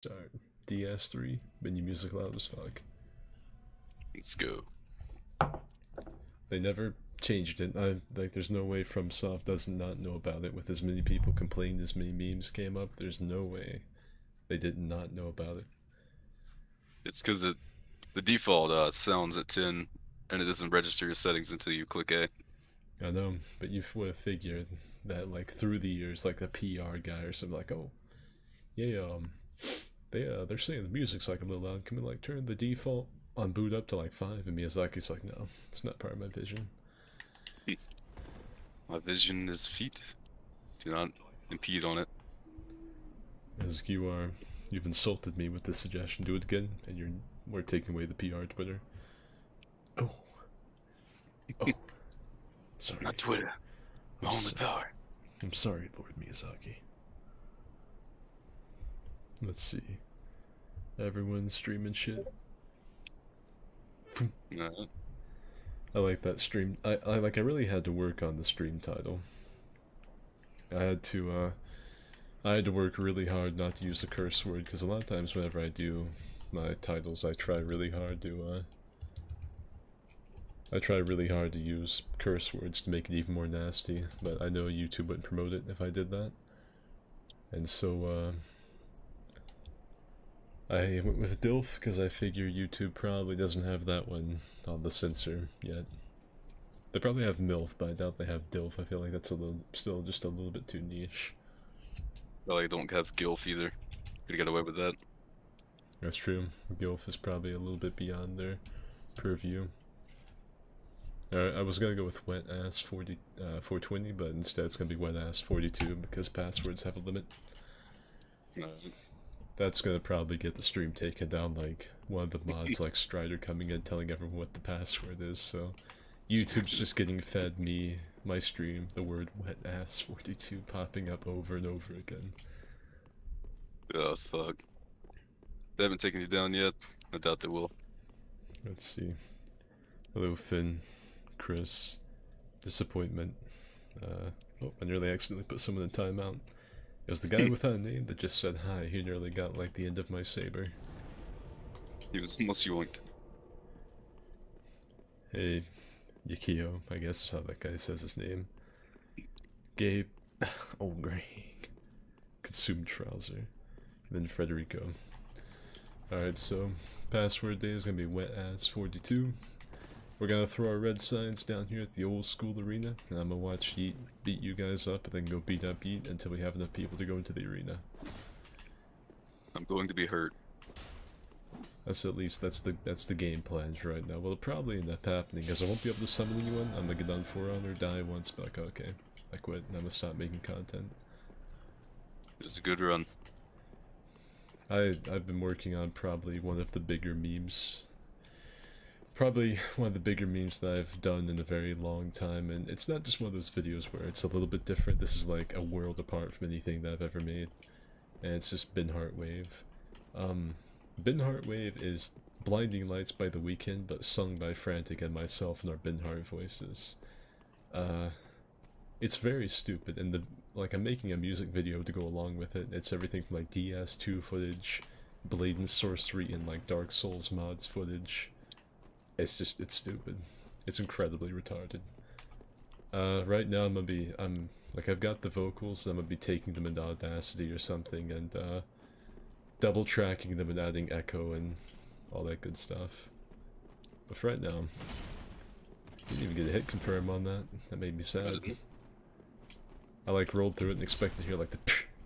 Start. DS3, menu music loud as fuck. Let's go. They never changed it. Like, there's no way FromSoft does not know about it. With as many people complaining, as many memes came up, there's no way they did not know about it. It's because the default sounds at 10 and it doesn't register your settings until you click A. I know, but you would have figured that, like, through the years, like a PR guy or something, like, oh, yeah, they're saying the music's like a little loud. Can we like turn the default on boot up to like 5? And Miyazaki's like, no, it's not part of my vision. My vision is feet. Do not impede on it. As you've insulted me with this suggestion. Do it again, and we're taking away the PR Twitter. Oh, oh, sorry. Not Twitter. My only power. I'm sorry, Lord Miyazaki. Let's see. Everyone's streaming shit. I like that stream. I really had to work on the stream title. I had to work really hard not to use a curse word, because a lot of times whenever I do my titles, I try really hard to use curse words to make it even more nasty, but I know YouTube wouldn't promote it if I did that. And so, I went with Dilf, because I figure YouTube probably doesn't have that one on the censor yet. They probably have MILF, but I doubt they have Dilf. I feel like that's still just a little bit too niche. Well, I don't have Gilf either. Could get away with that. That's true. Gilf is probably a little bit beyond their purview. Alright, I was gonna go with wet ass 420, but instead it's gonna be wet ass 42 because passwords have a limit. That's gonna probably get the stream taken down, like one of the mods like Strider coming in telling everyone what the password is, so YouTube's just getting fed my stream, the word wet ass 42 popping up over and over again. Oh, fuck. They haven't taken you down yet. I doubt they will. Let's see. Hello, Finn, Chris, Disappointment. Oh, I nearly accidentally put someone in timeout. It was the guy without a name that just said hi. He nearly got like the end of my saber. He was almost yoinked. Hey, Yukio, I guess is how that guy says his name. Gabe, oh Greg, Consumed Trouser, then Frederico. Alright, so password day is gonna be wet ass 42. We're gonna throw our red signs down here at the old school arena, and I'm gonna watch Yeet beat you guys up, and then go beat up Yeet until we have enough people to go into the arena. I'm going to be hurt. That's the game plan for right now. Well, it'll probably end up happening, because I won't be able to summon anyone. I'm gonna get on 4 on or die once, but okay. I quit, and I'm gonna stop making content. It was a good run. I've been working on probably one of the bigger memes. Probably one of the bigger memes that I've done in a very long time, and it's not just one of those videos where it's a little bit different. This is like a world apart from anything that I've ever made, and it's just Bin Heartwave. Bin Heartwave is Blinding Lights by The Weeknd, but sung by Frantic and myself in our Bin Heart voices. It's very stupid, and I'm making a music video to go along with it. It's everything from like DS2 footage, Blade and Sorcery, and like Dark Souls mods footage. It's stupid. It's incredibly retarded. Right now I've got the vocals, I'm gonna be taking them into Audacity or something, and double tracking them and adding echo and all that good stuff. But for right now, didn't even get a hit confirm on that. That made me sad. I like rolled through it and expected to hear like the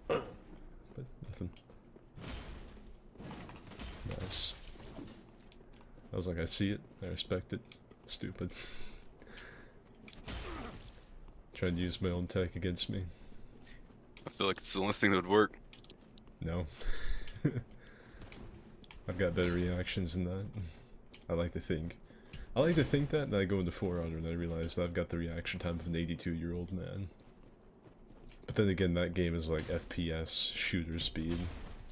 but nothing. Nice. I was like, I see it, I respect it. Stupid. Trying to use my own tech against me. I feel like it's the only thing that would work. No. I've got better reactions than that. I like to think. I like to think that, and then I go into For Honor and I realize that I've got the reaction time of an 82-year-old man. But then again, that game is like FPS shooter speed.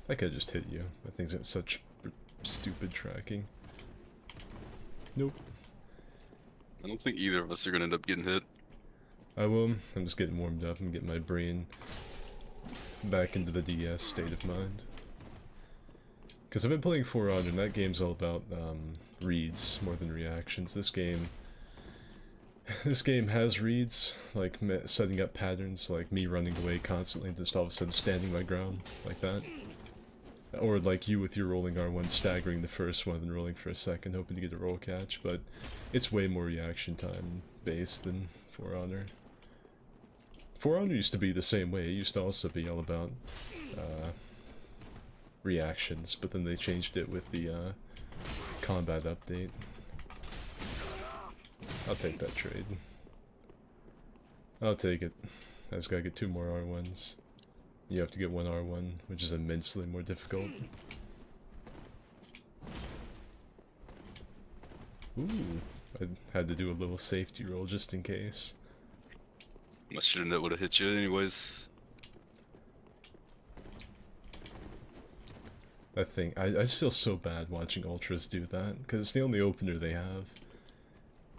I could just hit you. That thing's got such stupid tracking. Nope. I don't think either of us are gonna end up getting hit. I will. I'm just getting warmed up and getting my brain back into the DS state of mind. Because I've been playing For Honor, and that game's all about reads more than reactions. This game has reads, like setting up patterns, like me running away constantly and just all of a sudden standing my ground, like that. Or like you with your rolling R1 staggering the first one and rolling for a second, hoping to get a roll catch, but it's way more reaction time based than For Honor. For Honor used to be the same way, it used to also be all about reactions, but then they changed it with the combat update. I'll take that trade. I'll take it. I just gotta get 2 more R1s. You have to get 1 R1, which is immensely more difficult. Ooh, I had to do a little safety roll just in case. I should've known that would have hit you anyways. I think I just feel so bad watching Ultras do that, because it's the only opener they have.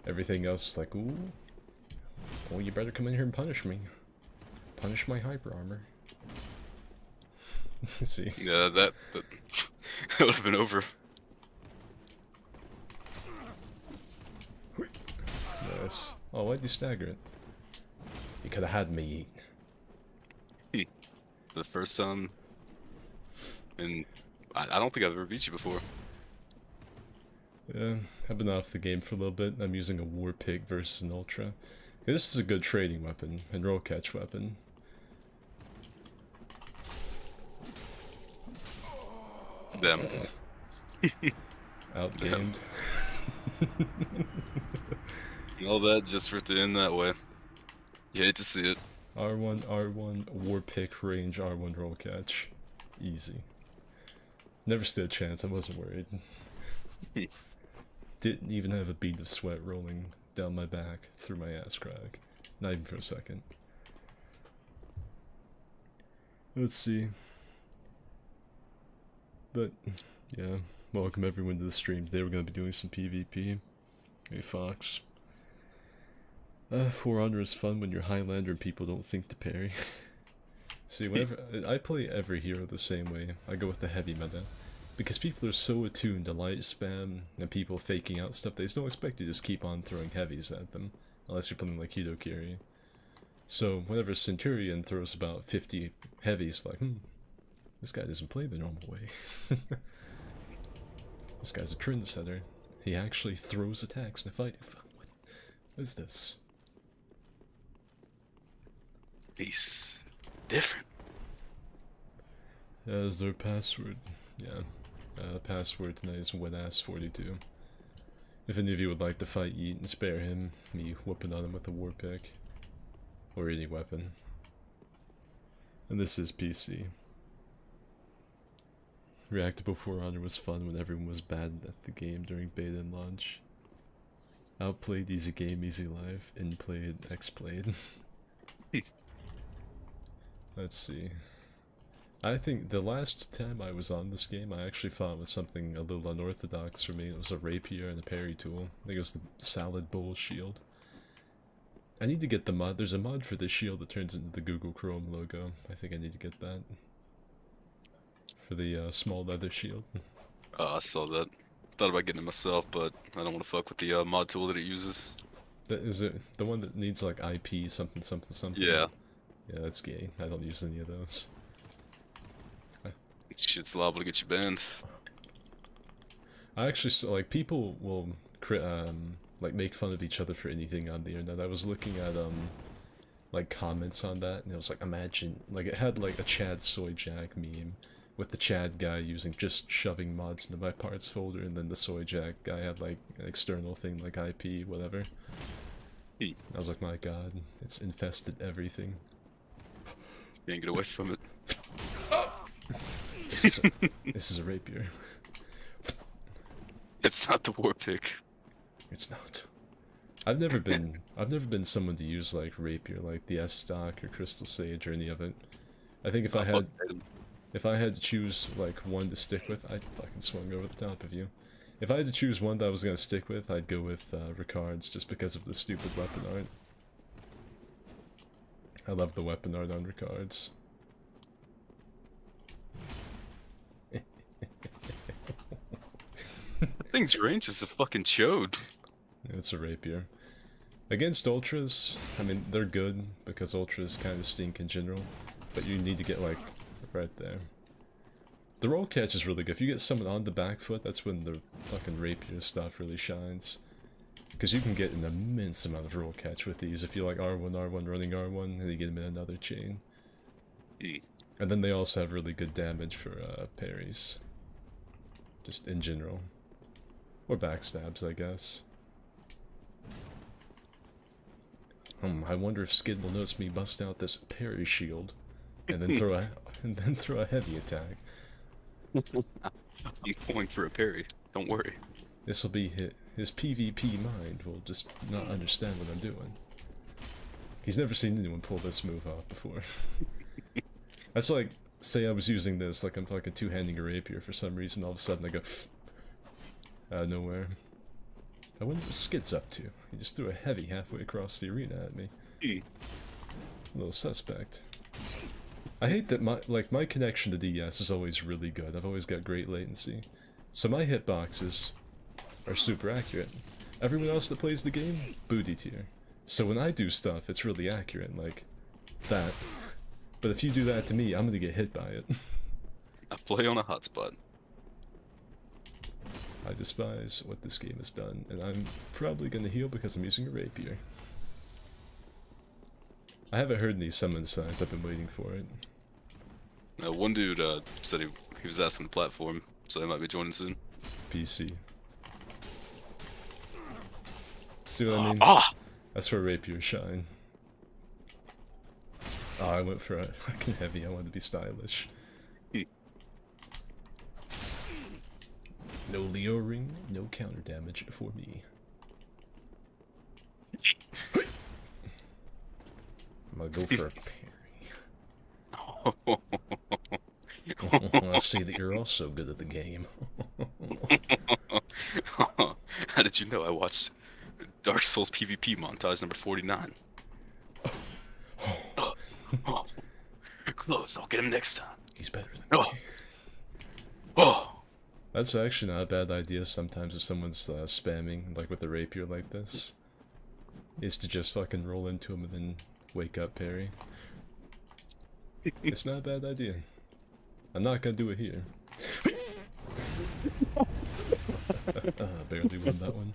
Everything else is like, ooh, well, you better come in here and punish me. Punish my hyper armor. See? Yeah, that would have been over. Nice. Oh, why'd you stagger it? You could have had me eat. The first time, and I don't think I've ever beat you before. Yeah, I've been off the game for a little bit. I'm using a War Pig versus an Ultra. Yeah, this is a good trading weapon and roll catch weapon. Them. Outgamed. All that just for it to end that way. You hate to see it. R1, War Pick, range, R1 roll catch. Easy. Never stood a chance, I wasn't worried. Didn't even have a bead of sweat rolling down my back through my ass crack. Not even for a second. Let's see. But, yeah, welcome everyone to the stream. Today we're going to be doing some PvP. Hey Fox. For Honor is fun when you're Highlander and people don't think to parry. See, whenever I play every hero the same way, I go with the heavy meta. Because people are so attuned to light spam and people faking out stuff, they just don't expect you to just keep on throwing heavies at them. Unless you're playing like Hidokiri. So, whenever Centurion throws about 50 heavies, like, this guy doesn't play the normal way. This guy's a trendsetter. He actually throws attacks in a fight. What is this? Peace. Different. As their password. Yeah. Password tonight is wetass42. If any of you would like to fight Yeet and spare him, me whooping on him with a war pick. Or any weapon. And this is PC. Reactable For Honor was fun when everyone was bad at the game during beta and launch. Outplayed, easy game, easy life. Inplayed, X-played. Let's see. I think the last time I was on this game, I actually fought with something a little unorthodox for me. It was a rapier and a parry tool. I think it was the salad bowl shield. I need to get the mod. There's a mod for this shield that turns into the Google Chrome logo. I think I need to get that. For the small leather shield. Oh, I saw that. Thought about getting it myself, but I don't want to fuck with the mod tool that it uses. Is it the one that needs like IP something something something? Yeah. Yeah, that's gay. I don't use any of those. Shit's liable to get you banned. I actually saw, like, people will like make fun of each other for anything on the internet. I was looking at like comments on that, and it was like, imagine, like, it had like a Chad Soy Jack meme with the Chad guy using just shoving mods into my parts folder, and then the Soy Jack guy had like an external thing like IP, whatever. I was like, my god, it's infested everything. Can't get away from it. This is a rapier. It's not the war pick. It's not. I've never been someone to use like rapier, like the S stock or Crystal Sage or any of it. I think if I had to choose like one to stick with, I'd fucking swung over the top of you. If I had to choose one that I was gonna stick with, I'd go with Ricard's just because of the stupid weapon art. I love the weapon art on Ricard's. Thing's range is a fucking chode. It's a rapier. Against ultras, I mean, they're good because ultras kind of stink in general, but you need to get like right there. The roll catch is really good. If you get someone on the back foot, that's when the fucking rapier stuff really shines. Because you can get an immense amount of roll catch with these if you like R1, R1, running R1, and you get them in another chain. And then they also have really good damage for parries. Just in general. Or backstabs, I guess. I wonder if Skid will notice me bust out this parry shield, and then throw a heavy attack. I'm going for a parry. Don't worry. This will be his PvP mind will just not understand what I'm doing. He's never seen anyone pull this move off before. That's like, say I was using this, like I'm fucking two-handing a rapier for some reason, all of a sudden I go out of nowhere. I wonder what Skid's up to. He just threw a heavy halfway across the arena at me. A little suspect. I hate that my connection to DS is always really good. I've always got great latency. So my hitboxes are super accurate. Everyone else that plays the game, booty tier. So when I do stuff, it's really accurate, like that. But if you do that to me, I'm gonna get hit by it. I play on a hotspot. I despise what this game has done, and I'm probably gonna heal because I'm using a rapier. I haven't heard any summon signs, I've been waiting for it. One dude said he was asking the platform, so they might be joining soon. PC. See what I mean? That's where rapiers shine. Oh, I went for a fucking heavy, I wanted to be stylish. No Leo ring, no counter damage for me. I'm gonna go for a parry. I see that you're also good at the game. How did you know I watched Dark Souls PvP montage number 49? Close, I'll get him next time. He's better than me. Oh. That's actually not a bad idea sometimes if someone's spamming, like with a rapier like this. Is to just fucking roll into him and then wake up parry. It's not a bad idea. I'm not gonna do it here. Barely won that one.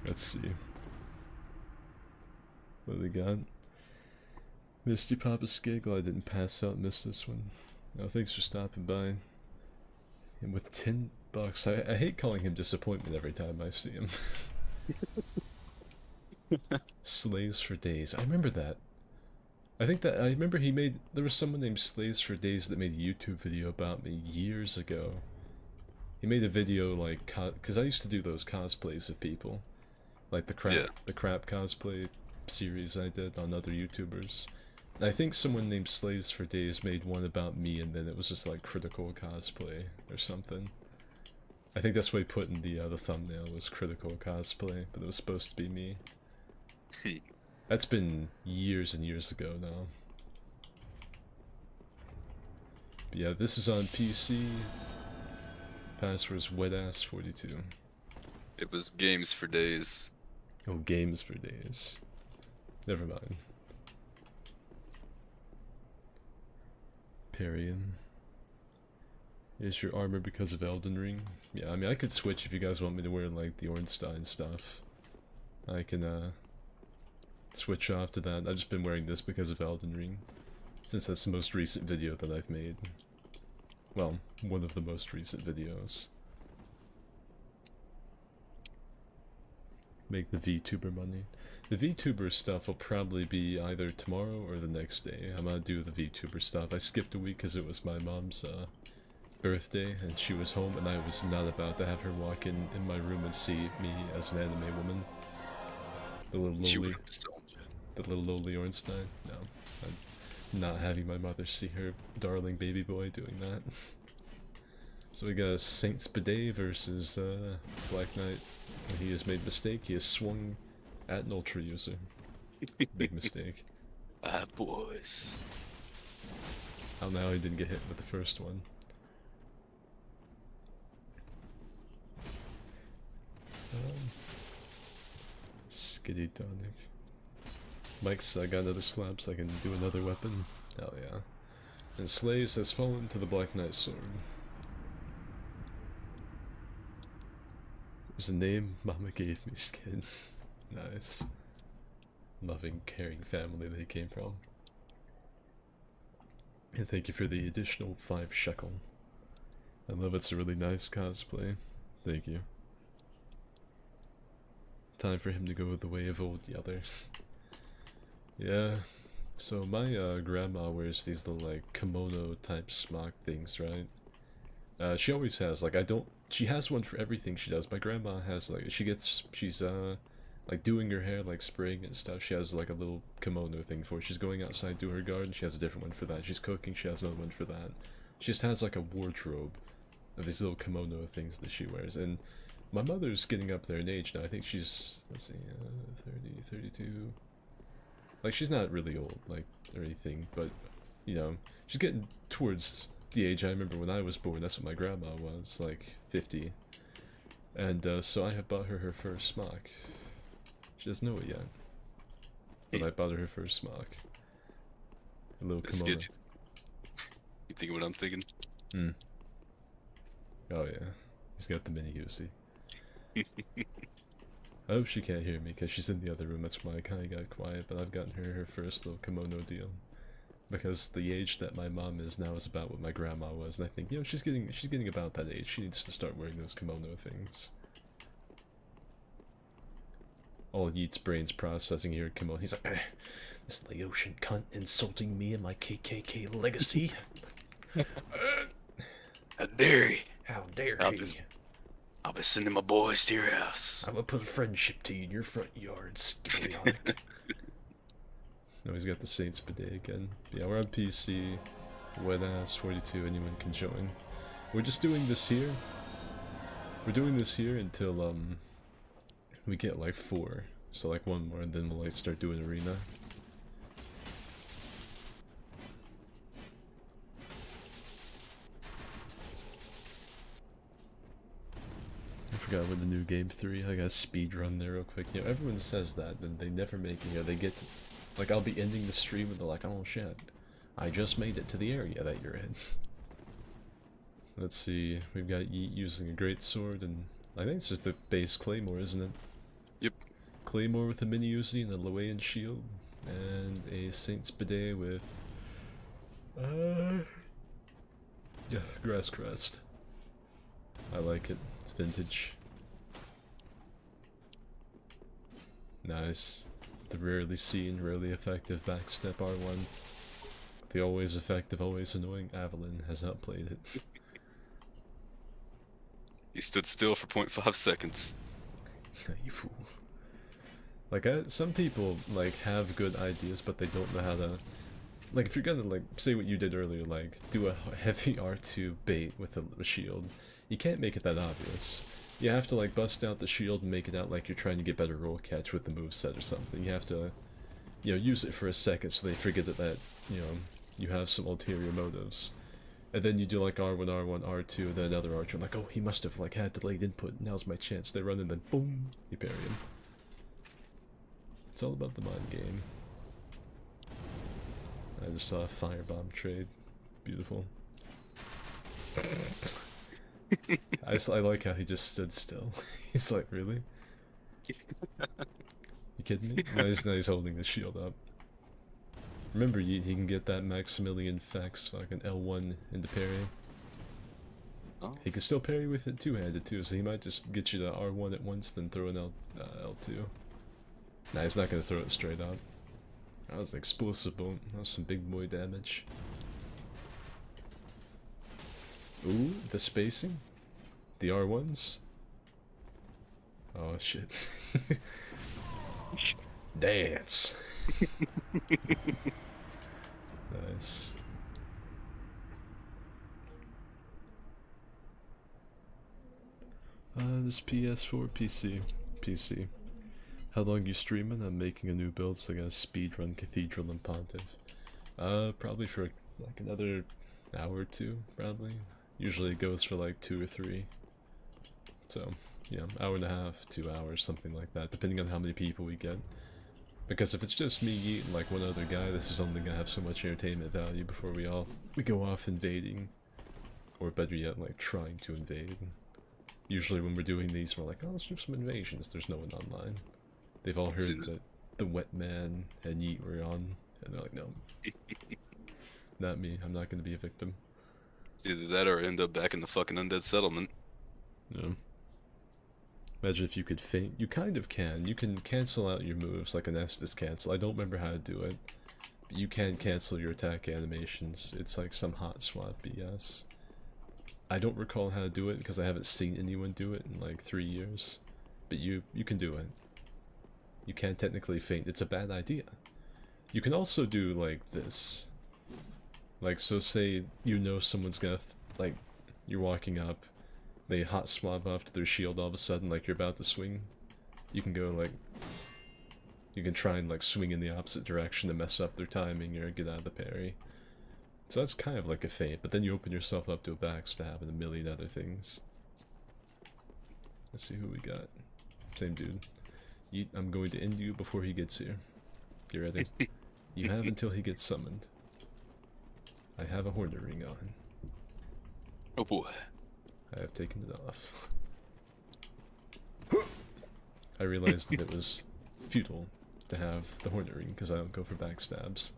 Let's see. What do we got? Misty Papa Skiggle, I didn't pass out, missed this one. Oh, thanks for stopping by. And with $10, I hate calling him disappointment every time I see him. Slaves for Days, I remember that. I remember he made, there was someone named Slaves for Days that made a YouTube video about me years ago. He made a video like, cause I used to do those cosplays of people. Like the crap cosplay series I did on other YouTubers. I think someone named Slaves for Days made one about me, and then it was just like critical cosplay or something. I think that's what he put in the thumbnail, was critical cosplay, but it was supposed to be me. That's been years and years ago now. But yeah, this is on PC. Password's wetass42. It was Games for Days. Oh, Games for Days. Never mind. Parrying. Is your armor because of Elden Ring? Yeah, I mean, I could switch if you guys want me to wear, like, the Ornstein stuff. I can, switch off to that. I've just been wearing this because of Elden Ring. Since that's the most recent video that I've made. Well, one of the most recent videos. Make the VTuber money. The VTuber stuff will probably be either tomorrow or the next day. I'm gonna do the VTuber stuff. I skipped a week because it was my mom's birthday and she was home, and I was not about to have her walk in my room and see me as an anime woman. The little lowly Ornstein. No, I'm not having my mother see her darling baby boy doing that. So we got Saint Spade versus Black Knight. When he has made a mistake, he has swung at an ultra user. Big mistake. Bad boys. Oh, now he didn't get hit with the first one. Skidonic. Mike's got another slab so I can do another weapon. Hell yeah. And Slays has fallen to the Black Knight sword. There's a name Mama gave me, Skid. Nice. Loving, caring family they came from. And thank you for the additional 5 shekel. I love it's a really nice cosplay. Thank you. Time for him to go the way of old Yeller. Yeah. So my grandma wears these little like kimono type smock things, right? She always has, like, she has one for everything she does. My grandma has, like, she's like doing her hair, like spraying and stuff. She has like a little kimono thing for it. She's going outside to her garden, she has a different one for that. She's cooking, she has another one for that. She just has like a wardrobe of these little kimono things that she wears. And my mother's getting up there in age now. I think she's, let's see, 30, 32. Like, she's not really old, like, or anything, but, you know, she's getting towards the age I remember when I was born. That's what my grandma was, like, 50. And, so I have bought her first smock. She doesn't know it yet. But I bought her first smock. A little That's kimono. good. You think what I'm thinking? Hmm. Oh yeah. He's got the mini Uzi. I hope she can't hear me because she's in the other room. That's why I kind of got quiet. But I've gotten her first little kimono deal, because the age that my mom is now is about what my grandma was, and I think, you know, she's getting about that age. She needs to start wearing those kimono things. All Yeet's brain's processing here. Kimono. He's like, this Laotian cunt insulting me and my KKK legacy. How dare he? How dare he? I'll be sending my boys to your house. I'm gonna put a friendship tea in your front yard, Skidonic. No, he's got the Saints bidet again. Yeah, we're on PC. Wet ass 42. Anyone can join. We're just doing this here. We're doing this here until we get like 4. So like 1 more, and then we'll like start doing arena. I forgot what the new game 3. I got speed run there real quick. You know, everyone says that, and they never make it. You know, they get to, like, I'll be ending the stream and they're like, oh shit, I just made it to the area that you're in. Let's see, we've got Yeet using a great sword, and I think it's just a base claymore, isn't it? Yep. Claymore with a mini Uzi and a Loean shield, and a Saint's bidet with yeah, grass crest. I like it. It's vintage. Nice. The rarely seen, rarely effective backstep R1. The always effective, always annoying Avalon has outplayed it. He stood still for 0.5 seconds. You fool. Like, some people, like, have good ideas, but they don't know how to... Like, if you're gonna, like, say what you did earlier, like, do a heavy R2 bait with a shield, you can't make it that obvious. You have to, like, bust out the shield and make it out like you're trying to get better roll catch with the moveset or something. You have to, you know, use it for a second so they forget that, you know, you have some ulterior motives. And then you do, like, R1, R1, R2, and then another R2, and like, oh, he must have, like, had delayed input, now's my chance. They run and then, boom, you parry him. It's all about the mind game. I just saw a firebomb trade. Beautiful. I like how he just stood still. He's like, really? You kidding me? Now he's holding the shield up. Remember, he can get that Maximilian Fex, like an L1 into parry. Oh. He can still parry with it two-handed too, so he might just get you to R1 at once, then throw an L2. Nah, he's not gonna throw it straight up. That was explosive boom. That was some big boy damage. Ooh, the spacing? The R1s? Oh shit. Dance! Nice. This PS4, PC. PC. How long you streaming? I'm making a new build, so I gotta speedrun Cathedral and Pontiff. Probably for like another hour or 2, probably. Usually it goes for like 2 or 3. So, yeah, hour and a half, 2 hours, something like that, depending on how many people we get. Because if it's just me and like one other guy, this is only gonna have so much entertainment value before we go off invading. Or better yet, like trying to invade. Usually when we're doing these, we're like, oh, let's do some invasions. There's no one online. They've all heard that the Wet Man and Yeet were on, and they're like, no. Not me, I'm not gonna be a victim. It's either that or end up back in the fucking undead settlement. No. Imagine if you could feint. You kind of can. You can cancel out your moves like an Estus cancel. I don't remember how to do it. But you can cancel your attack animations. It's like some hot swap BS. I don't recall how to do it because I haven't seen anyone do it in like 3 years. But you can do it. You can technically feint. It's a bad idea. You can also do like this. Like, so say you know someone's gonna, like, you're walking up, they hot swap off to their shield all of a sudden, like you're about to swing. You can go like, you can try and like swing in the opposite direction to mess up their timing or get out of the parry. So that's kind of like a feint, but then you open yourself up to a backstab and a million other things. Let's see who we got. Same dude. I'm going to end you before he gets here. You ready? You have until he gets summoned. I have a Hornet ring on. Oh boy. I have taken it off. I realized that it was futile to have the Hornet ring because I don't go for backstabs.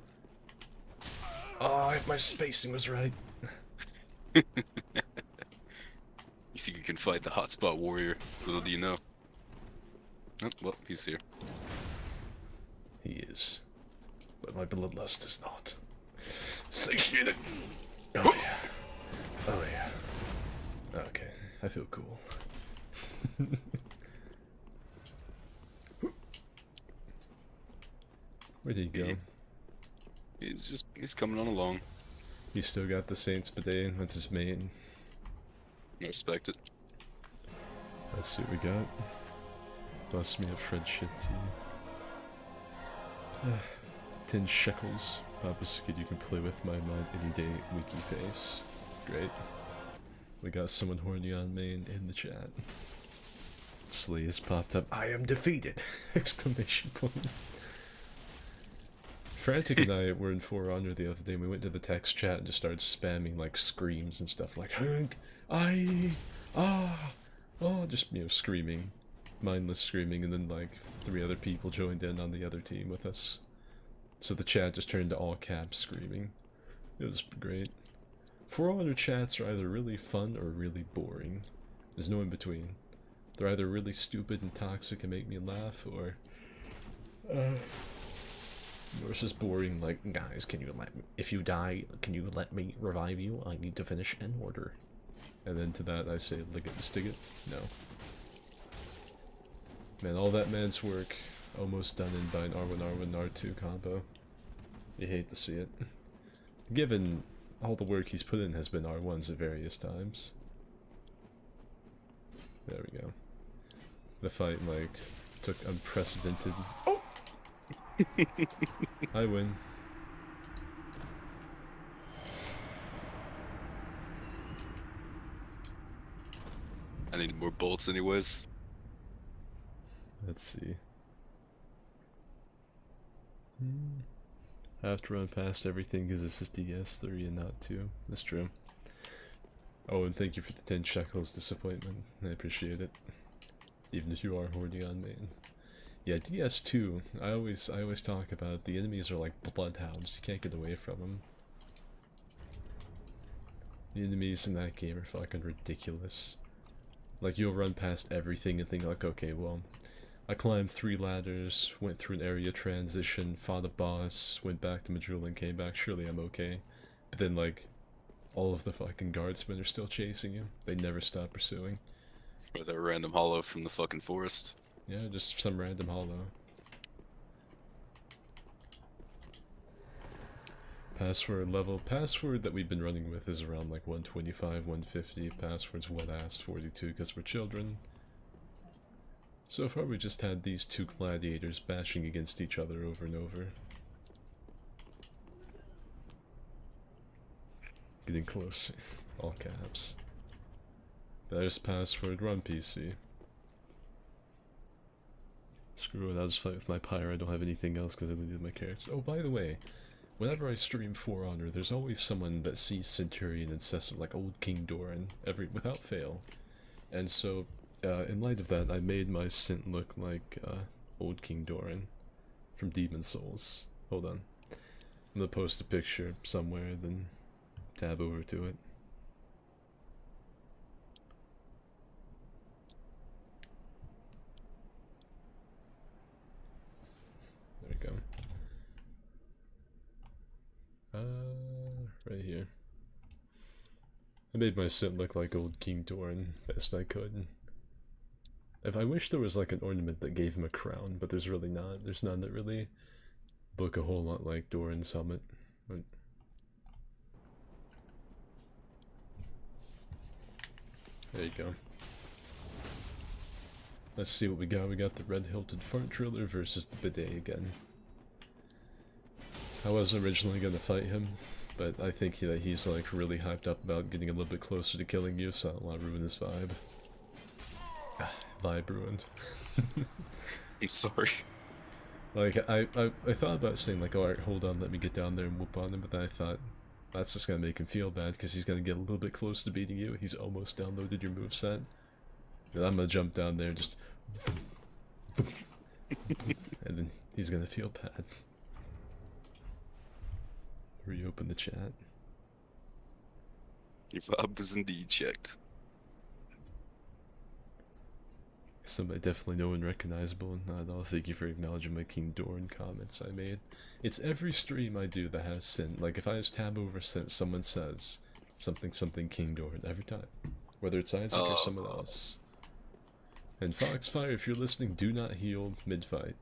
Oh, if my spacing was right. You think you can fight the hotspot warrior? Little do you know. Oh, well, he's here. He is. But my bloodlust is not. Satiated! Oh yeah. Oh yeah. Okay, I feel cool. Where'd he go? He's coming on along. He's still got the Saints Bidet, that's his main. I respect it. Let's see what we got. Bust me a Fred shit tea. 10 shekels. Papa Skid you can play with my mind any day, wiki face. Great. We got someone horny on main in the chat. Slee has popped up. I am defeated! Exclamation point. Frantic and I were in For Honor the other day and we went to the text chat and just started spamming like screams and stuff like Hank, just, you know, screaming. Mindless screaming, and then like 3 other people joined in on the other team with us. So the chat just turned to all caps screaming. It was great. For Honor chats are either really fun or really boring. There's no in between. They're either really stupid and toxic and make me laugh, or it's just boring, like, guys, can you let me, if you die, can you let me revive you? I need to finish in order. And then to that I say, lick it and stick it? No. Man, all that man's work, almost done in by an R1, R2 combo. You hate to see it. Given all the work he's put in has been R1s at various times. There we go. The fight, like, took unprecedented... Oh! I win. I need more bolts anyways. Let's see. I have to run past everything because this is DS3 and not 2. That's true. Oh, and thank you for the 10 shekels disappointment. I appreciate it. Even if you are hoarding on main. Yeah, DS2, I always talk about the enemies are like bloodhounds. You can't get away from them. The enemies in that game are fucking ridiculous. Like, you'll run past everything and think like, okay, well, I climbed 3 ladders, went through an area transition, fought a boss, went back to Majula and came back, surely I'm okay. But then, like, all of the fucking guardsmen are still chasing you. They never stop pursuing. Or that random hollow from the fucking forest. Yeah, just some random hollow. Password that we've been running with is around like 125, 150. Password's wet-ass 42 because we're children. So far we just had these 2 gladiators bashing against each other over and over. Getting close. All caps. There's password, run PC. Screw it, I'll just fight with my pyre. I don't have anything else because I deleted my character. Oh, by the way, whenever I stream For Honor, there's always someone that sees Centurion and says something like Old King Doran, without fail. And so, in light of that, I made my Sint look like Old King Doran from Demon Souls. Hold on. I'm gonna post a picture somewhere, then tab over to it. There we go. Right here. I made my Sint look like Old King Doran best I could. If I wish there was like an ornament that gave him a crown, but there's really not. There's none that really look a whole lot like Doran's helmet. But there you go. Let's see what we got. We got the red-hilted fart driller versus the bidet again. I was originally gonna fight him, but I think that he's like really hyped up about getting a little bit closer to killing you, so I don't want to ruin his vibe. Vibe ruined. I'm sorry. Like, I thought about saying like, alright, hold on, let me get down there and whoop on him, but then I thought, that's just gonna make him feel bad, because he's gonna get a little bit close to beating you, he's almost downloaded your moveset. And I'm gonna jump down there and just... and then he's gonna feel bad. Reopen the chat. Your vibe was indeed checked. Somebody definitely no unrecognizable. Not at all. Thank you for acknowledging my King Doran comments I made. It's every stream I do that has Sint. Like if I just tab over Sint, someone says something King Doran every time. Whether it's Isaac or someone else. And Foxfire, if you're listening, do not heal mid-fight.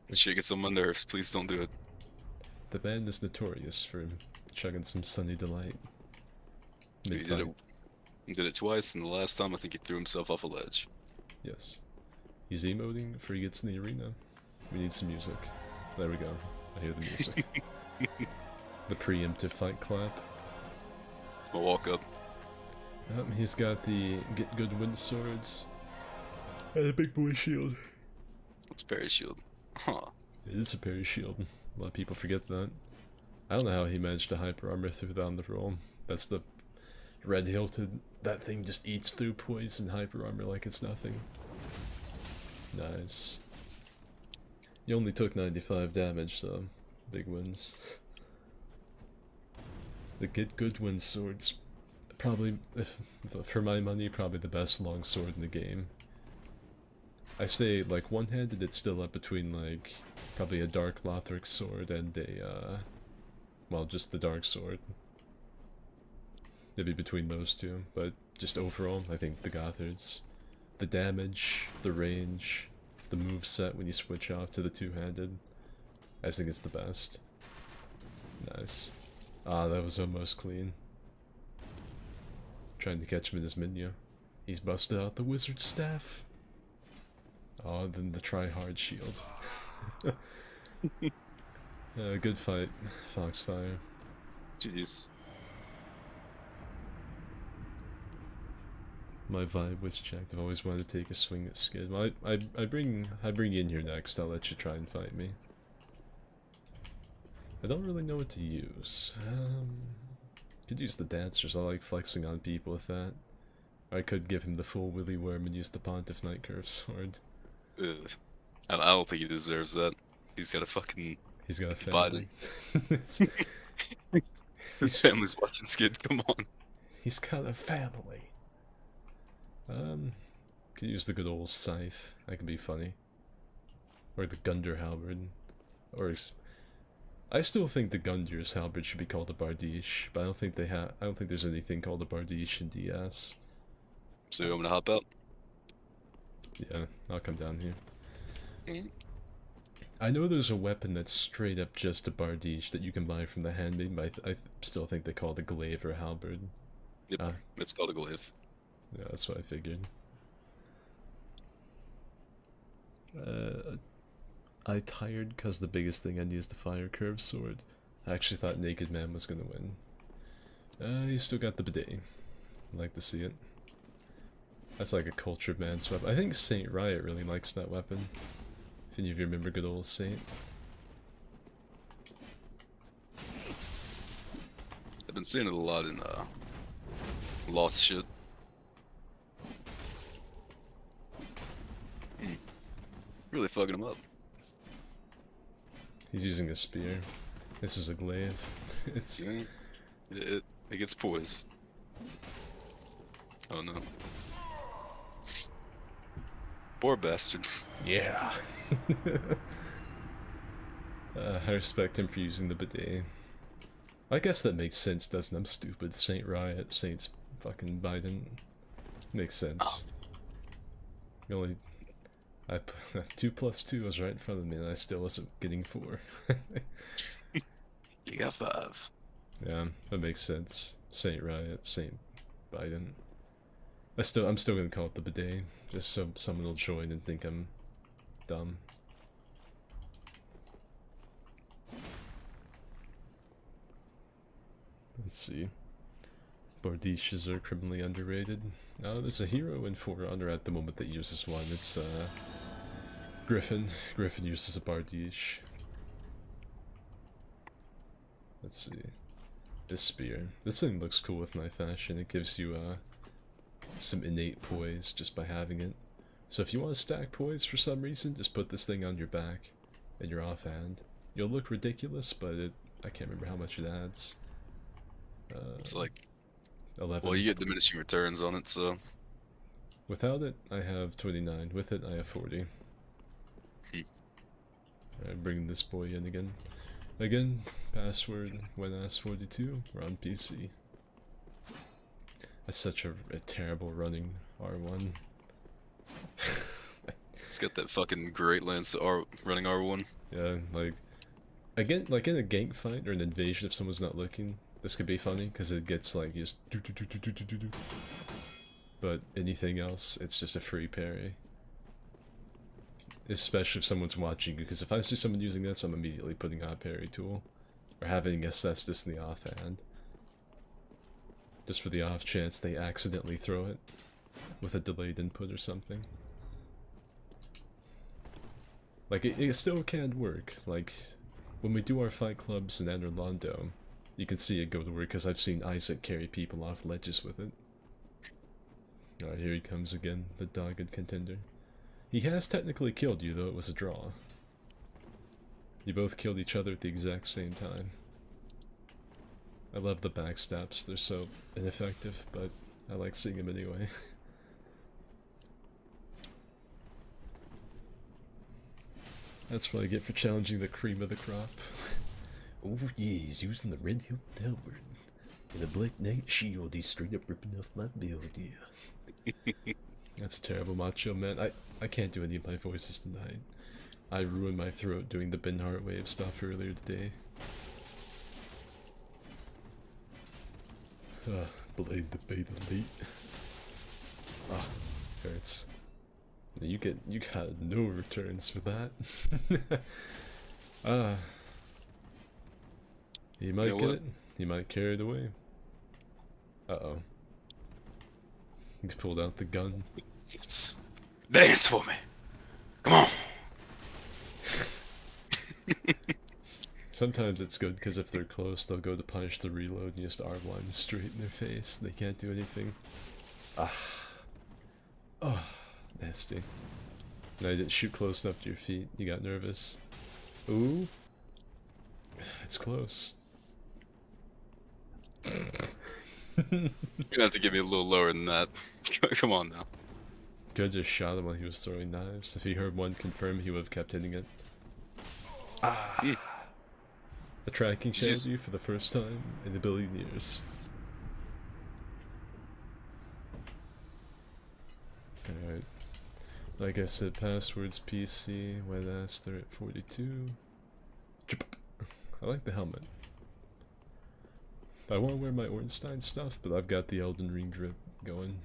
This shit gets on my nerves. Please don't do it. The band is notorious for chugging some Sunny Delight. He did it twice, and the last time I think he threw himself off a ledge. Yes. He's emoting before he gets in the arena. We need some music. There we go. I hear the music. The preemptive fight clap. It's my walk up. He's got the Get Good Wind Swords. And a big boy shield. It's Parry shield. Huh. It is a parry shield. A lot of people forget that. I don't know how he managed to hyper armor through that on the roll. That's the red hilted. That thing just eats through poison hyper armor like it's nothing. Nice. You only took 95 damage, so big wins. The Get Good Wind Swords. Probably, for my money, probably the best longsword in the game. I say, like, one-handed, it's still up between, like, probably a Dark Lothric sword and a, well, just the Dark Sword. Maybe between those two, but just overall, I think the Gothards. The damage, the range, the moveset when you switch off to the two-handed. I think it's the best. Nice. Ah, that was almost clean. Trying to catch him in his menu. He's busted out the wizard staff. Oh, and then the try-hard shield. Good fight, Foxfire. Jeez. My vibe was checked. I've always wanted to take a swing at Skid. Well, I bring you in here next. I'll let you try and fight me. I don't really know what to use. Could use the dancers. I like flexing on people with that. Or I could give him the full Willy Worm and use the Pontiff Night Curve sword. Ugh. I don't think he deserves that. He's got a fucking... He's got a family. His family's watching Skid, come on. He's got a family. Could use the good old scythe. That could be funny. Or the Gunder halberd. Or I still think the Gunder's halberd should be called a Bardiche, but I don't think they have. I don't think there's anything called a Bardiche in DS. So you want me to hop out? Yeah, I'll come down here. Mm-hmm. I know there's a weapon that's straight up just a Bardiche that you can buy from the handmaid, but I still think they call it a glaive or a halberd. Yep, it's called a glaive. Yeah, that's what I figured. I tired because the biggest thing I need is the fire curve sword. I actually thought Naked Man was gonna win. He still got the bidet. I'd like to see it. That's like a cultured man's weapon. I think Saint Riot really likes that weapon. If any of you remember good old Saint. I've been seeing it a lot in lost shit. Really fucking him up. He's using a spear. This is a glaive. It's Yeah. It gets poised. Oh no. Poor bastard. yeah. I respect him for using the bidet. I guess that makes sense, doesn't it? I'm stupid. Saint Riot, Saint's fucking Biden. Makes sense. Only 2 plus 2 was right in front of me and I still wasn't getting 4. You got 5. Yeah, that makes sense. Saint Riot, Saint Biden. I'm still gonna call it the bidet, just so someone will join and think I'm dumb. Let's see. Bardishes are criminally underrated. There's a hero in For Honor at the moment that uses one. It's Griffin. Griffin uses a Bardiche. Let's see. This spear. This thing looks cool with my fashion. It gives you some innate poise just by having it. So if you want to stack poise for some reason, just put this thing on your back and your offhand. You'll look ridiculous, but I can't remember how much it adds. It's like 11. well, you get diminishing returns on it, so Without it, I have 29. With it, I have 40. Alright, bringing this boy in again. Again, password when asked 42. We're on PC. That's such a terrible running R1. it's got that fucking Great Lance running R1. Yeah, like again, like in a gank fight or an invasion, if someone's not looking, this could be funny because it gets like just do. But anything else, it's just a free parry. Especially if someone's watching you, because if I see someone using this, I'm immediately putting on a parry tool. Or having assessed this in the offhand. Just for the off chance they accidentally throw it with a delayed input or something. Like, it still can work. Like, when we do our fight clubs in Anor Londo, you can see it go to work, because I've seen Isaac carry people off ledges with it. Alright, here he comes again, the dogged contender. He has technically killed you, though it was a draw. You both killed each other at the exact same time. I love the backstabs, they're so ineffective, but I like seeing them anyway. That's what I get for challenging the cream of the crop. Oh yeah, he's using the Red Hill Tower. And the Black Knight shield, he's straight up ripping off my build, yeah. That's a terrible macho, man. I can't do any of my voices tonight. I ruined my throat doing the Ben Hart wave stuff earlier today. Blade the beta elite. Hurts. You got no returns for that. He might get it. He might carry it away. Uh-oh. He's pulled out the gun. Dance for me. Come on. Sometimes it's good because if they're close, they'll go to punish the reload and you just R1 straight in their face. They can't do anything. Oh, nasty. And I didn't shoot close enough to your feet. You got nervous. Ooh. It's close. You're gonna have to give me a little lower than that. Come on now. Could just shot him while he was throwing knives. If he heard one confirm, he would have kept hitting it. The tracking changed you for the first time in a billion years. Alright. Like I said, passwords PC, when asked they're at 42. I like the helmet. I want to wear my Ornstein stuff, but I've got the Elden Ring drip going.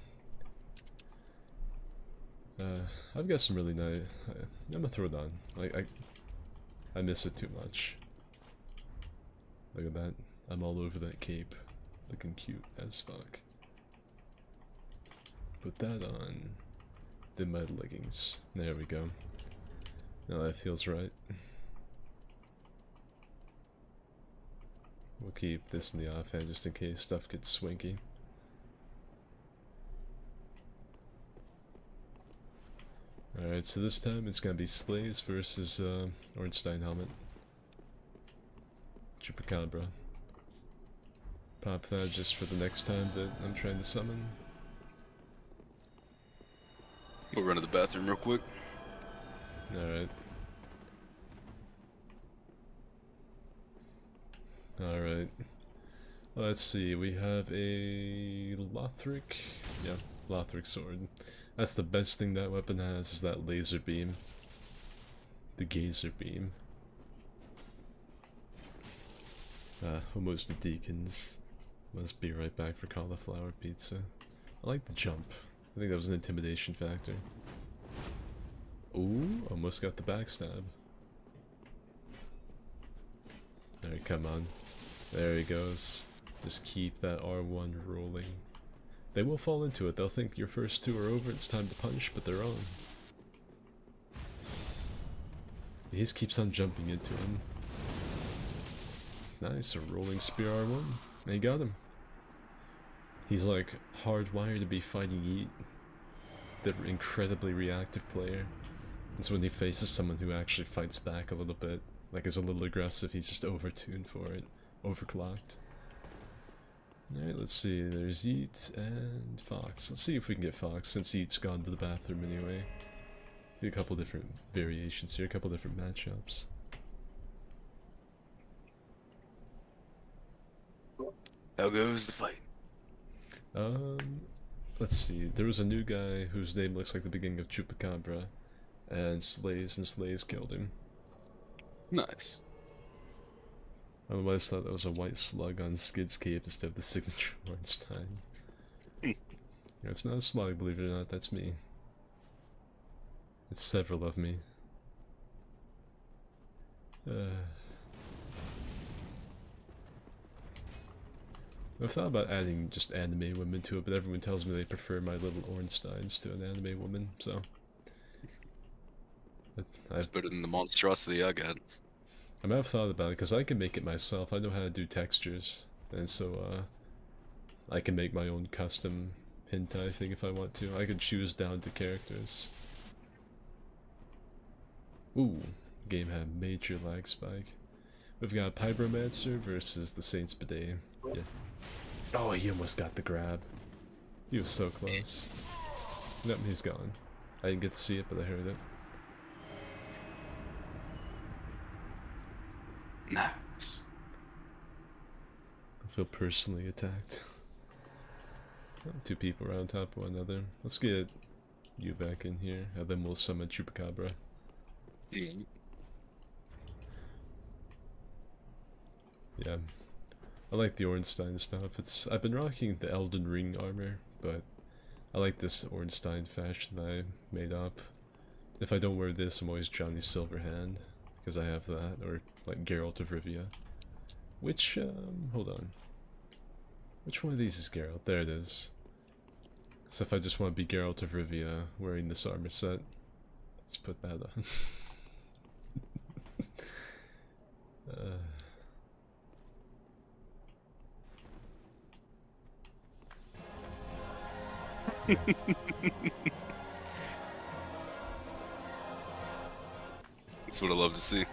I've got some really nice... I'm gonna throw it on. Like, I miss it too much. Look at that. I'm all over that cape. Looking cute as fuck. Put that on. The mud leggings. There we go. Now that feels right. We'll keep this in the offhand just in case stuff gets swanky. Alright, so this time it's gonna be Slays versus Ornstein helmet. Chupacabra. Pop that just for the next time that I'm trying to summon. We'll run to the bathroom real quick. Alright. Alright. Let's see, we have a Lothric. Yeah, Lothric sword. That's the best thing that weapon has, is that laser beam. The gazer beam. Almost the deacons. Must be right back for cauliflower pizza. I like the jump. I think that was an intimidation factor. Ooh, almost got the backstab. Alright, come on. There he goes. Just keep that R1 rolling. They will fall into it. They'll think your first two are over, it's time to punch, but they're on. He just keeps on jumping into him. Nice, a rolling spear R1. And he got him. He's like hardwired to be fighting Yeet. The incredibly reactive player. It's when he faces someone who actually fights back a little bit. Like is a little aggressive, he's just overtuned for it. Overclocked. Alright, let's see. There's Yeet and Fox. Let's see if we can get Fox since Yeet's gone to the bathroom anyway. A couple different variations here, a couple different matchups. How goes the fight? Let's see. There was a new guy whose name looks like the beginning of Chupacabra, and Slays killed him. Nice. I otherwise thought that was a white slug on Skid's cape instead of the signature Ornstein. Yeah, it's not a slug, believe it or not, that's me. It's several of me. I've thought about adding just anime women to it, but everyone tells me they prefer my little Ornsteins to an anime woman, so... It's better than the monstrosity I got. I might have thought about it, because I can make it myself. I know how to do textures, and so, I can make my own custom hentai thing if I want to. I can choose down to characters. Ooh, game had major lag spike. We've got Pyromancer versus the Saints Bidet. Yeah. Oh, he almost got the grab. He was so close. Nope, he's gone. I didn't get to see it, but I heard it. Nice. I feel personally attacked. Two people are on top of one another. Let's get you back in here, and then we'll summon Chupacabra. Yeah. I like the Ornstein stuff. I've been rocking the Elden Ring armor, but I like this Ornstein fashion that I made up. If I don't wear this, I'm always Johnny Silverhand, because I have that, or like Geralt of Rivia. Which, hold on. Which one of these is Geralt? There it is. So if I just want to be Geralt of Rivia wearing this armor set, let's put that on. That's what I love to see.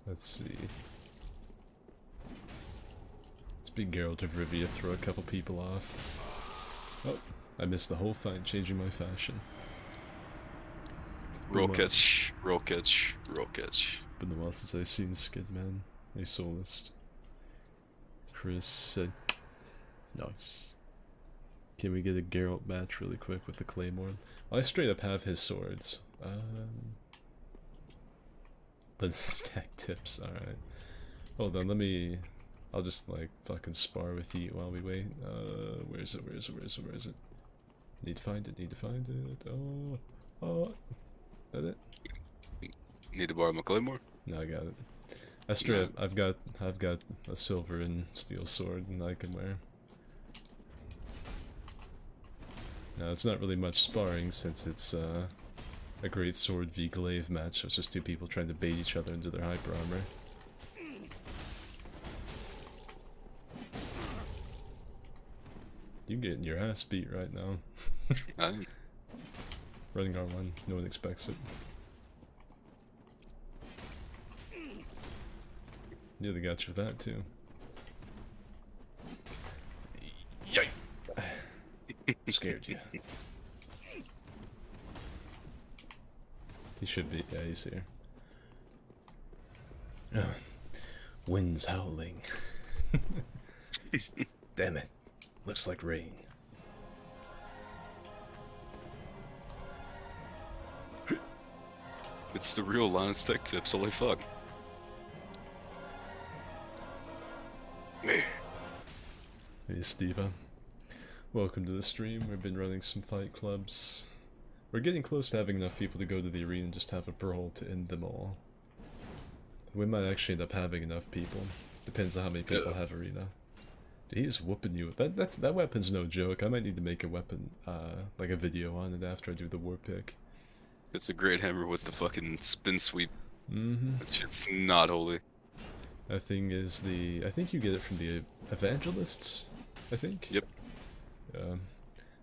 Let's see. Let's be Geralt of Rivia, throw a couple people off. Oh, I missed the whole fight, changing my fashion. Roll catch, roll catch, roll catch. Been a while since I've seen Skidman, a soloist. Chris said, nice. Can we get a Geralt match really quick with the Claymore? Well, I straight up have his swords. The stack tips, alright. Hold on, I'll just like fucking spar with you while we wait. Where is it? Need to find it, need to find it. Oh. That it? Need to borrow my claymore? No, I got it. I've got a silver and steel sword and I can wear. Now it's not really much sparring since it's a great sword v glaive match. So it's just two people trying to bait each other into their hyper armor. You're getting your ass beat right now. Running R1, no one expects it. Nearly got you with that too. Yike! Scared you. He should be, yeah, he's here. Wind's howling. Damn it. Looks like rain. It's the real Linus Tech Tips, holy fuck. Hey Steva. Welcome to the stream. We've been running some fight clubs. We're getting close to having enough people to go to the arena and just have a brawl to end them all. We might actually end up having enough people. Depends on how many people have arena. Dude, he's whooping you. That weapon's no joke. I might need to make a weapon, like a video on it after I do the war pick. It's a great hammer with the fucking spin sweep. Mm-hmm. That shit's not holy. That thing is I think you get it from the evangelists, I think? Yep.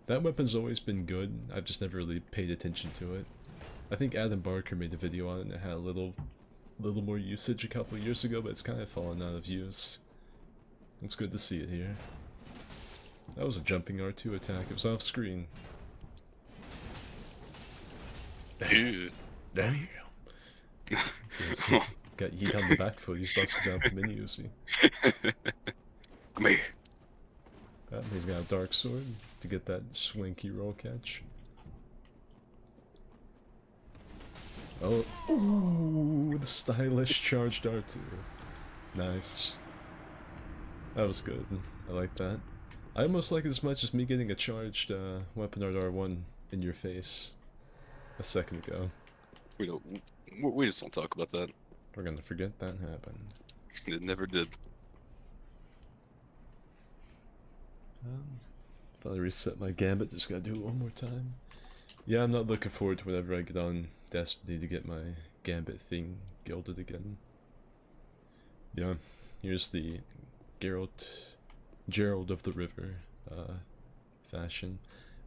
That weapon's always been good. I've just never really paid attention to it. I think Adam Barker made a video on it and it had a little more usage a couple of years ago, but it's kind of fallen out of use. It's good to see it here. That was a jumping R2 attack. It was off screen. Damn. Damn. Got yeet on the back foot. He's busting down the mini Uzi. Come here. He's got a dark sword to get that swanky roll catch. Oh, ooh, the stylish charged R2. Nice. That was good. I like that. I almost like it as much as me getting a charged weapon art R1 in your face a second ago. We just don't talk about that. We're gonna forget that happened. It never did. If I reset my gambit, just gotta do it one more time. Yeah, I'm not looking forward to whenever I get on Destiny to get my gambit thing gilded again. Yeah, here's the Gerald of the River fashion.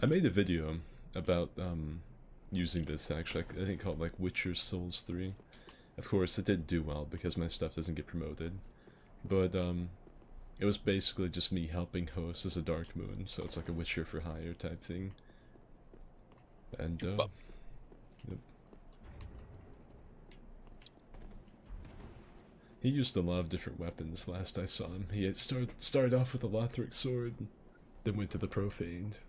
I made a video about using this actually, I think called like Witcher Souls 3. Of course it didn't do well because my stuff doesn't get promoted, but it was basically just me helping host as a Dark Moon, so it's like a Witcher for hire type thing. And yep. He used a lot of different weapons last I saw him. He had started off with a Lothric sword, then went to the Profaned.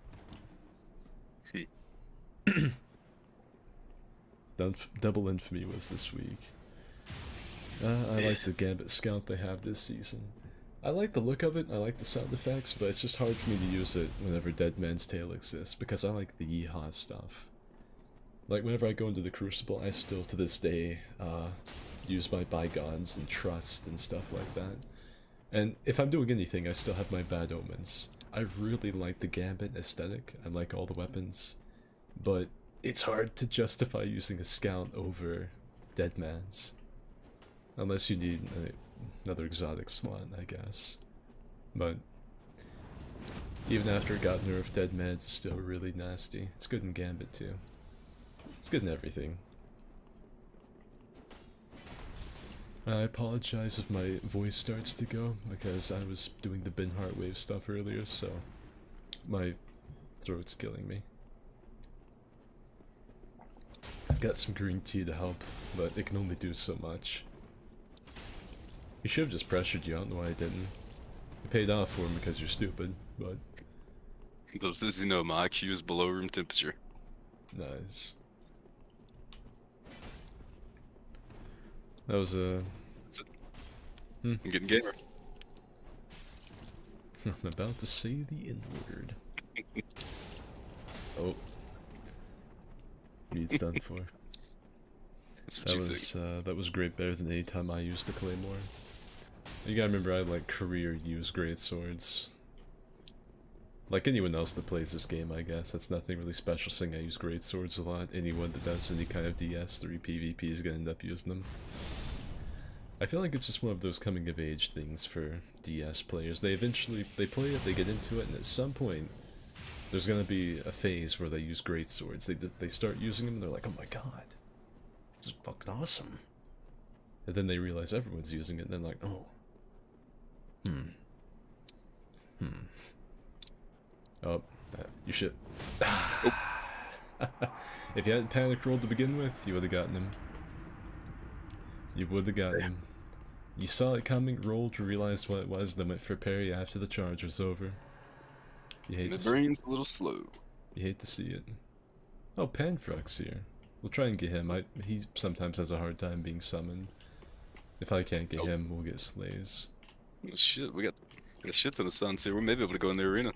Double Infamy was this week. I like the Gambit Scout they have this season. I like the look of it, I like the sound effects, but it's just hard for me to use it whenever Dead Man's Tale exists, because I like the yeehaw stuff. Like, whenever I go into the Crucible, I still, to this day, use my Bygones and Trust and stuff like that. And if I'm doing anything, I still have my Bad Omens. I really like the Gambit aesthetic, I like all the weapons, but it's hard to justify using a Scout over Dead Man's. Unless you need another exotic slot, I guess. But even after it got nerfed, Dead Man's is still really nasty. It's good in Gambit too. It's good in everything. I apologize if my voice starts to go, because I was doing the Ben Heartwave stuff earlier, so my throat's killing me. I've got some green tea to help, but it can only do so much. He should have just pressured you, I don't know why I didn't. It paid off for him because you're stupid, but... Those as you know, my IQ is below room temperature. Nice. That was a... That's it. I'm getting gamer. I'm about to say the N-word. Oh. Meat's done for. That's what you think. That was great, better than any time I used the Claymore. You gotta remember, I like career use great swords. Like anyone else that plays this game, I guess. That's nothing really special, saying I use great swords a lot. Anyone that does any kind of DS3 PvP is gonna end up using them. I feel like it's just one of those coming of age things for DS players. They play it, they get into it, and at some point, there's gonna be a phase where they use great swords. They start using them, and they're like, oh my god, this is fucking awesome. And then they realize everyone's using it, and they're like, oh. Oh, you should. If you hadn't panic rolled to begin with, you would have gotten him. You would have gotten him. You saw it coming, rolled, realized what it was, then went for parry after the charge was over. You hate The brain's a little slow. You hate to see it. Oh, Panfruck's here. We'll try and get him. He sometimes has a hard time being summoned. If I can't get him, we'll get Slays. Oh, shit, we got a shit ton of suns here. We may be able to go in the arena.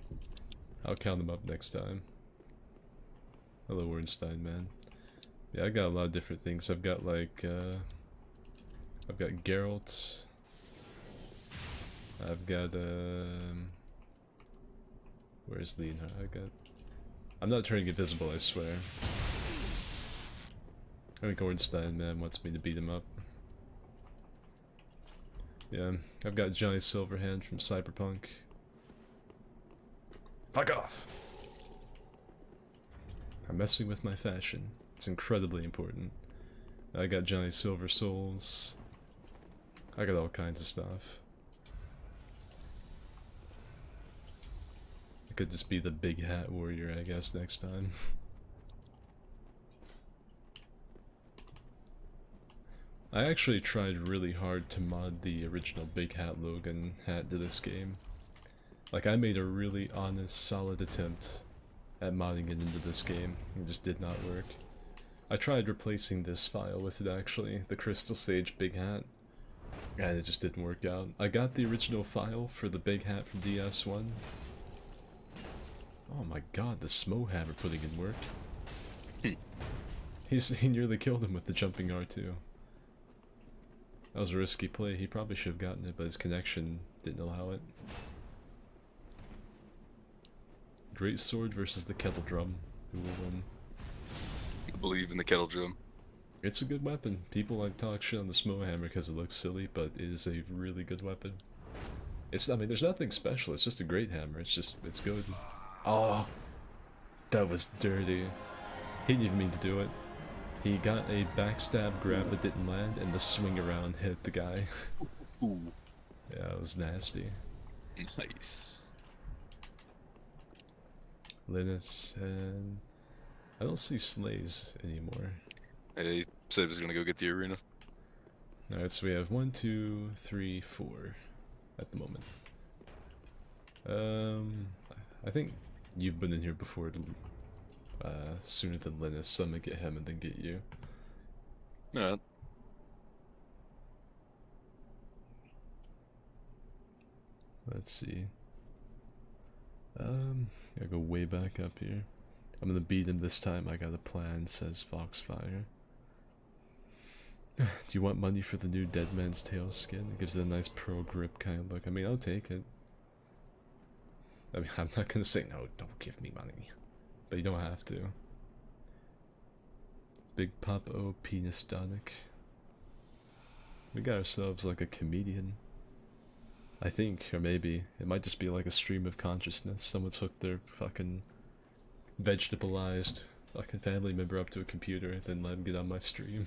I'll count them up next time. Hello, Ornstein, man. Yeah, I got a lot of different things. I've got like, I've got Geralt. I've got, where's Leonhard? I'm not turning invisible, I swear. I think Ornstein, man, wants me to beat him up. Yeah, I've got Johnny Silverhand from Cyberpunk. Fuck off! I'm messing with my fashion. It's incredibly important. I got Johnny Silver Souls. I got all kinds of stuff. I could just be the big hat warrior, I guess, next time. I actually tried really hard to mod the original Big Hat Logan hat to this game. Like, I made a really honest, solid attempt at modding it into this game. It just did not work. I tried replacing this file with it, actually, the Crystal Sage Big Hat, and it just didn't work out. I got the original file for the Big Hat from DS1. Oh my god, the Smo Hammer putting in work. He nearly killed him with the jumping R2. That was a risky play. He probably should have gotten it, but his connection didn't allow it. Great Sword versus the Kettle Drum. Who will win? I believe in the kettle drum. It's a good weapon. People like talk shit on the Smo Hammer because it looks silly, but it is a really good weapon. I mean, there's nothing special. It's just a great hammer. It's good. Oh, that was dirty. He didn't even mean to do it. He got a backstab grab that didn't land, and the swing around hit the guy. Ooh. Yeah, it was nasty. Nice. Linus, and I don't see Slays anymore. He said he was gonna go get the arena. Alright, so we have 1, 2, 3, 4 at the moment. I think you've been in here before sooner than Linus, so I'm gonna get him and then get you. Alright. Let's see. Gotta go way back up here. I'm gonna beat him this time. I got a plan, says Foxfire. Do you want money for the new Dead Man's Tail skin? It gives it a nice pearl grip kind of look. I mean, I'll take it. I mean, I'm not gonna say no, don't give me money. But you don't have to. Big Pop-O Penisdonic. We got ourselves like a comedian. I think, or maybe, it might just be like a stream of consciousness. Someone's hooked their fucking vegetableized fucking family member up to a computer, then let him get on my stream.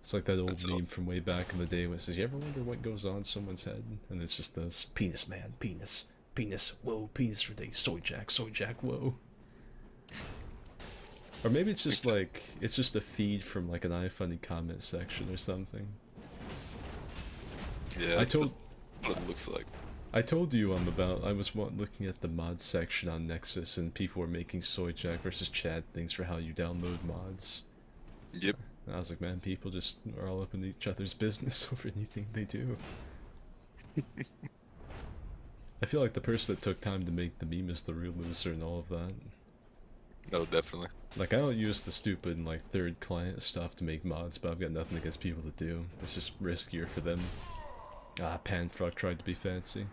It's like that old meme from way back in the day when it says, you ever wonder what goes on in someone's head? And it's just this, penis man, penis, penis, whoa, penis for days, soy jack, whoa. Or maybe it's just like, it's just a feed from like an iFunny comment section or something. Yeah, that's what it looks like. I told you I was looking at the mod section on Nexus, and people were making Soy Jack versus Chad things for how you download mods. Yep. And I was like, man, people just are all up in each other's business over anything they do. I feel like the person that took time to make the meme is the real loser and all of that. No, definitely. Like, I don't use the stupid, like, third client stuff to make mods, but I've got nothing against people that do. It's just riskier for them. Ah, Panfruck tried to be fancy.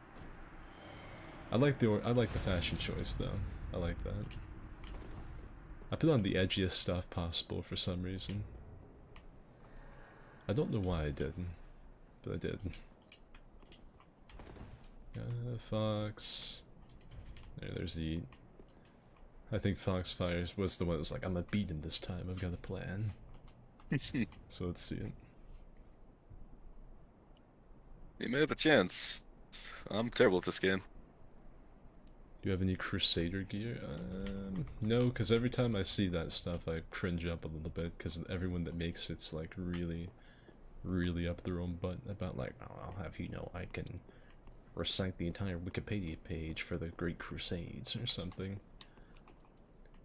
I like the fashion choice, though. I like that. I put on the edgiest stuff possible for some reason. I don't know why I didn't, but I did. Fox. There's the... I think Foxfire was the one that was like, I'm gonna beat him this time, I've got a plan. So let's see it. You may have a chance. I'm terrible at this game. Do you have any Crusader gear? No, because every time I see that stuff, I cringe up a little bit, because everyone that makes it's like really, really up their own butt about like, oh, I'll have you know, I can recite the entire Wikipedia page for the Great Crusades or something.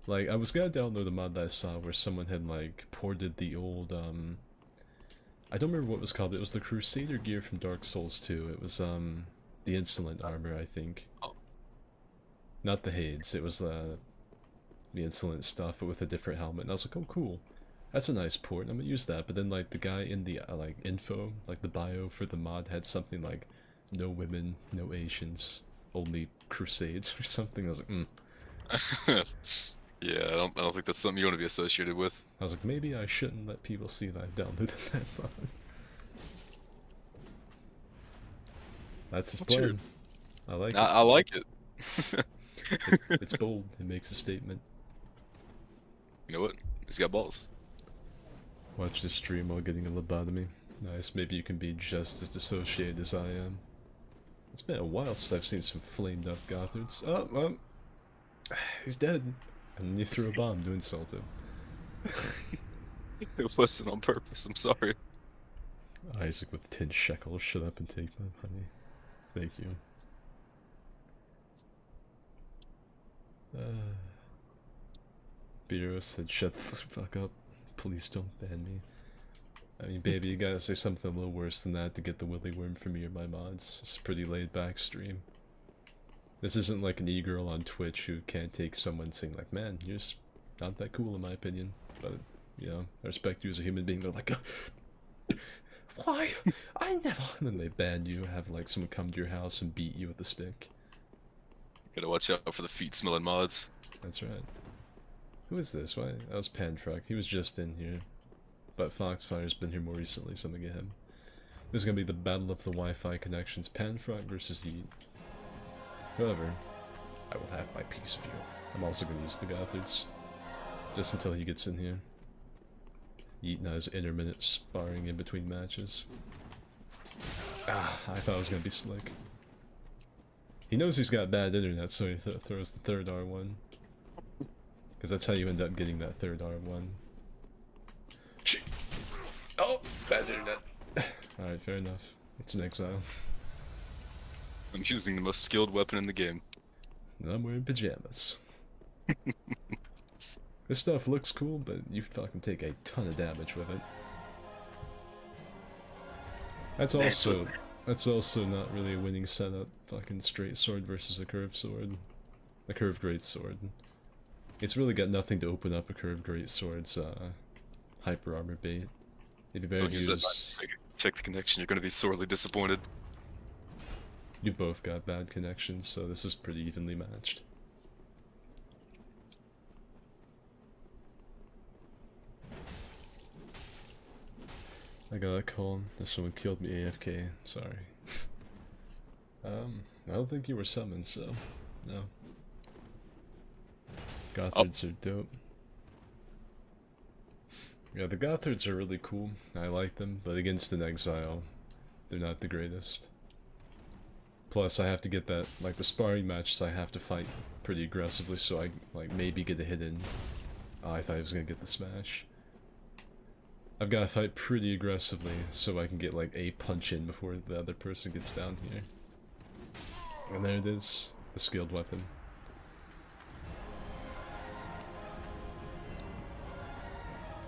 Like, I was gonna download a mod that I saw where someone had like ported the old, I don't remember what it was called, but it was the Crusader gear from Dark Souls 2. It was, the Insolent armor, I think. Oh. Not the Hades, it was, the Insolent stuff, but with a different helmet. And I was like, oh, cool. That's a nice port, I'm gonna use that. But then, like, the guy in the, like, info, like, the bio for the mod had something like, no women, no Asians, only Crusades or something. I was like, Yeah, I don't think that's something you want to be associated with. I was like, maybe I shouldn't let people see that I've downloaded that mod. That's his What's plan. your... I like it. I like it. It's bold. It makes a statement. You know what? He's got balls. Watch this stream while getting a lobotomy. Nice. Maybe you can be just as dissociated as I am. It's been a while since I've seen some flamed up Gothards. Oh, well, he's dead. And you threw a bomb to insult him. It wasn't on purpose, I'm sorry. Isaac with 10 shekels, shut up and take my money. Thank you. Biro said, shut the fuck up. Please don't ban me. I mean, baby, you gotta say something a little worse than that to get the willy worm from me or my mods. It's a pretty laid back stream. This isn't like an e-girl on Twitch who can't take someone saying like, man, you're just not that cool in my opinion. But, you know, I respect you as a human being. They're like, why? I never. And then they ban you, have like someone come to your house and beat you with a stick. Gotta watch out for the feet smelling mods. That's right. Who is this? Why? That was Panfruck. He was just in here. But Foxfire's been here more recently, so I'm gonna get him. This is gonna be the battle of the Wi-Fi connections. Panfruck versus Yeet. However, I will have my piece of you. I'm also gonna use the Gothards. Just until he gets in here. Yeet and I's intermittent sparring in between matches. Ah, I thought it was gonna be slick. He knows he's got bad internet, so he throws the third R1. Because that's how you end up getting that third R1. Shit. Oh, bad internet. Alright, fair enough. It's an exile. I'm using the most skilled weapon in the game. And I'm wearing pajamas. This stuff looks cool, but you fucking take a ton of damage with it. That's also not really a winning setup. Fucking straight sword versus a curved sword. A curved great sword. It's really got nothing to open up a curved great sword's hyper armor bait. It'd be better to use... Check the connection, you're gonna be sorely disappointed. You've both got bad connections, so this is pretty evenly matched. I got a call that someone killed me AFK. Sorry. I don't think you were summoned, so no. Gothards are dope. Yeah, the Gothards are really cool. I like them, but against an exile, they're not the greatest. Plus, I have to get that, like the sparring matches, I have to fight pretty aggressively, so I like maybe get a hit in. Oh, I thought I was gonna get the smash. I've got to fight pretty aggressively so I can get like a punch in before the other person gets down here. And there it is, the skilled weapon.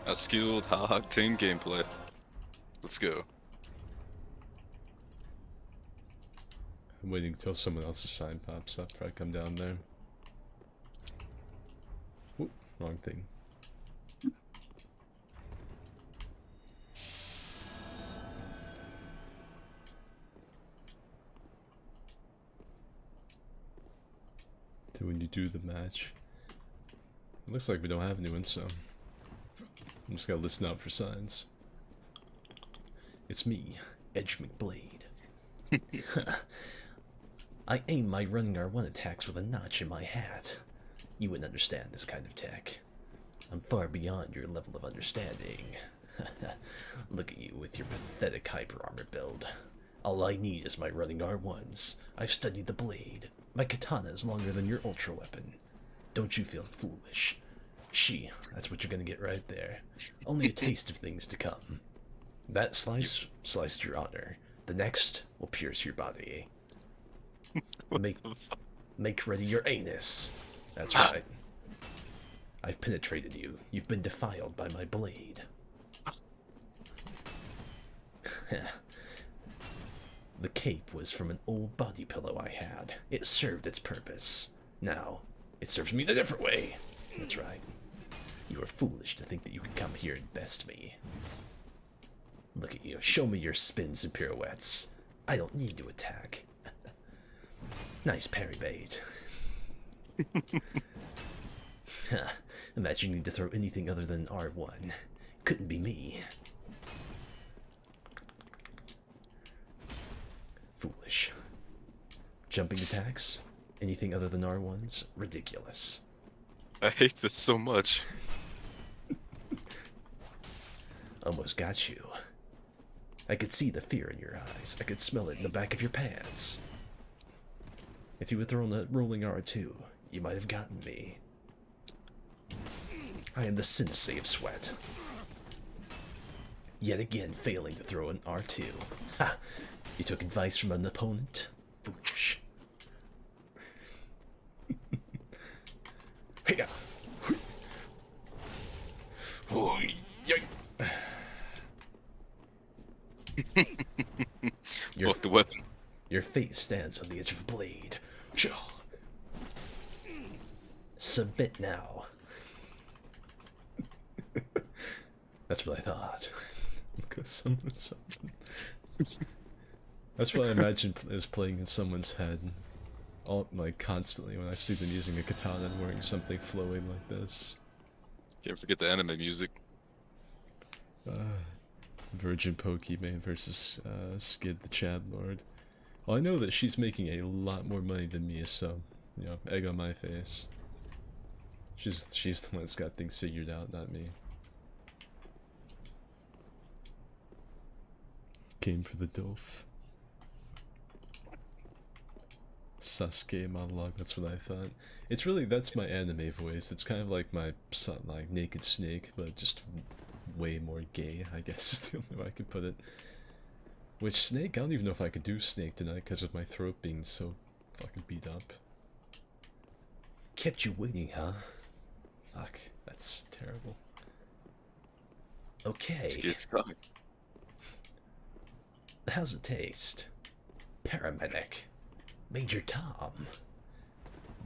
A skilled high-octane gameplay. Let's go. I'm waiting until someone else's sign pops up before I come down there. Ooh, Wrong thing. So when you do the match, it looks like we don't have anyone, so I'm just gotta listen out for signs. It's me, Edge McBlade. I aim my running R1 attacks with a notch in my hat. You wouldn't understand this kind of tech. I'm far beyond your level of understanding. Look at you with your pathetic hyper armor build. All I need is my running R1s. I've studied the blade. My katana is longer than your ultra weapon. Don't you feel foolish? That's what you're gonna get right there. Only a taste of things to come. That slice sliced your honor. The next will pierce your body. Make ready your anus. That's right. I've penetrated you. You've been defiled by my blade. The cape was from an old body pillow I had. It served its purpose. Now, it serves me in a different way. That's right. You are foolish to think that you can come here and best me. Look at you. Show me your spins and pirouettes. I don't need to attack. Nice parry bait. Imagine you need to throw anything other than R1. Couldn't be me. Foolish. Jumping attacks? Anything other than R1s? Ridiculous. I hate this so much. Almost got you. I could see the fear in your eyes. I could smell it in the back of your pants. If you had thrown a rolling R2, you might have gotten me. I am the sensei of sweat. Yet again failing to throw an R2. Ha! You took advice from an opponent? Foolish. Hey, oh, Off the weapon. Your fate stands on the edge of a blade. Submit now. That's what I thought. Because something. That's what I imagine is playing in someone's head, all like constantly when I see them using a katana and wearing something flowing like this. Can't forget the anime music. Virgin Pokemon versus Skid the Chad Lord. Well, I know that she's making a lot more money than me, so you know, egg on my face. She's the one that's got things figured out, not me. Came for the Dilf. Sasuke monologue, that's what I thought. It's really, that's my anime voice. It's kind of like my like Naked Snake, but just way more gay, I guess is the only way I could put it. Which Snake, I don't even know if I could do Snake tonight because of my throat being so fucking beat up. Kept you waiting, huh? Fuck, that's terrible. Okay. Skid's talking. How's it taste? Paramedic. Major Tom.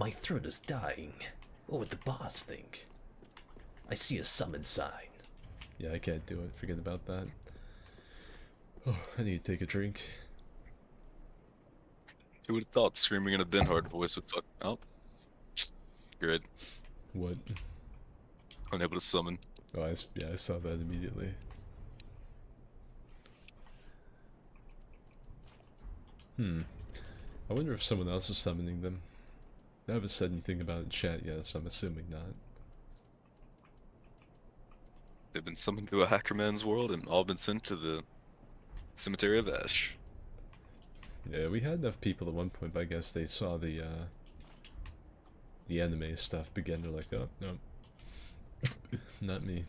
My throat is dying. What would the boss think? I see a summon sign. Yeah, I can't do it. Forget about that. Oh, I need to take a drink. Who would have thought screaming in a Ben Hard voice would fuck up? Good. What? Unable to summon. Oh, yeah, I saw that immediately. I wonder if someone else is summoning them. I haven't said anything about it in chat yet, so I'm assuming not. They've been summoned to a Hackerman's world and all been sent to the Cemetery of Ash. Yeah, we had enough people at one point, but I guess they saw the anime stuff begin. They're like, oh, no. Not me.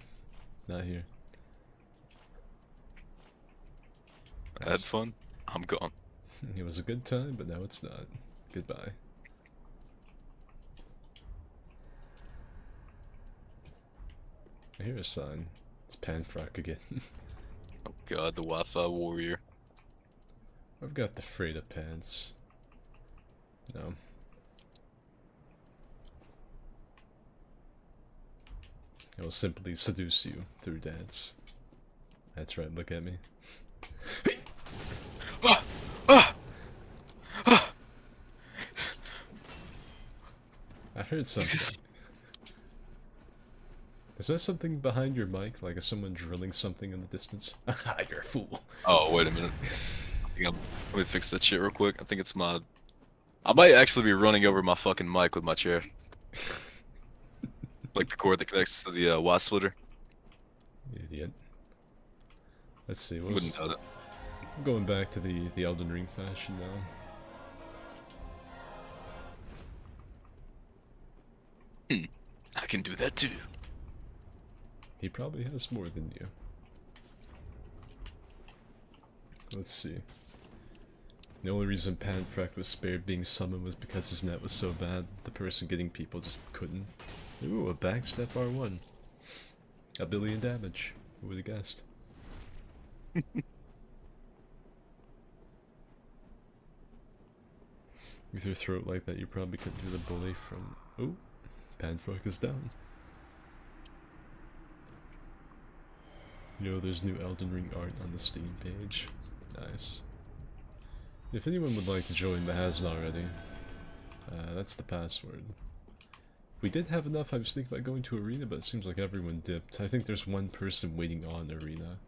Not here. I had fun. I'm gone. It was a good time, but now it's not. Goodbye. I hear a sign. It's Panfrock again. Oh god, the Wi-Fi warrior. I've got the Freda pants. No. I will simply seduce you through dance. That's right, look at me. I heard something. Is there something behind your mic? Like, is someone drilling something in the distance? Haha, you're a fool. Oh, wait a minute. Let me fix that shit real quick. I think it's my... I might actually be running over my fucking mic with my chair. Like the cord that connects to the watt splitter. Idiot. Let's see, Wouldn't doubt it. I'm going back to the Elden Ring fashion now. I can do that too. He probably has more than you. Let's see. The only reason Panfrack was spared being summoned was because his net was so bad, the person getting people just couldn't. Ooh, a backstep R1. A billion damage. Who would have guessed? With your throat like that, you probably couldn't do the bully from... Oh, Panfrack is down. You know, there's new Elden Ring art on the Steam page. Nice. If anyone would like to join that hasn't already, that's the password. We did have enough. I was thinking about going to Arena, but it seems like everyone dipped. I think there's one person waiting on Arena.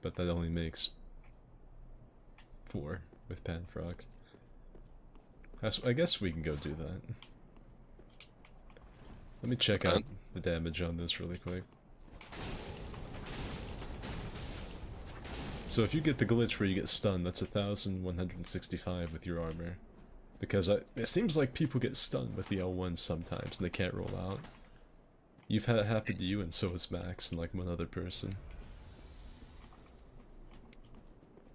But that only makes 4 with Panfrock. I guess we can go do that. Let me check out the damage on this really quick. So if you get the glitch where you get stunned, that's 1,165 with your armor. Because it seems like people get stunned with the L1 sometimes and they can't roll out. You've had it happen to you, and so has Max and like one other person.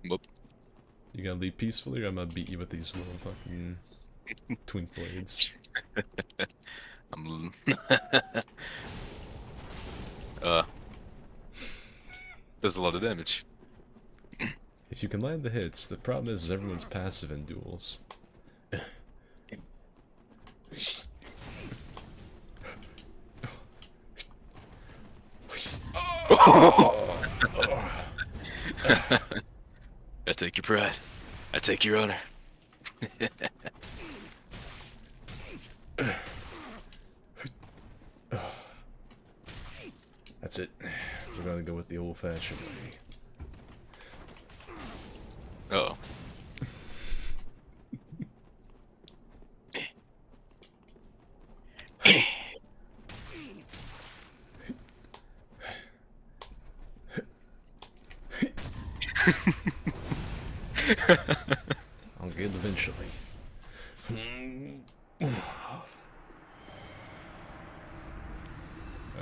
Whoop. You gotta leave peacefully, or I'm gonna beat you with these little fucking twink blades. I'm... does a lot of damage. If you can land the hits, the problem is everyone's passive in duels. I take your pride. I take your honor. That's it. We're gonna go with the old-fashioned way. Uh oh. I'll get it eventually.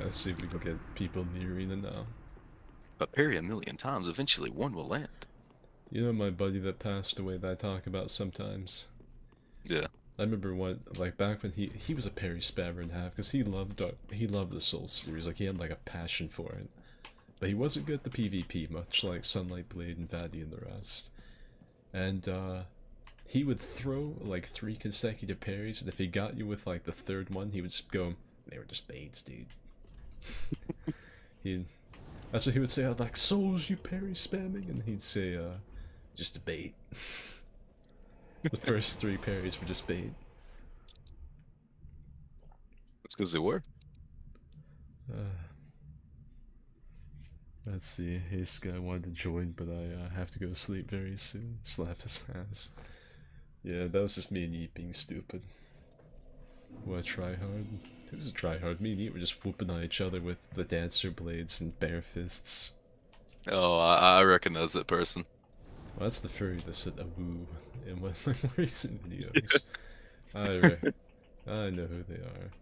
Let's see if we can get people in the arena now. But parry a million times, eventually one will land. You know my buddy that passed away that I talk about sometimes? Yeah. I remember like back when he was a parry spammer in half, because he loved the Soul series, like he had like a passion for it. But he wasn't good at the PvP, much like Sunlight Blade and Vadi and the rest. And he would throw like 3 consecutive parries, and if he got you with like the 3rd one, he would just go, they were just baits, dude. That's what he would say. I'd like, Souls, you parry spamming, and he'd say, just a bait. The first 3 parries were just bait. That's because they were. Let's see. This guy wanted to join, but I have to go to sleep very soon. Slap his ass. Yeah, that was just me and Yeet being stupid. What a tryhard. It was a tryhard. Me and Yeet were just whooping on each other with the dancer blades and bare fists. Oh, I recognize that person. Well, that's the furry that said "awoo" in one of my recent videos. I know who they are.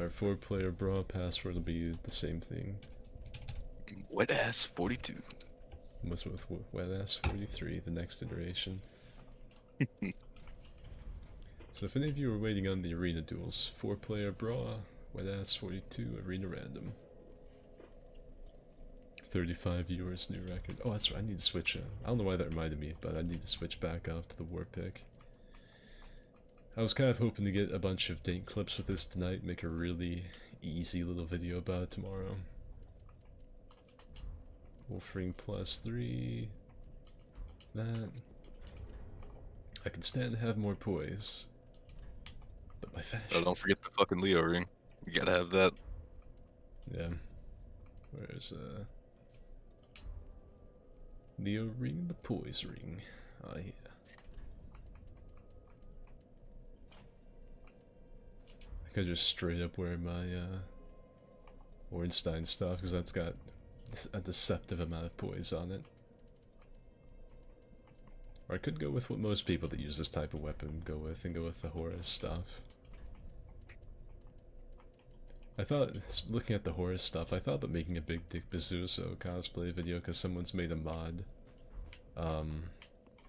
Our 4-player brawl password will be the same thing. Wet ass 42. What's with wet ass 43, the next iteration. So if any of you are waiting on the arena duels, 4-player brawl, wet ass 42, arena random. 35 viewers, new record. Oh, that's right, I need to switch. I don't know why that reminded me, but I need to switch back up to the war pick. I was kind of hoping to get a bunch of date clips with this tonight, make a really easy little video about it tomorrow. Wolfring +3. That. I can stand to have more poise. But my fashion. Oh, don't forget the fucking Leo ring. You gotta have that. Yeah. Where's Leo ring, the poise ring. Ah, yeah. I could just straight up wear my Ornstein stuff because that's got a deceptive amount of poise on it. Or I could go with what most people that use this type of weapon go with, and go with the Horus stuff. I thought, looking at the Horus stuff, I thought about making a Big Dick Bazooso cosplay video because someone's made a mod.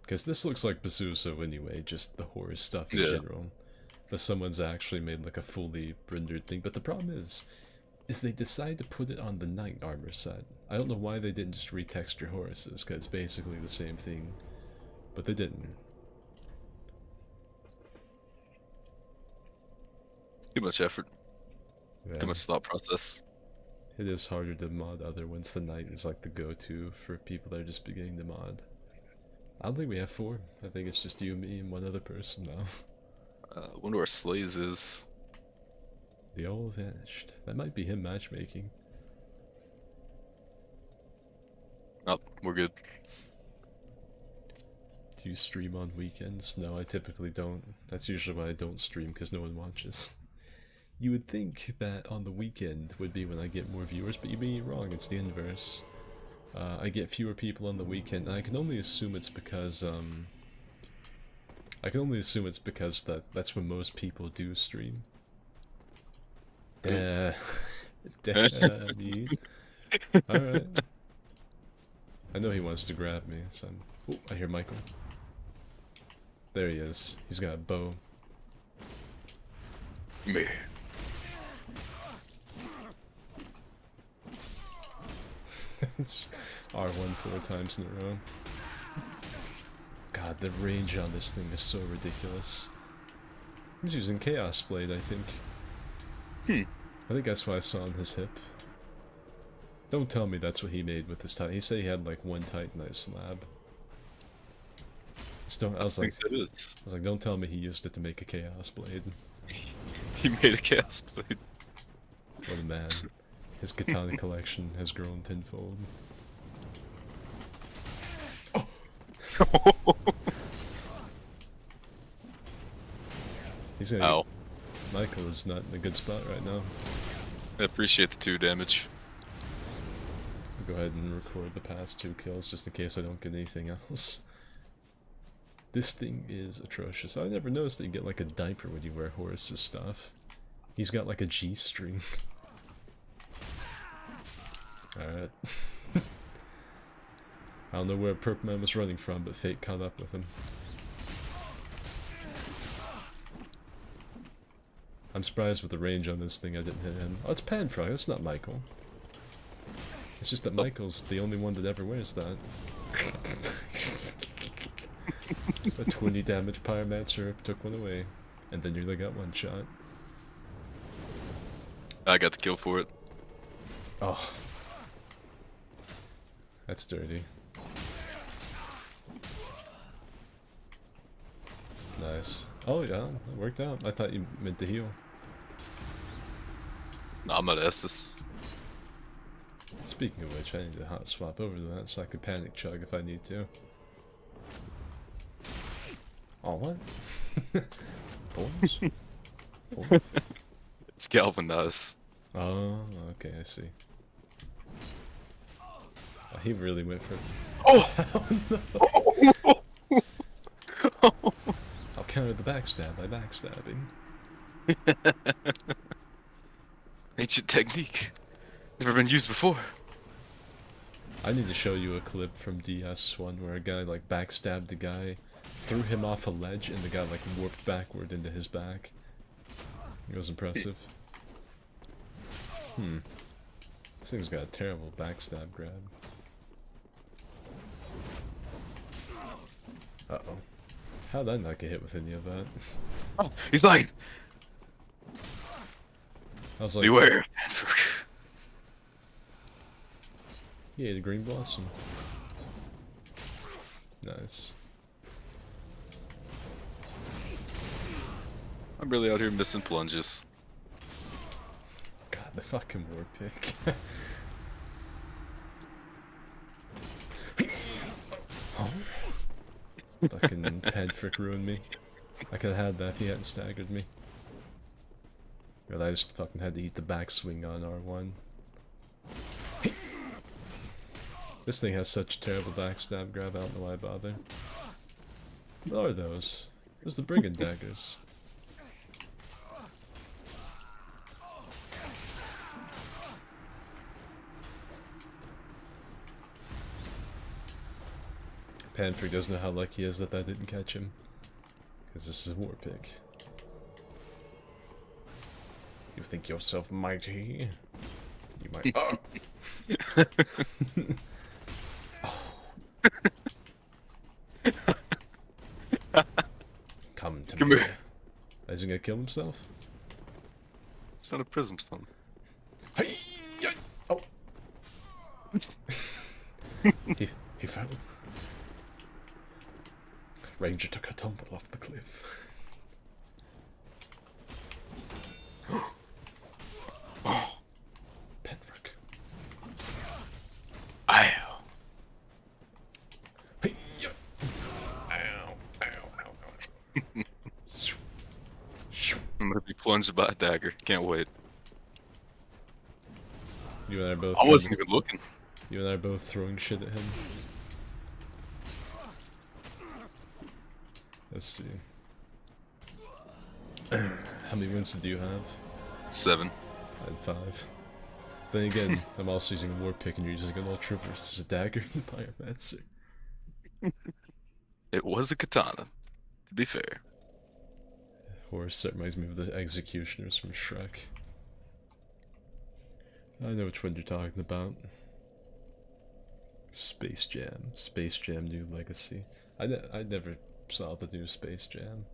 Because this looks like Bazooso anyway, just the Horus stuff in general. But someone's actually made like a fully rendered thing. But the problem is they decide to put it on the Knight armor set. I don't know why they didn't just retexture Horus's, because it's basically the same thing. But they didn't. Too much effort. Yeah. Too much thought process. It is harder to mod other ones. The Knight is like the go-to for people that are just beginning to mod. I don't think we have 4. I think it's just you, me, and one other person now. I wonder where Slays is. They all vanished. That might be him matchmaking. Nope, we're good. Do you stream on weekends? No, I typically don't. That's usually why I don't stream, because no one watches. You would think that on the weekend would be when I get more viewers, but you'd be wrong, it's the inverse. I get fewer people on the weekend, and I can only assume it's because, that's when most people do stream. Daddy. Alright. I know he wants to grab me, so oh, I hear Michael. There he is. He's got a bow. Me. It's R1 4 times in a row. God, the range on this thing is so ridiculous. He's using Chaos Blade, I think. I think that's what I saw on his hip. Don't tell me that's what he made with this Titan. He said he had like one Titanite slab. I was like, don't tell me he used it to make a Chaos Blade. He made a Chaos Blade. What a man. His katana collection has grown tenfold. Oh! He's gonna. Ow. Michael is not in a good spot right now. I appreciate the 2 damage. I'll go ahead and record the past 2 kills just in case I don't get anything else. This thing is atrocious. I never noticed that you get like a diaper when you wear Horus's stuff. He's got like a G-string. Alright. I don't know where Purple Man was running from, but fate caught up with him. I'm surprised with the range on this thing I didn't hit him. Oh, it's Panfrog, that's not Michael. It's just that Michael's the only one that ever wears that. A 20 damage Pyromancer took one away, and then you only got 1 shot. I got the kill for it. Oh. That's dirty. Nice. Oh yeah, it worked out. I thought you meant to heal. No, I'm gonna Estus. Speaking of which, I need to hot swap over to that so I could panic chug if I need to. Oh, what? Boys? Oh. It's galvanized. Oh, okay, I see. Oh, he really went for it. Oh! No. I'll counter the backstab by backstabbing. Ancient technique. Never been used before. I need to show you a clip from DS1 where a guy like backstabbed a guy, threw him off a ledge, and the guy like warped backward into his back. It was impressive. This thing's got a terrible backstab grab. Uh-oh. How did I not get hit with any of that? Oh, he's like, I was like, beware. yeah, the green blossom. Nice. I'm really out here missing plunges. God, the fucking war pick. Oh. Fucking Padfrick ruined me. I could've had that if he hadn't staggered me. But I just fucking had to eat the backswing on R1. This thing has such a terrible backstab grab, I don't know why I bother. What are those? Those the brigand daggers. Panfrick doesn't know how lucky he is that didn't catch him. Because this is a war pick. You think yourself mighty? You might. Come to Come me. here. Is he gonna kill himself? It's not a prism stone. Hey! Oh! he fell. Ranger took a tumble off the cliff. Oh, Penrick. ow. Hey! Ow! Ow! Ow! I'm gonna be plunged by a dagger. Can't wait. You and I are both. I wasn't even looking. You and I are both throwing shit at him. Let's see. How many wins do you have? 7. I had 5. Then again, I'm also using a war pick and you're using an ultra versus a dagger and pyromancer. It was a katana, to be fair. Horse, that reminds me of the executioners from Shrek. I know which one you're talking about. Space Jam. Space Jam New Legacy. I never saw the new Space Jam.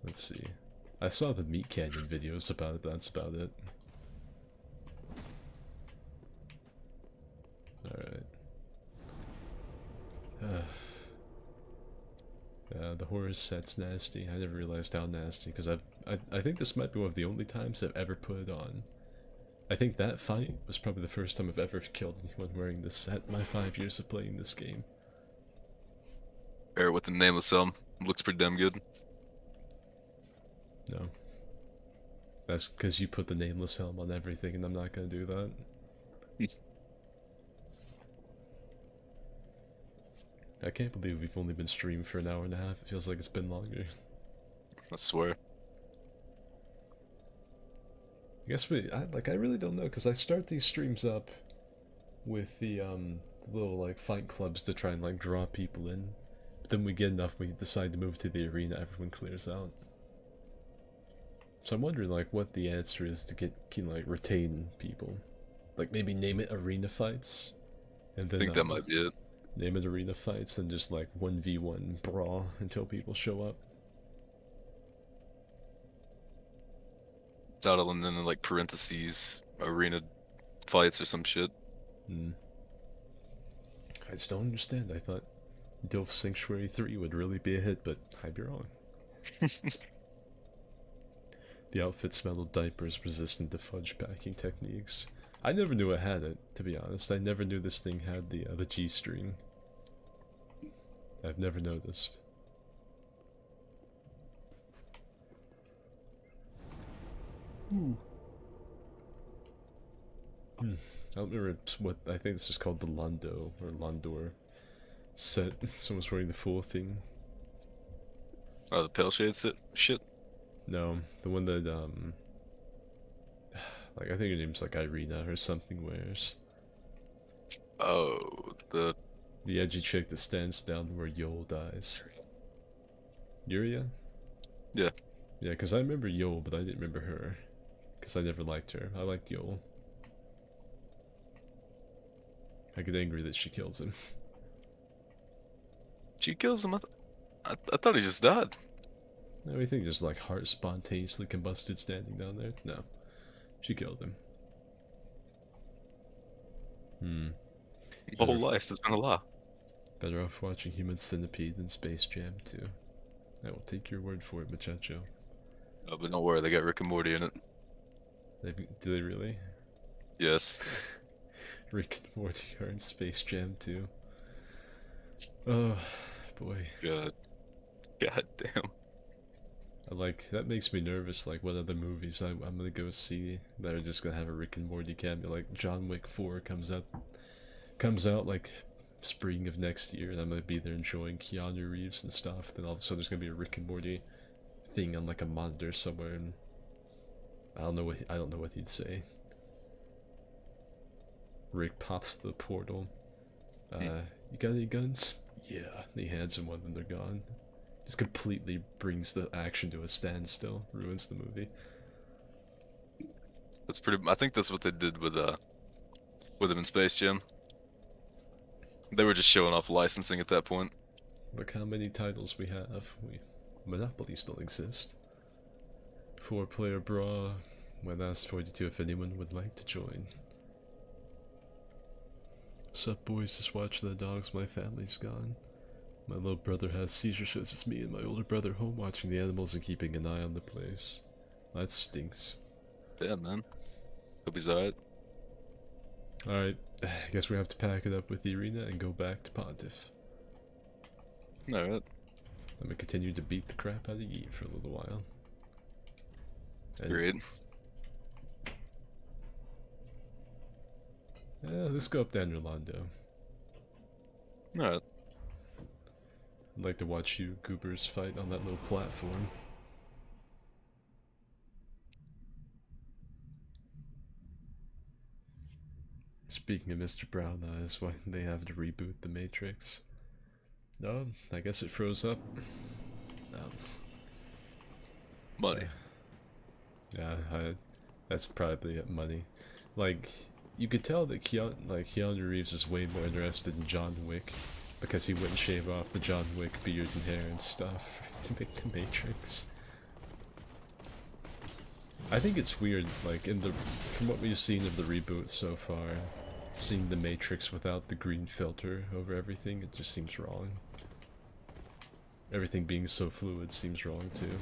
Let's see. I saw the Meat Canyon videos about it, but that's about it. Alright. The horror set's nasty. I never realized how nasty, because I think this might be one of the only times I've ever put it on. I think that fight was probably the first time I've ever killed anyone wearing this set in my 5 years of playing this game. Or with the nameless helm. Looks pretty damn good. No. That's because you put the nameless helm on everything and I'm not gonna do that. I can't believe we've only been streaming for an hour and a half. It feels like it's been longer. I swear. I guess I really don't know, because I start these streams up with the little like fight clubs to try and like draw people in. But then we get enough, we decide to move to the arena, everyone clears out. So I'm wondering like what the answer is to like retain people. Like maybe name it arena fights. And then I think that might be it. Name it arena fights and just like 1v1 brawl until people show up. It's out and then like parentheses arena fights or some shit. I just don't understand. I thought Dilf Sanctuary 3 would really be a hit, but I'd be wrong. The outfit smell of diapers resistant to fudge packing techniques. I never knew it had it, to be honest. I never knew this thing had the G-string. I've never noticed. I don't remember what, I think this is called the Londo, or Londor set. Someone's wearing the full thing. Oh, the pale shade shit? No, the one that, like, I think her name's like Irina or something wears. Oh, the edgy chick that stands down where Yol dies. Yuria? Yeah. Yeah, because I remember Yol, but I didn't remember her. Because I never liked her. I liked Yol. I get angry that she kills him. She kills him. I thought he just died. No, we think his like heart spontaneously combusted standing down there. No, she killed him. My whole life has been a lie. Better off watching Human Centipede than Space Jam 2. I will take your word for it, muchacho. Oh, but don't worry, they got Rick and Morty in it. Do they really? Yes. Rick and Morty are in Space Jam 2. Oh, boy. God. God damn. That makes me nervous, like what other movies I'm gonna go see that are just gonna have a Rick and Morty cameo. Like John Wick 4 comes out like spring of next year, and I'm gonna be there enjoying Keanu Reeves and stuff. Then all of a sudden there's gonna be a Rick and Morty thing on like a monitor somewhere, and I don't know what he'd say. Rick pops the portal. You got any guns? Yeah. And he hands him one, and they're gone. Just completely brings the action to a standstill, ruins the movie. That's pretty. I think that's what they did with him in Space Jam. They were just showing off licensing at that point. Look how many titles we have. Monopoly still exist. 4-player brawl. My last 42 if anyone would like to join. Sup boys, just watch the dogs, my family's gone. My little brother has seizures, so it's just me and my older brother home watching the animals and keeping an eye on the place. That stinks. Yeah, man. Hope he's alright. Alright, I guess we have to pack it up with the arena and go back to Pontiff. Alright. I'm gonna continue to beat the crap out of Yi for a little while. Great. Let's go up to Rolando. Alright. I'd like to watch you goobers fight on that little platform. Speaking of Mr. Brown Eyes, why did they have to reboot the Matrix? No, I guess it froze up. Money. Yeah, that's probably it, money. Like, you could tell that Keanu Reeves is way more interested in John Wick because he wouldn't shave off the John Wick beard and hair and stuff to make the Matrix. I think it's weird, like from what we've seen of the reboot so far, seeing the Matrix without the green filter over everything, it just seems wrong. Everything being so fluid seems wrong too.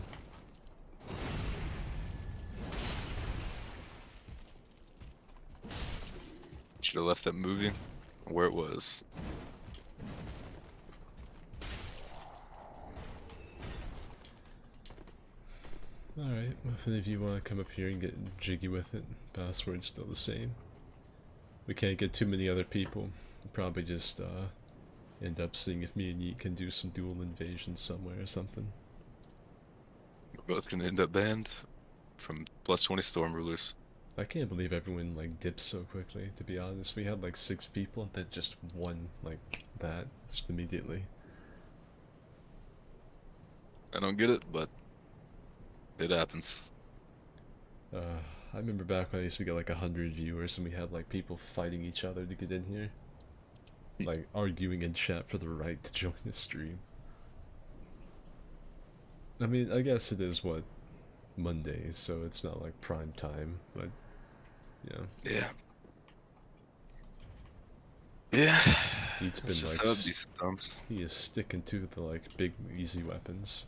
Should have left that movie where it was. Alright, well, if any of you want to come up here and get jiggy with it, password's still the same. We can't get too many other people. We'll probably just end up seeing if me and Yeet can do some dual invasions somewhere or something. We're both gonna end up banned from +20 Storm Rulers. I can't believe everyone like dips so quickly, to be honest. We had like 6 people that just won like that, just immediately. I don't get it, but it happens. I remember back when I used to get like 100 viewers and we had like people fighting each other to get in here. Like arguing in chat for the right to join the stream. I mean, I guess it is what, Monday, so it's not like prime time, but yeah. Yeah. Yeah. He's been It's just like how it be sometimes. he is sticking to the like big easy weapons.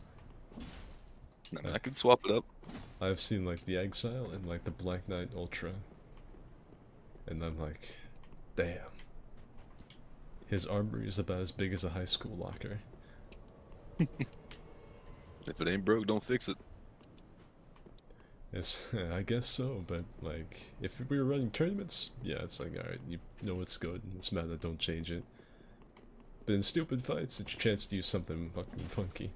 I mean, I could swap it up. I've seen like the Exile and like the Black Knight Ultra, and I'm like, damn. His armory is about as big as a high school locker. If it ain't broke, don't fix it. It's, I guess so, but like, if we were running tournaments, yeah, it's like, alright, you know it's good, it's meta, don't change it. But in stupid fights, it's your chance to use something fucking funky.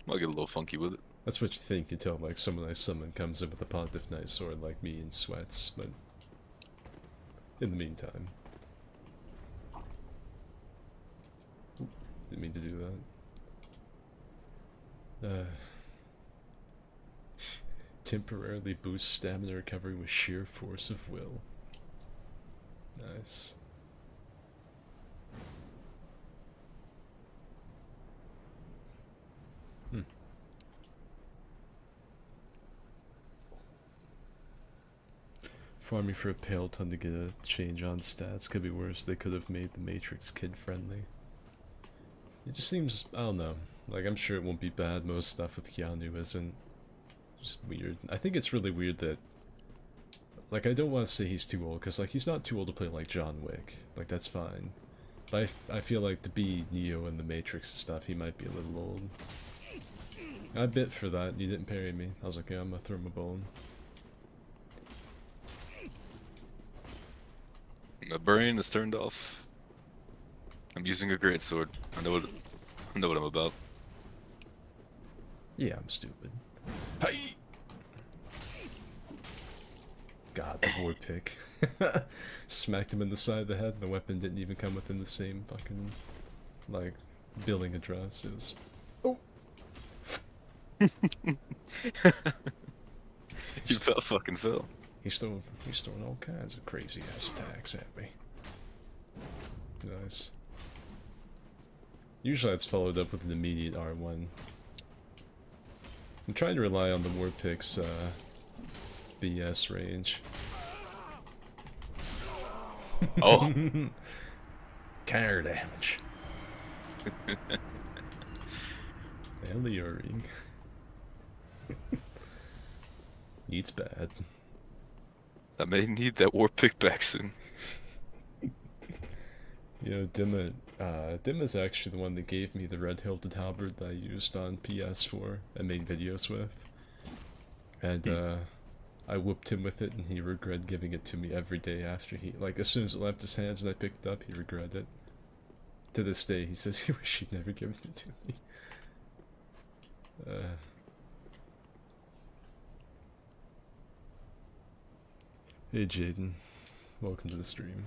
I'll get a little funky with it. That's what you think until like someone I summon comes in with a Pontiff Knight sword like me in sweats, but in the meantime. Didn't mean to do that. Temporarily boosts stamina recovery with sheer force of will. Nice. Hmm. Farming for a pale ton to get a change on stats could be worse. They could have made the Matrix kid-friendly. It just seems, I don't know. Like, I'm sure it won't be bad. Most stuff with Keanu isn't. Just weird. I think it's really weird that, like, I don't want to say he's too old, because, like, he's not too old to play, like, John Wick. Like, that's fine. But I feel like to be Neo in the Matrix stuff, he might be a little old. I bit for that. You didn't parry me. I was like, yeah, I'm gonna throw him a bone. My brain is turned off. I'm using a greatsword. I know what I'm about. Yeah, I'm stupid. Hey! God, the war pick. Smacked him in the side of the head, and the weapon didn't even come within the same fucking, like, billing address. It was... Oh! You fucking fell. He's throwing all kinds of crazy ass attacks at me. Nice. Usually that's followed up with an immediate R1. I'm trying to rely on the war pick's BS range. Oh! Counter damage. Eliori. Eats bad. I may need that war pick back soon. You know, Dimma's actually the one that gave me the red hilted halberd that I used on PS4 and made videos with. And I whooped him with it, and he regretted giving it to me every day after he, like, as soon as it left his hands and I picked it up, he regretted it. To this day, he says he wish he'd never given it to me. Hey Jaden, welcome to the stream.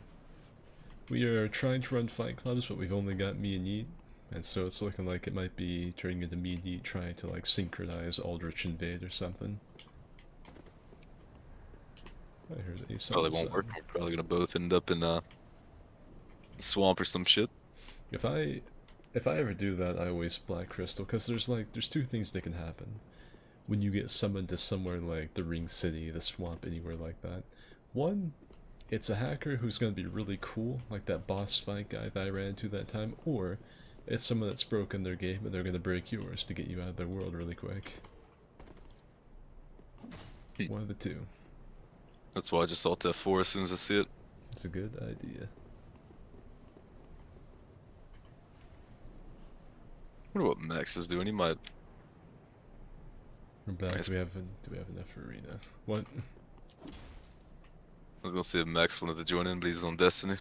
We are trying to run fight clubs, but we've only got me and Yeet, and so it's looking like it might be turning into me and Yeet trying to, like, synchronize Aldrich Invade or something. I heard that he Probably won't work. We're probably gonna both end up in a swamp or some shit. If I ever do that, I always Black Crystal, because there's two things that can happen when you get summoned to somewhere like the Ring City, the swamp, anywhere like that. One, it's a hacker who's going to be really cool, like that boss fight guy that I ran into that time, or it's someone that's broken their game and they're going to break yours to get you out of their world really quick. One of the two. That's why I just alt F4 as soon as I see it. It's a good idea. I wonder what Max is doing. He might. We're back. Nice. Do we have enough arena? What? I was gonna see if Max wanted to join in, but he's on Destiny.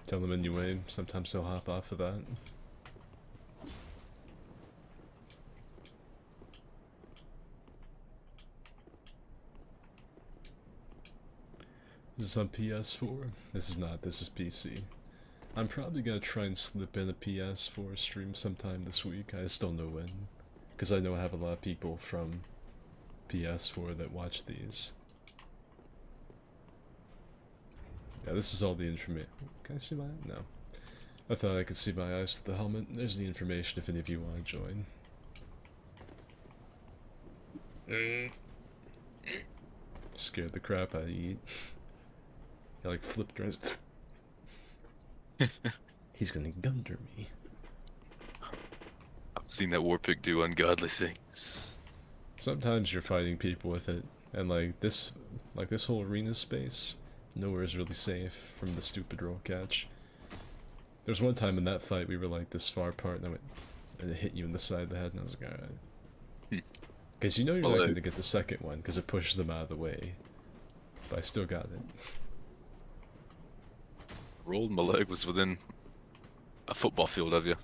Tell him anyway. Sometimes he'll hop off of that. This is on PS4. This is not. This is PC. I'm probably gonna try and slip in a PS4 stream sometime this week. I just don't know when. Because I know I have a lot of people from PS4 that watch these. Yeah, this is all the information. Can I see my... No. I thought I could see my eyes with the helmet. There's the information if any of you want to join. Scared the crap out of you. He like flipped around. He's gonna gunder me. I've seen that war pick do ungodly things. Sometimes you're fighting people with it, and like this whole arena space, nowhere is really safe from the stupid roll catch. There's one time in that fight we were like this far apart, and it hit you in the side of the head, and I was like, alright. Because you know you're not going to get the second one, because it pushes them out of the way. But I still got it. Rolled my leg was within a football field of you.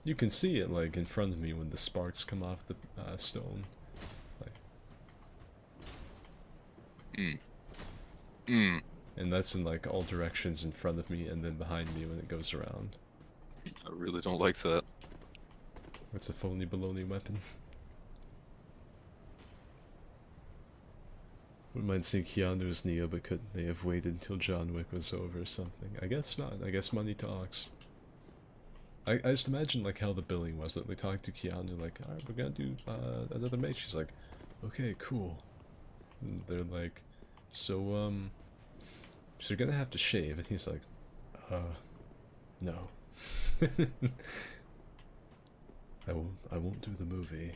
You can see it like in front of me when the sparks come off the stone. Like, and that's in like all directions in front of me and then behind me when it goes around. I really don't like that. It's a phony baloney weapon. Wouldn't mind seeing Keanu's Neo, but couldn't they have waited until John Wick was over or something? I guess not. I guess money talks. I just imagine like how the billing was. That they talked to Keanu like, alright, we're gonna do another match. She's like, okay, cool. And they're like, so you're gonna have to shave, and he's like, no. I won't do the movie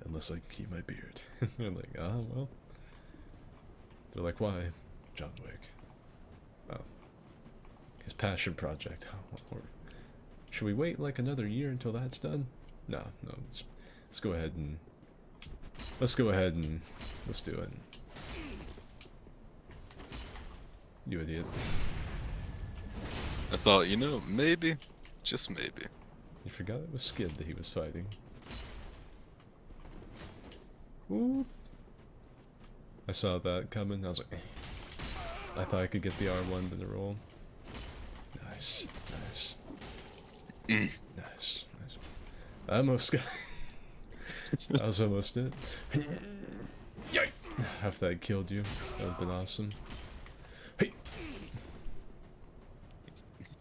unless I keep my beard. And they're like, well. They're like, why? John Wick. Oh. His passion project. Or should we wait like another year until that's done? No, let's go ahead and let's do it. You idiot. I thought, you know, maybe, just maybe. You forgot it was Skid that he was fighting. Ooh. I saw that coming, I was like, I thought I could get the R1 in a roll. Nice. Nice. I almost got... That was almost it. Yikes! If that killed you, that would've been awesome. Hey!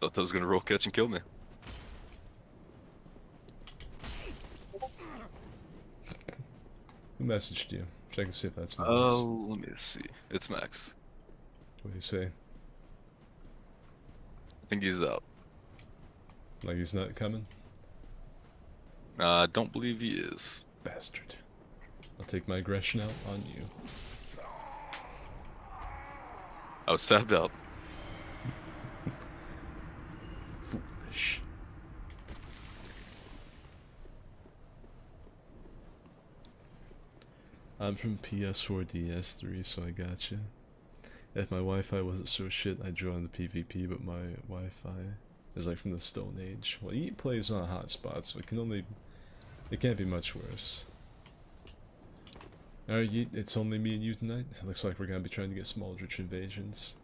Thought that was gonna roll catch and kill me. Who messaged you? Check and see if that's Max. Oh, let me see. It's Max. What do you say? I think he's out. Like he's not coming? I don't believe he is. Bastard. I'll take my aggression out on you. I was stabbed out. Foolish. I'm from PS4 DS3, so I gotcha. If my Wi-Fi wasn't so shit, I'd join the PvP, but my Wi-Fi is like from the Stone Age. Well, Yeet plays on a hotspot, so it can't be much worse. Alright, Yeet, it's only me and you tonight. It looks like we're gonna be trying to get some Aldrich invasions.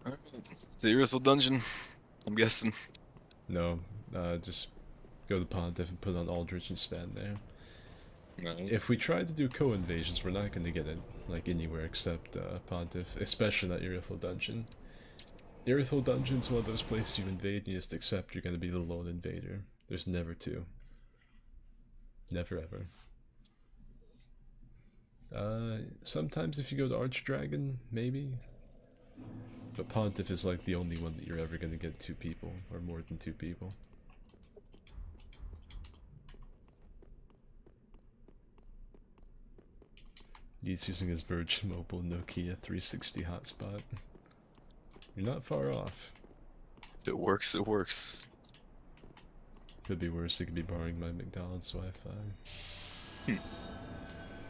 It's the Earthel dungeon, I'm guessing. No, just go to Pontiff and put on Aldrich and stand there. No. If we try to do co-invasions, we're not going to get it like anywhere except Pontiff, especially that Earthel dungeon. Earthel dungeon's one of those places you invade and you just accept you're going to be the lone invader. There's never two. Never ever. Sometimes if you go to Archdragon, maybe. But Pontiff is like the only one that you're ever going to get two people, or more than two people. He's using his Virgin Mobile Nokia 360 hotspot. You're not far off. If it works, it works. Could be worse, he could be borrowing my McDonald's Wi-Fi.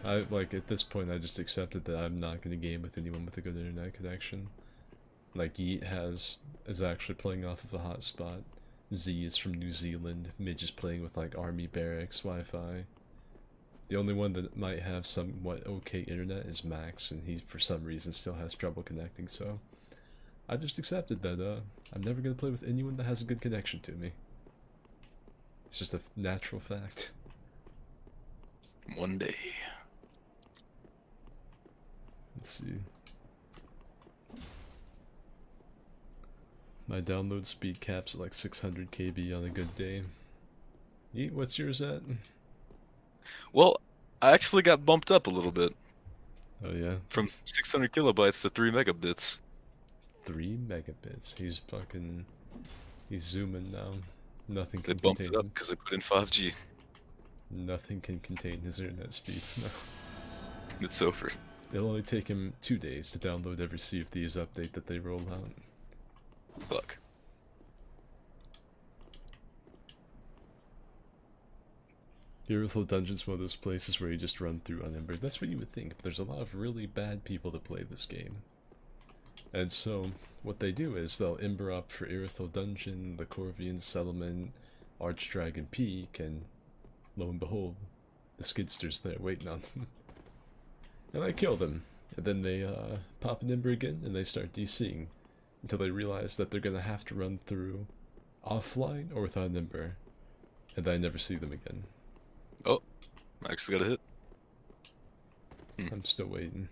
At this point, I just accepted that I'm not going to game with anyone with a good internet connection. Like, Yeet is actually playing off of a hotspot. Z is from New Zealand. Midge is playing with, like, Army Barracks Wi-Fi. The only one that might have somewhat okay internet is Max, and he, for some reason, still has trouble connecting, so... I just accepted that, I'm never gonna play with anyone that has a good connection to me. It's just a natural fact. One day. Let's see. My download speed caps at like 600 KB on a good day. Yeet, what's yours at? Well, I actually got bumped up a little bit. Oh yeah? From 600 kilobytes to 3 megabits. 3 megabits. He's zooming now. Nothing They can bumped contain it up him. because they put in 5G. Nothing can contain his internet speed. No. It's over. It'll only take him 2 days to download every Sea of Thieves update that they roll out. Fuck. Earthel Dungeon's one of those places where you just run through unembedded. That's what you would think, but there's a lot of really bad people that play this game. And so, what they do is they'll ember up for Earthel Dungeon, the Corvian Settlement, Archdragon Peak, and lo and behold, the Skidster's there waiting on them. And I kill them. And then they pop an ember again, and they start DCing. Until they realize that they're gonna have to run through offline or without an ember. And then I never see them again. Oh, Max got a hit. I'm still waiting.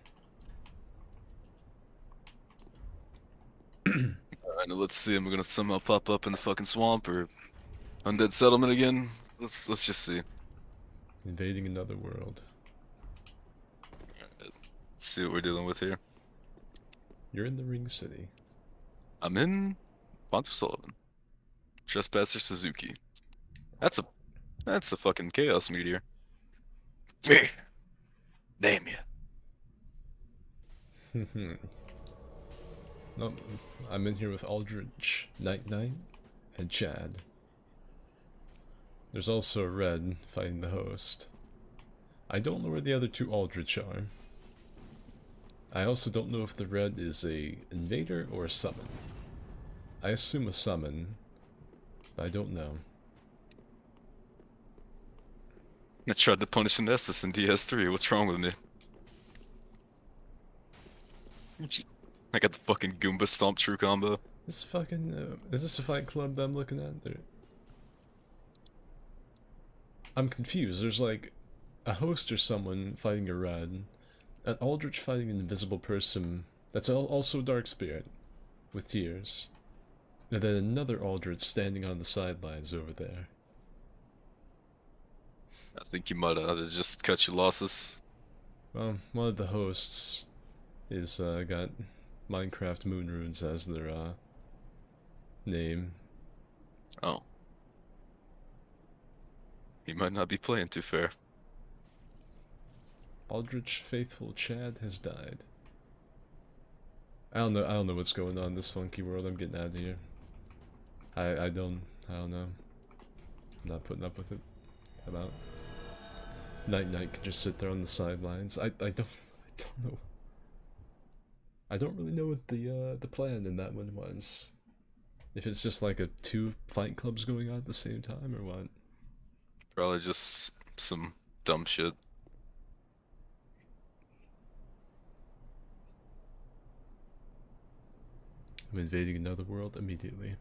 Alright, now let's see. I'm gonna somehow pop up in the fucking swamp or undead settlement again. Let's just see. Invading another world. Let's see what we're dealing with here. You're in the Ring City. I'm in Font of Sullivan. Trespasser Suzuki. That's a fucking chaos meteor. Me. Damn you. No, I'm in here with Aldrich, Night Knight, and Chad. There's also Red fighting the host. I don't know where the other two Aldrich are. I also don't know if the Red is a invader or a summon. I assume a summon, but I don't know. I tried to punish an Estus in DS3. What's wrong with me? I got the fucking Goomba Stomp True combo. This fucking, is this a fight club that I'm looking at? I'm confused. There's like a host or someone fighting a Red, an Aldrich fighting an invisible person that's also Dark Spirit with tears, and then another Aldrich standing on the sidelines over there. I think you might have just cut your losses. Well, one of the hosts is got Minecraft Moon Runes as their name. Oh. He might not be playing too fair. Aldrich Faithful Chad has died. I don't know what's going on in this funky world. I'm getting out of here. I don't know. I'm not putting up with it. How about Night Knight can just sit there on the sidelines. I don't know. I don't really know what the plan in that one was. If it's just like two fight clubs going on at the same time or what. Probably just some dumb shit. I'm invading another world immediately.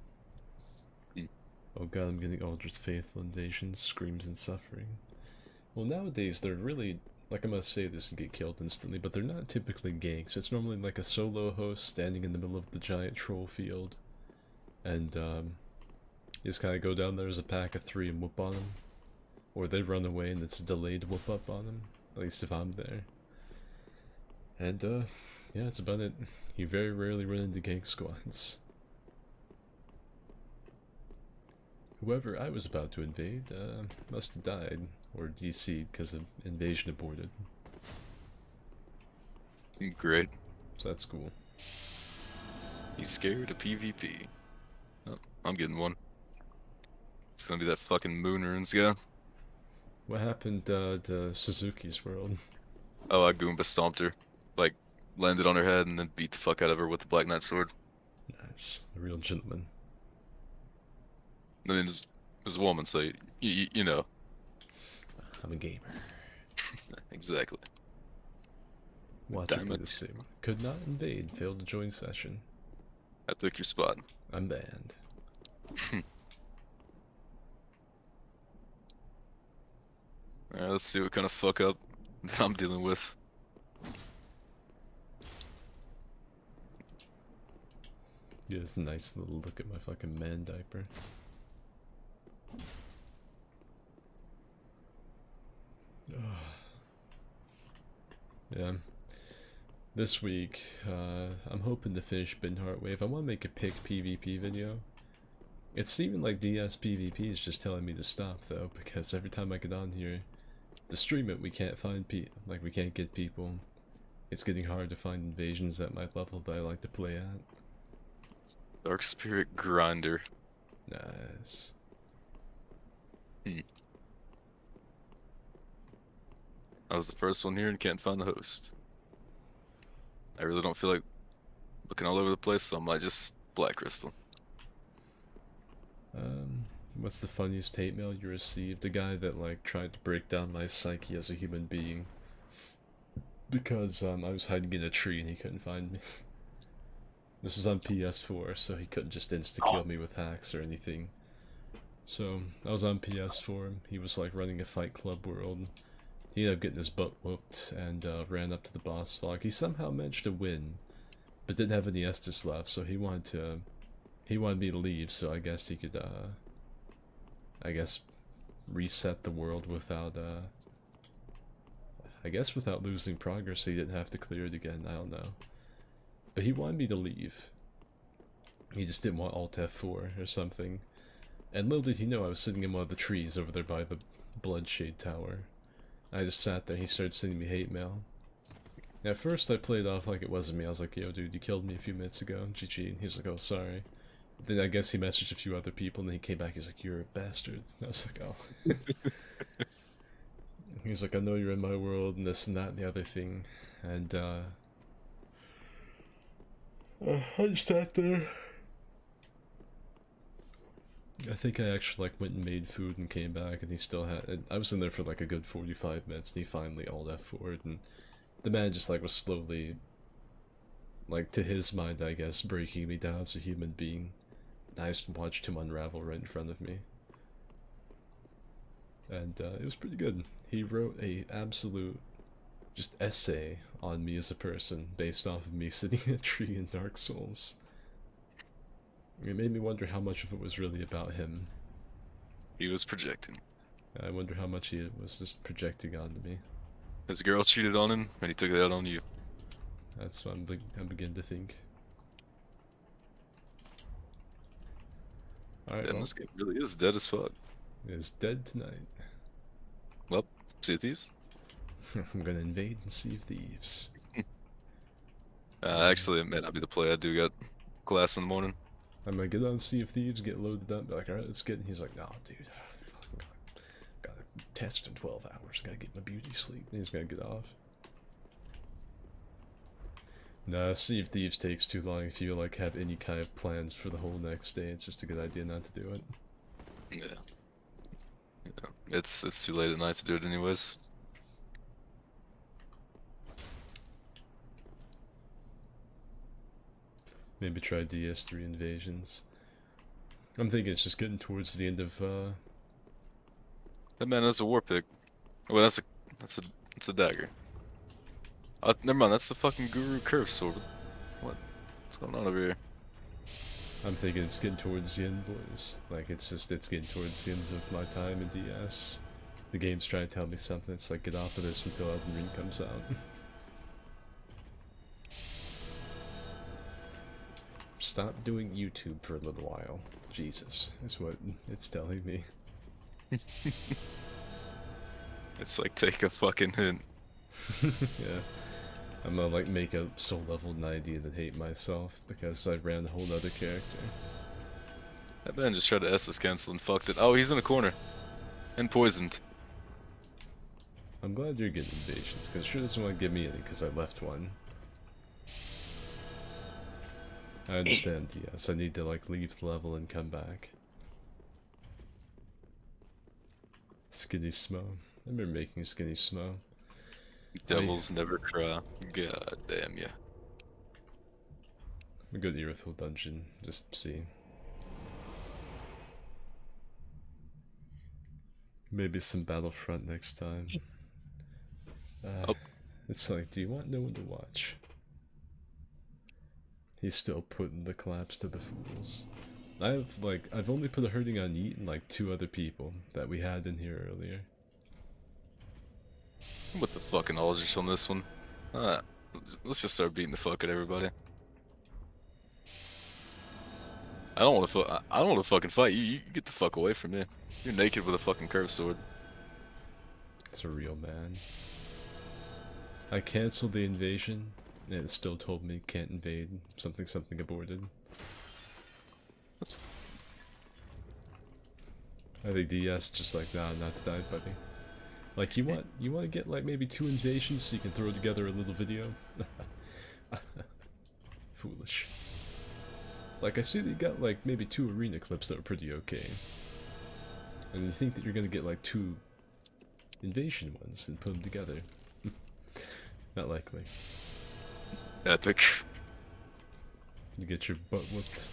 Oh god, I'm getting Aldrich Faithful invasions, screams and suffering. Well, nowadays they're really, like, I must say this and get killed instantly, but they're not typically ganks. It's normally like a solo host standing in the middle of the giant troll field. And you just kind of go down there as a pack of 3 and whoop on them. Or they run away and it's a delayed whoop up on them, at least if I'm there. And yeah, that's about it. You very rarely run into gank squads. Whoever I was about to invade must have died, or DC'd because of invasion aborted. Great. So that's cool. He's scared of PvP. Oh, I'm getting one. It's gonna be that fucking Moon Runes guy. What happened to Suzuki's world? Oh, I Goomba stomped her. Like, landed on her head and then beat the fuck out of her with the Black Knight sword. Nice. A real gentleman. I mean, it's a woman, so you know. I'm a gamer. Exactly. Watch it be the same. Could not invade. Failed to join session. I took your spot. I'm banned. Alright, let's see what kind of fuck up that I'm dealing with. Yeah, it's a nice little look at my fucking man diaper. Yeah. This week, I'm hoping to finish Bin Heartwave. I want to make a pick PvP video. It's seeming like DS PvP is just telling me to stop though, because every time I get on here to stream it, we can't find we can't get people. It's getting hard to find invasions at my level that I like to play at. Dark Spirit Grinder. Nice. I was the first one here and can't find the host. I really don't feel like looking all over the place, so I might just Black Crystal. What's the funniest hate mail you received? A guy that like tried to break down my psyche as a human being because I was hiding in a tree and he couldn't find me. This was on PS4, so he couldn't just insta-kill me with hacks or anything. So I was on PS4. He was like running a Fight Club world. He ended up getting his butt whooped and ran up to the boss fog. He somehow managed to win, but didn't have any Estus left, so he wanted me to leave, so I guess he could I guess reset the world without I guess without losing progress, so he didn't have to clear it again. I don't know, but he wanted me to leave. He just didn't want Alt F4 or something. And little did he know I was sitting in one of the trees over there by the Bloodshade Tower. I just sat there, he started sending me hate mail. At first I played off like it wasn't me. I was like, yo dude, you killed me a few minutes ago, GG. And he was like, oh sorry. Then I guess he messaged a few other people and then he came back, he's like, you're a bastard. I was like, oh. He's like, I know you're in my world and this and that and the other thing. And I just sat there. I think I actually like went and made food and came back and he still had, I was in there for like a good 45 minutes and he finally Alt F4'd and the man just like was slowly, like to his mind I guess, breaking me down as a human being. I just watched him unravel right in front of me. And it was pretty good. He wrote a absolute just essay on me as a person based off of me sitting in a tree in Dark Souls. It made me wonder how much of it was really about him. He was projecting. I wonder how much he was just projecting onto me. His girl cheated on him, and he took it out on you. That's what I'm beginning to think. Alright, Damn, well, this game really is dead as fuck. it is dead tonight. Well, Sea of Thieves? I'm gonna invade and see thieves. Actually, it may not be the play. I do got class in the morning. I'm gonna get on Sea of Thieves, get loaded up, be like, alright, let's get. And he's like, no, dude, got a test in 12 hours. Gotta get my beauty sleep. And he's gonna get off. Nah, Sea of Thieves takes too long if you like have any kind of plans for the whole next day. It's just a good idea not to do it. Yeah. It's too late at night to do it anyways. Maybe try DS3 Invasions. I'm thinking it's just getting towards the end of That man has a war pick. Well, that's a dagger. Never mind. That's the fucking Guru Curve sword. What's going on over here? I'm thinking it's getting towards the end, boys. Like, it's getting towards the ends of my time in DS. The game's trying to tell me something. It's like, get off of this until Elden Ring comes out. Stop doing YouTube for a little while. Jesus, that's what it's telling me. It's like, take a fucking hint. Yeah. I'm gonna like make a soul level 90 and then hate myself because I ran a whole other character. That man just tried to SS cancel and fucked it. Oh, he's in a corner. And poisoned. I'm glad you're getting invasions, because it sure doesn't want to give me any because I left one. I understand, yes, I need to like leave the level and come back. Skinny Smo. I remember making Skinny Smo. Devils never cry. God damn ya. We go to the Earthful Dungeon, just see. Maybe some Battlefront next time. It's like, do you want no one to watch? He's still putting the claps to the fools. I've only put a hurting on Yeet and like 2 other people that we had in here earlier. What the fucking allergies on this one? Let's just start beating the fuck at everybody. I don't want to fucking fight you. You get the fuck away from me. You're naked with a fucking curved sword. It's a real man. I canceled the invasion, and it still told me can't invade. Something aborted. That's... I think DS just like, nah, not tonight, buddy. Like, you want to get like maybe 2 invasions so you can throw together a little video? Foolish. Like, I see that you got like maybe 2 arena clips that were pretty okay. And you think that you're gonna get like 2 invasion ones and put them together. Not likely. Epic. You get your butt whooped.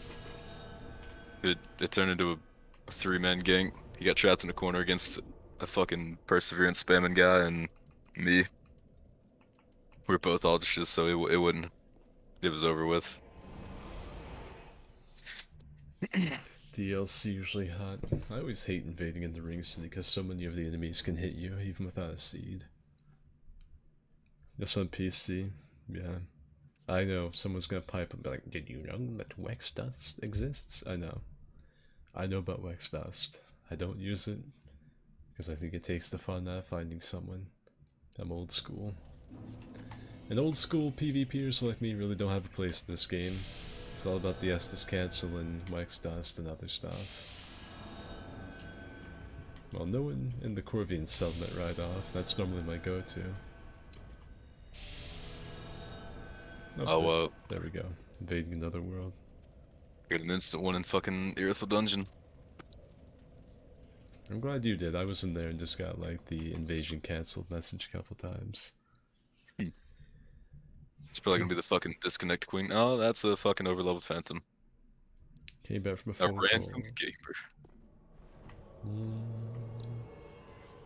It turned into a 3-man gang. He got trapped in a corner against a fucking perseverance spamming guy and me. We were both all just so it wouldn't It was over with. DLC usually hot. I always hate invading in the ring city because so many of the enemies can hit you even without a seed. Just on PC, yeah. I know someone's gonna pipe and be like, "Did you know that Wex Dust exists?" I know. I know about Wex Dust. I don't use it because I think it takes the fun out of finding someone. I'm old school. And old school PvPers like me really don't have a place in this game. It's all about the Estus Cancel and Wex Dust and other stuff. Well, no one in the Corvian settlement right off. That's normally my go-to. Oh, there we go. Invading another world. Get an instant one in fucking Irithel Dungeon. I'm glad you did. I was in there and just got like the invasion cancelled message a couple times. It's probably gonna be the fucking disconnect queen. Oh, that's a fucking overleveled phantom. Came back from a A phone random call. gamer.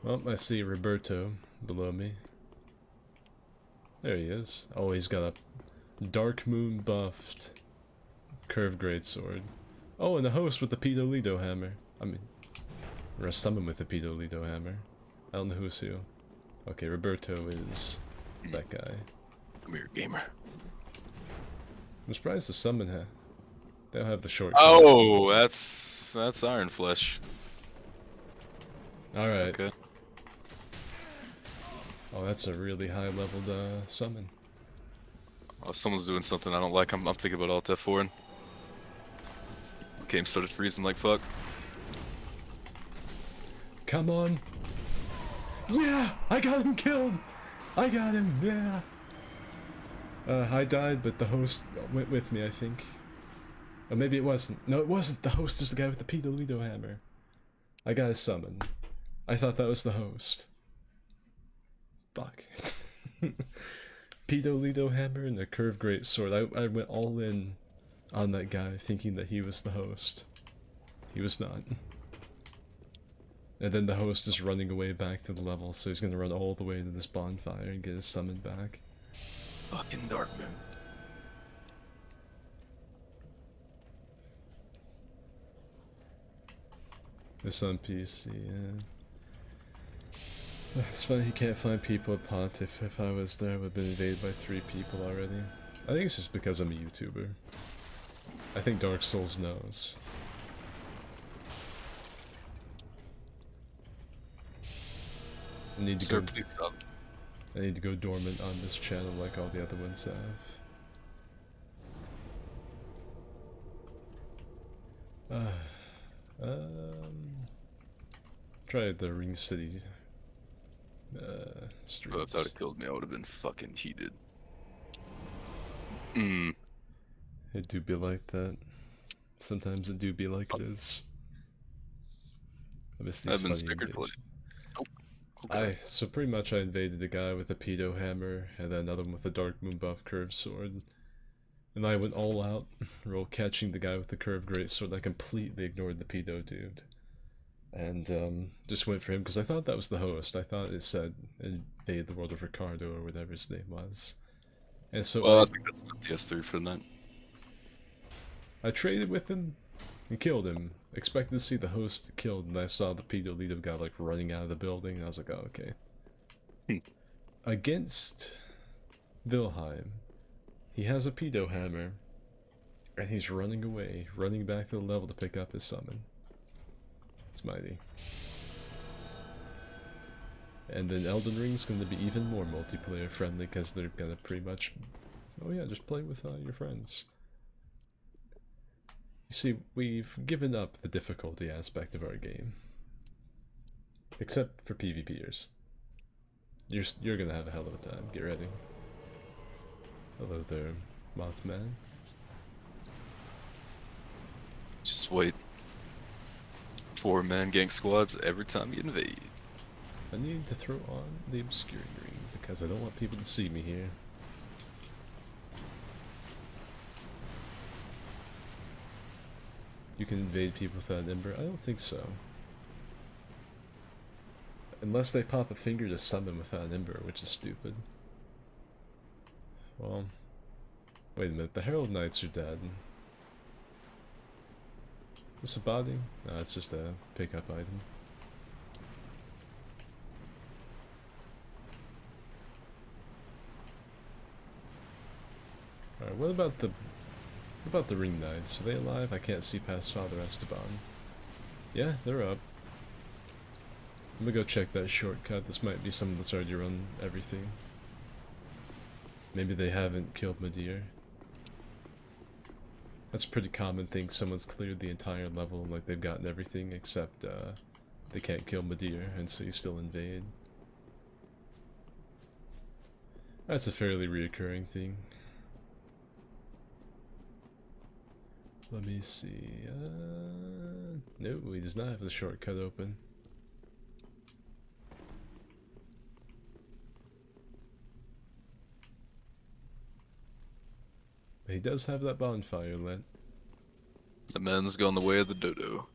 Well, I see Roberto below me. There he is. Oh, he's got a Dark Moon buffed curved greatsword. Oh, and a host with the Pedolito hammer. I mean, or a summon with the Pedolito hammer. I don't know who's who. Okay, Roberto is that guy. Come here, gamer. I'm surprised the summon they don't have the short. Oh, that's Iron Flesh. All right. Okay. Oh, that's a really high leveled summon. Oh, someone's doing something I don't like. I'm thinking about Alt F4 and game started freezing like fuck. Come on. Yeah, I got him killed. I got him. Yeah. I died, but the host went with me, I think. Or maybe it wasn't. No, it wasn't. The host is the guy with the Pedolito hammer. I got his summon. I thought that was the host. Fuck. Pedolito hammer and a curved greatsword. I went all in on that guy thinking that he was the host. He was not. And then the host is running away back to the level, so he's gonna run all the way to this bonfire and get his summon back. Fucking Dark Moon. This on PC, yeah. It's funny he can't find people at Pont. If I was there, I would have been invaded by 3 people already. I think it's just because I'm a YouTuber. I think Dark Souls knows. I need to Sir, go. please stop. I need to go dormant on this channel like all the other ones have. Try the Ring City streets. But if that had killed me, I would have been fucking heated. Mm. It do be like that. Sometimes it do be like it is. I miss these I've been funny stickered for invasions. Oh, okay. So pretty much I invaded a guy with a pedo hammer and then another one with a Dark Moon buff curved sword. And I went all out, roll catching the guy with the curved greatsword. I completely ignored the pedo dude. And just went for him because I thought that was the host. I thought it said invade the world of Ricardo or whatever his name was. And so Well, I think that's an DS3 for that. I traded with him and killed him. Expected to see the host killed, and I saw the Pedolito guy like running out of the building, and I was like, oh, okay. Against Wilhelm, he has a pedo hammer, and he's running away, running back to the level to pick up his summon. It's mighty. And then Elden Ring's going to be even more multiplayer friendly because they're going to pretty much, oh yeah, just play with your friends. You see, we've given up the difficulty aspect of our game. Except for PvPers. You're gonna have a hell of a time. Get ready. Hello there, Mothman. Just wait. 4-man gank squads every time you invade. I need to throw on the obscuring ring because I don't want people to see me here. You can invade people without an ember? I don't think so. Unless they pop a finger to summon without an ember, which is stupid. Well, Wait a minute, the Herald Knights are dead. Is this a body? No, it's just a pickup item. Alright, what about the Ring Knights? Are they alive? I can't see past Father Esteban. Yeah, they're up. I'm gonna go check that shortcut. This might be someone that's already run everything. Maybe they haven't killed Madir. That's a pretty common thing. Someone's cleared the entire level, like they've gotten everything except they can't kill Madir, and so you still invade. That's a fairly reoccurring thing. Let me see. No, he does not have the shortcut open. But he does have that bonfire lit. The man's gone the way of the dodo.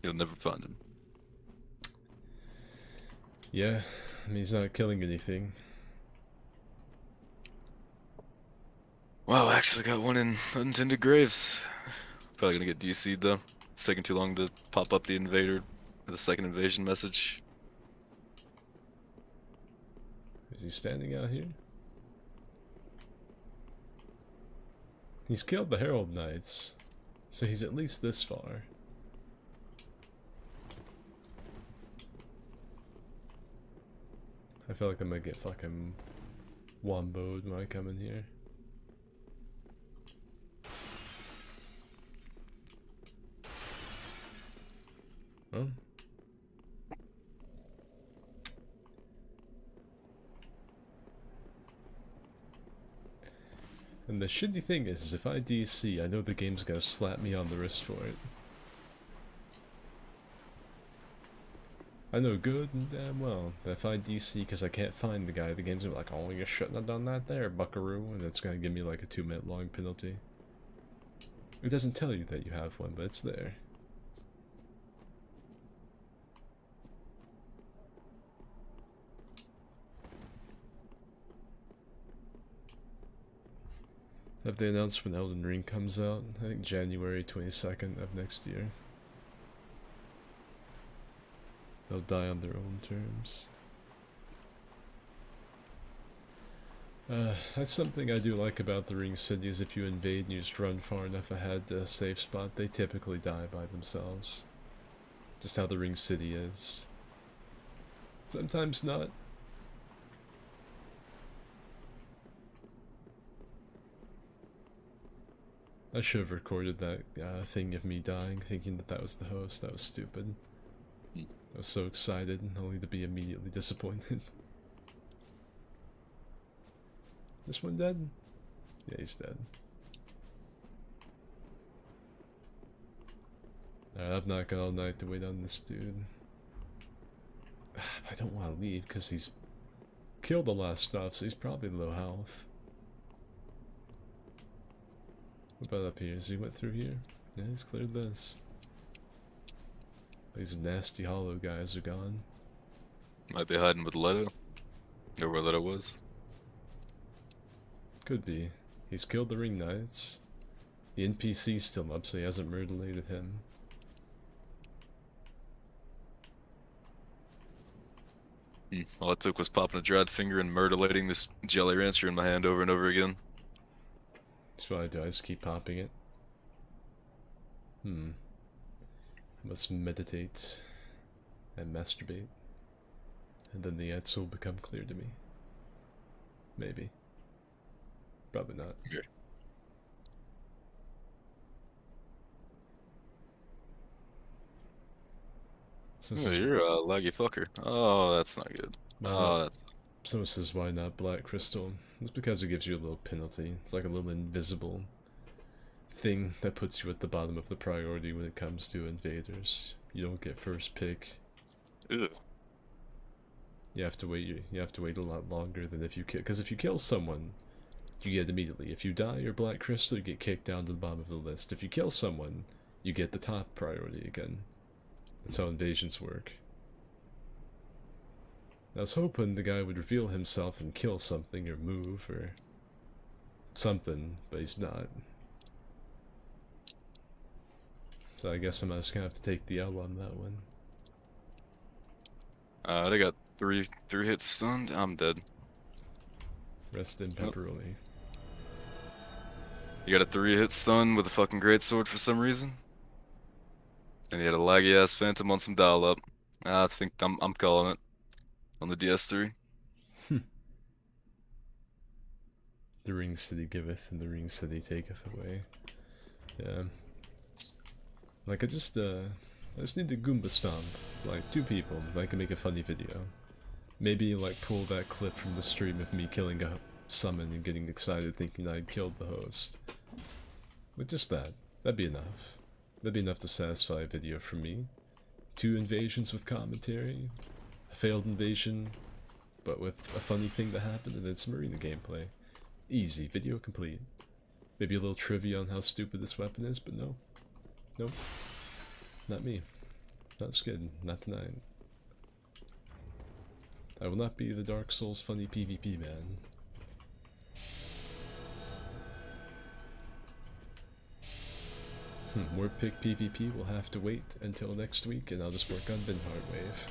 You'll never find him. Yeah, I mean, he's not killing anything. Wow, I actually got one in unintended graves. Probably gonna get DC'd though. It's taking too long to pop up the invader with the second invasion message. Is he standing out here? He's killed the Herald Knights, so he's at least this far. I feel like I'm gonna get fucking womboed when I come in here. Oh. And the shitty thing is if I DC, I know the game's gonna slap me on the wrist for it. I know good and damn well that if I DC because I can't find the guy, the game's gonna be like, oh, you shouldn't have done that there, buckaroo, and it's gonna give me like a 2-minute long penalty. It doesn't tell you that you have one, but it's there. Have they announced when Elden Ring comes out? I think January 22nd of next year. They'll die on their own terms. That's something I do like about the Ring cities. If you invade and you just run far enough ahead to a safe spot, they typically die by themselves. Just how the Ring City is. Sometimes not. I should have recorded that thing of me dying, thinking that that was the host. That was stupid. I was so excited, only to be immediately disappointed. This one dead? Yeah, he's dead. Alright, I've not got all night to wait on this dude. I don't want to leave, because he's killed a lot of stuff, so he's probably low health. What about up here? Has he went through here? Yeah, he's cleared this. These nasty hollow guys are gone. Might be hiding with Leto. Or where Leto was. Could be. He's killed the Ring Knights. The NPC's still up, so he hasn't mutilated him. All it took was popping a dried finger and mutilating this Jelly Rancher in my hand over and over again. That's what I do, I just keep popping it. I must meditate and masturbate, and then the answer will become clear to me. Maybe. Probably not. Okay. So Oh, you're a laggy fucker. Oh, that's not good. Oh, that's... Someone says, why not Black Crystal? It's because it gives you a little penalty. It's like a little invisible thing that puts you at the bottom of the priority when it comes to invaders. You don't get first pick. Ugh. You have to wait. You have to wait a lot longer than if you kill. Because if you kill someone, you get it immediately. If you die or Black Crystal, you get kicked down to the bottom of the list. If you kill someone, you get the top priority again. That's how invasions work. I was hoping the guy would reveal himself and kill something or move or something, but he's not. So I guess I'm just gonna have to take the L on that one. They got three hits stunned. I'm dead. Rest in pepperoni. You got a 3-hit stun with a fucking greatsword for some reason. And you had a laggy ass phantom on some dial up. I think I'm calling it on the DS3. The rings that he giveth and the rings that he taketh away. Yeah. Like I just need the Goomba stomp. Like 2 people that I can make a funny video. Maybe like pull that clip from the stream of me killing a summon and getting excited thinking I'd killed the host. But just that. That'd be enough. That'd be enough to satisfy a video for me. 2 invasions with commentary. A failed invasion, but with a funny thing that happened, and then some arena gameplay. Easy, video complete. Maybe a little trivia on how stupid this weapon is, but no. Nope. Not me. Not Skid. Not tonight. I will not be the Dark Souls funny PvP man. Wordpick PvP will have to wait until next week, and I'll just work on Binhard Wave.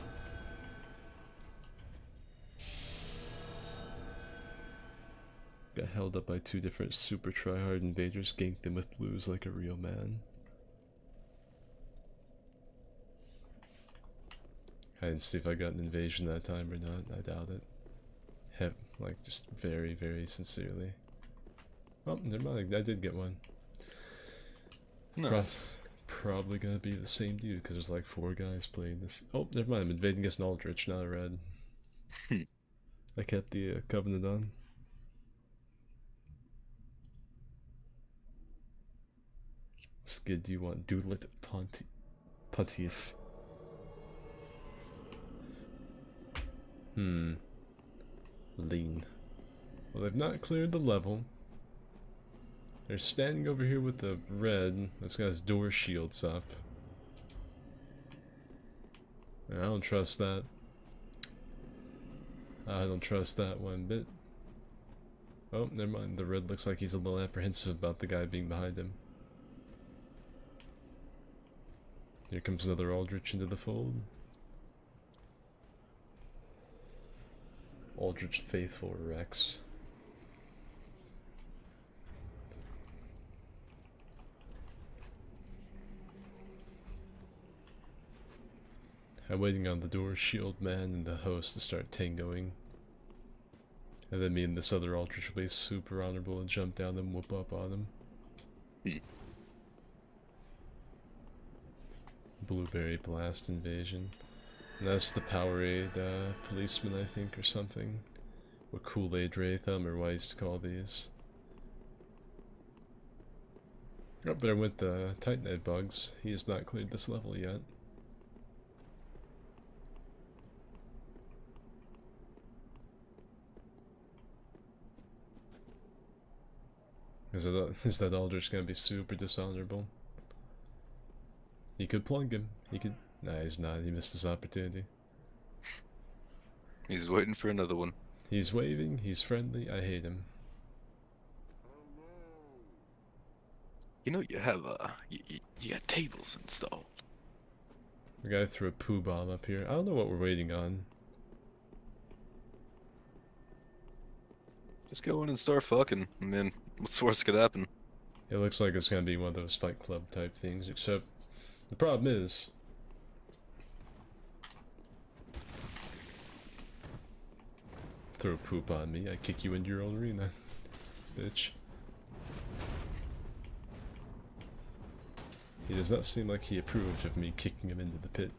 Got held up by 2 different super tryhard invaders, ganked them with blues like a real man. I didn't see if I got an invasion that time or not, I doubt it. Like, just very, very sincerely. Oh, never mind, I did get one. Nice. Probably gonna be the same dude, because there's like 4 guys playing this. Oh, never mind, I'm invading as an Aldrich, not a red. I kept the Covenant on. Skid, do you want Doodlet Pontiff? Lean. Well, they've not cleared the level. They're standing over here with the red. This guy's door shields up. I don't trust that. I don't trust that one bit. Oh, never mind. The red looks like he's a little apprehensive about the guy being behind him. Here comes another Aldrich into the fold. Aldrich Faithful Rex. I'm waiting on the door shield man and the host to start tangoing. And then me and this other Aldrich will be super honorable and jump down and whoop up on him. Blueberry Blast invasion. And that's the Powerade policeman, I think, or something. Or Kool-Aid Wraithum, or what I used to call these. Up there with the Titanite bugs. He has not cleared this level yet. Is that Aldrich gonna be super dishonorable? He could plug him. He could. Nah, he's not. He missed his opportunity. He's waiting for another one. He's waving. He's friendly. I hate him. You know you have you got tables installed. The guy threw a poo bomb up here. I don't know what we're waiting on. Just go in and start fucking. I mean, what's worse could happen? It looks like it's gonna be one of those Fight Club type things, except the problem is throw poop on me, I kick you into your own arena, bitch. He does not seem like he approved of me kicking him into the pit.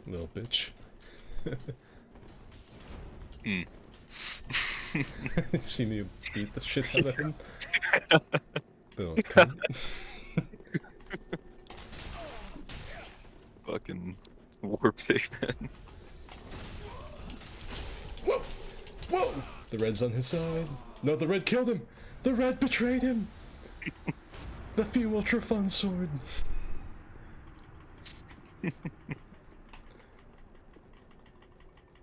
Little bitch. See me beat the shit out of him? Little cunt. Fucking war pig, man. Whoa! The red's on his side. No, the red killed him! The red betrayed him! The few ultra fun sword.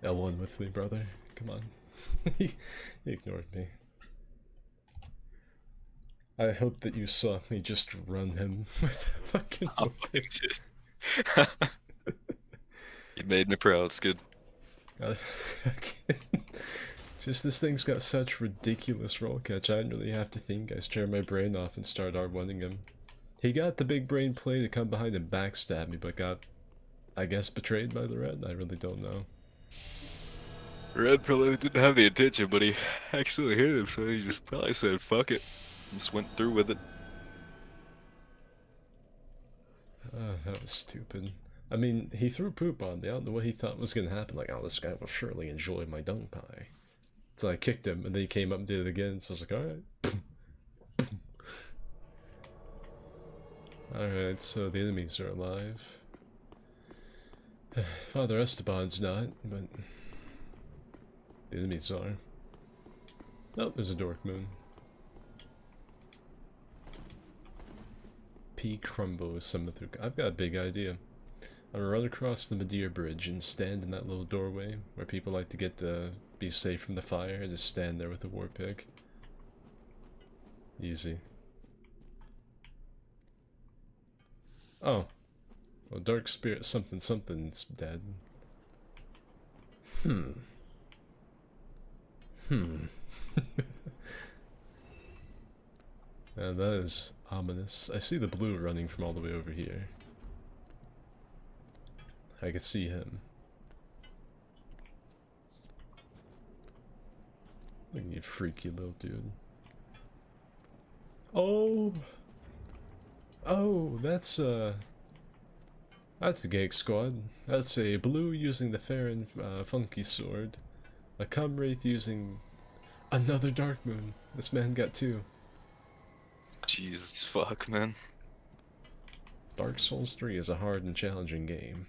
L1 with me, brother. Come on. He ignored me. I hope that you saw me just run him with a fucking whip. You made me proud, Skid. Just this thing's got such ridiculous roll catch, I didn't really have to think. I turn my brain off and start R1ing him. He got the big brain play to come behind and backstab me, but got, I guess, betrayed by the red? I really don't know. Red probably didn't have the intention, but he accidentally hit him, so he just probably said, fuck it. Just went through with it. That was stupid. I mean, he threw poop on me. I don't know what he thought was gonna happen. Like, oh, this guy will surely enjoy my dung pie. So I kicked him, and then he came up and did it again, so I was like, alright. Alright, so the enemies are alive. Father Esteban's not, but the enemies are. Oh, there's a Dork Moon. P. Crumbo is summoned through. I've got a big idea. I'm gonna run across the Madeira Bridge and stand in that little doorway where people like to get to be safe from the fire and just stand there with the war pig. Easy. Oh. Well, Dark Spirit something something's dead. Now that is ominous. I see the blue running from all the way over here. I could see him. Look at you freaky little dude. Oh! Oh, that's the Gag Squad. That's a blue using the fair and funky sword. A Cumwraith using another Dark Moon. This man got two. Jesus fuck, man. Dark Souls 3 is a hard and challenging game.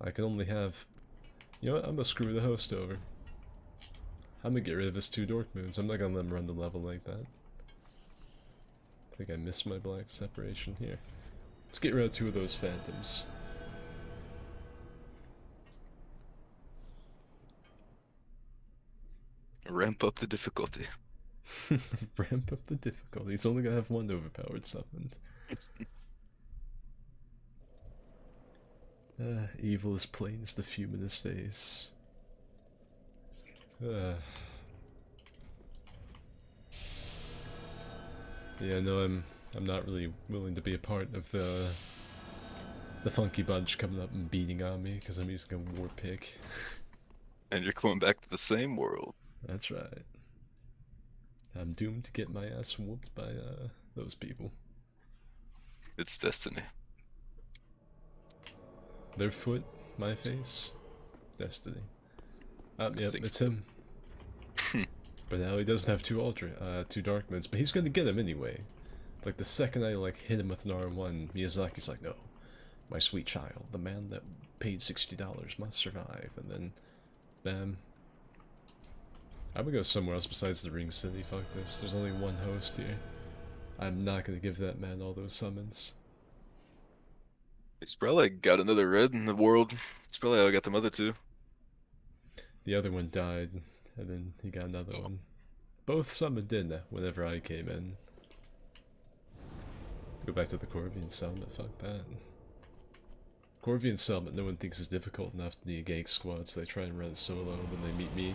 I can only have... You know what? I'm gonna screw the host over. I'm gonna get rid of his two Dork Moons. I'm not gonna let him run the level like that. I think I missed my black separation here. Let's get rid of two of those phantoms. Ramp up the difficulty. Ramp up the difficulty. He's only gonna have one overpowered summoned. Evil is plain as the fume in his face. Yeah, no, I'm not really willing to be a part of the funky bunch coming up and beating on me because I'm using a war pick. And you're going back to the same world. That's right. I'm doomed to get my ass whooped by those people. It's destiny. Their foot, my face, destiny. Yep, it's so. him. But now he doesn't have two Dark Moons, but he's gonna get him anyway. Like the second I like hit him with an R1, Miyazaki's like, no, my sweet child, the man that paid $60 must survive, and then, bam. I'm gonna go somewhere else besides the Ring City, fuck this, there's only one host here. I'm not gonna give that man all those summons. He's probably got another red in the world. It's probably how I got them other two. The other one died, and then he got another one. Both summoned in whenever I came in. Go back to the Corvian Settlement, fuck that. Corvian Settlement, no one thinks is difficult enough to need a Gag Squad, so they try and run it solo when they meet me.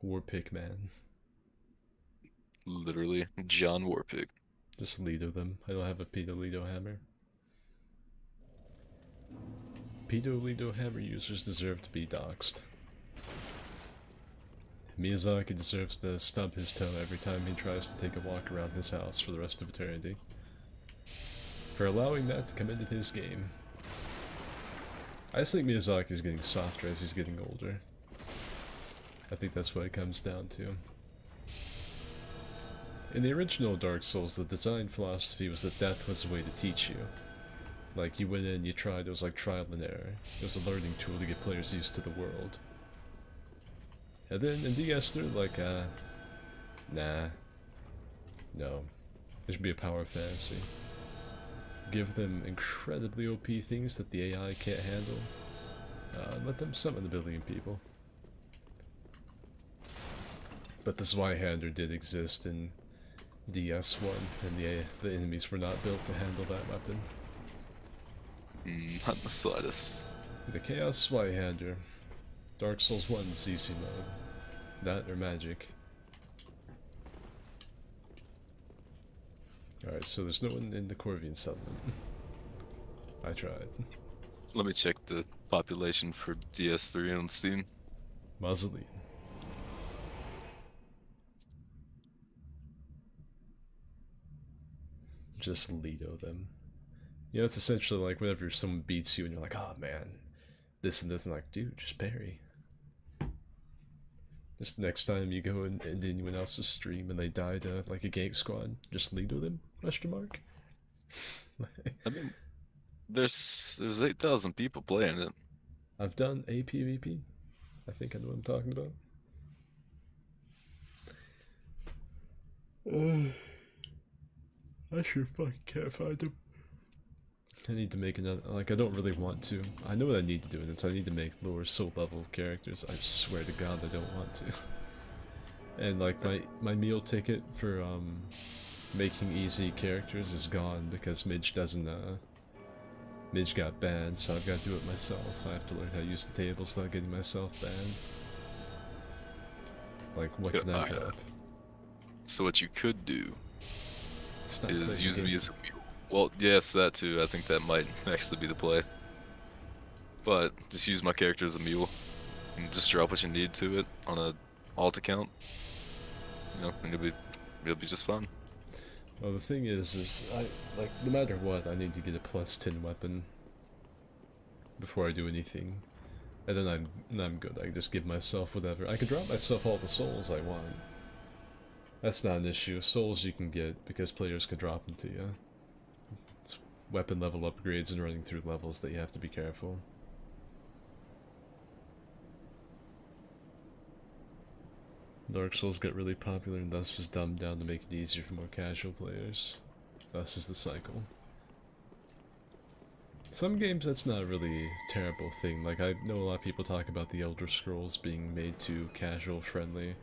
Warpick man. Literally, John Warpig. Just Lido them. I don't have a Pedo Lido hammer. Pedo Lido hammer users deserve to be doxxed. Miyazaki deserves to stub his toe every time he tries to take a walk around his house for the rest of eternity. For allowing that to come into his game. I just think Miyazaki's getting softer as he's getting older. I think that's what it comes down to. In the original Dark Souls, the design philosophy was that death was the way to teach you. Like, you went in, you tried, it was like trial and error. It was a learning tool to get players used to the world. And then in DS3, like, nah. No. It should be a power fantasy. Give them incredibly OP things that the AI can't handle. Let them summon a billion people. But the Zweihander did exist in DS1, and the enemies were not built to handle that weapon. Not the slightest. The Chaos Zweihander. Dark Souls 1 CC mode. That or magic. Alright, so there's no one in the Corvian settlement. I tried. Let me check the population for DS3 on Steam. Mausoleum. Just Lido them. You know, it's essentially like whenever someone beats you and you're like, oh man, this and this, and like, dude, just parry. Just next time you go in anyone else's stream and they die to like a gank squad, just Lido them? Question mark. I mean, there's 8,000 people playing it. I've done a PvP. I think I know what I'm talking about. I sure fucking can't find them. I need to make another, like, I don't really want to. I know what I need to do, and it's I need to make lower soul level characters. I swear to God I don't want to. And like my meal ticket for making easy characters is gone because Midge doesn't Midge got banned, so I've got to do it myself. I have to learn how to use the tables without getting myself banned. Like, what can I do? So what you could do Stop is use playing me as a mule. Well, yes, that too. I think that might actually be the play. But just use my character as a mule and just drop what you need to it on a alt account. You know, and it'll be just fun. Well, the thing is I, like, no matter what, I need to get a +10 weapon before I do anything. And then I'm good. I can just give myself whatever. I can drop myself all the souls I want. That's not an issue. Souls you can get because players can drop them to you. It's weapon level upgrades and running through levels that you have to be careful. Dark Souls got really popular and thus was dumbed down to make it easier for more casual players. Thus is the cycle. Some games that's not really a terrible thing. Like, I know a lot of people talk about the Elder Scrolls being made too casual friendly.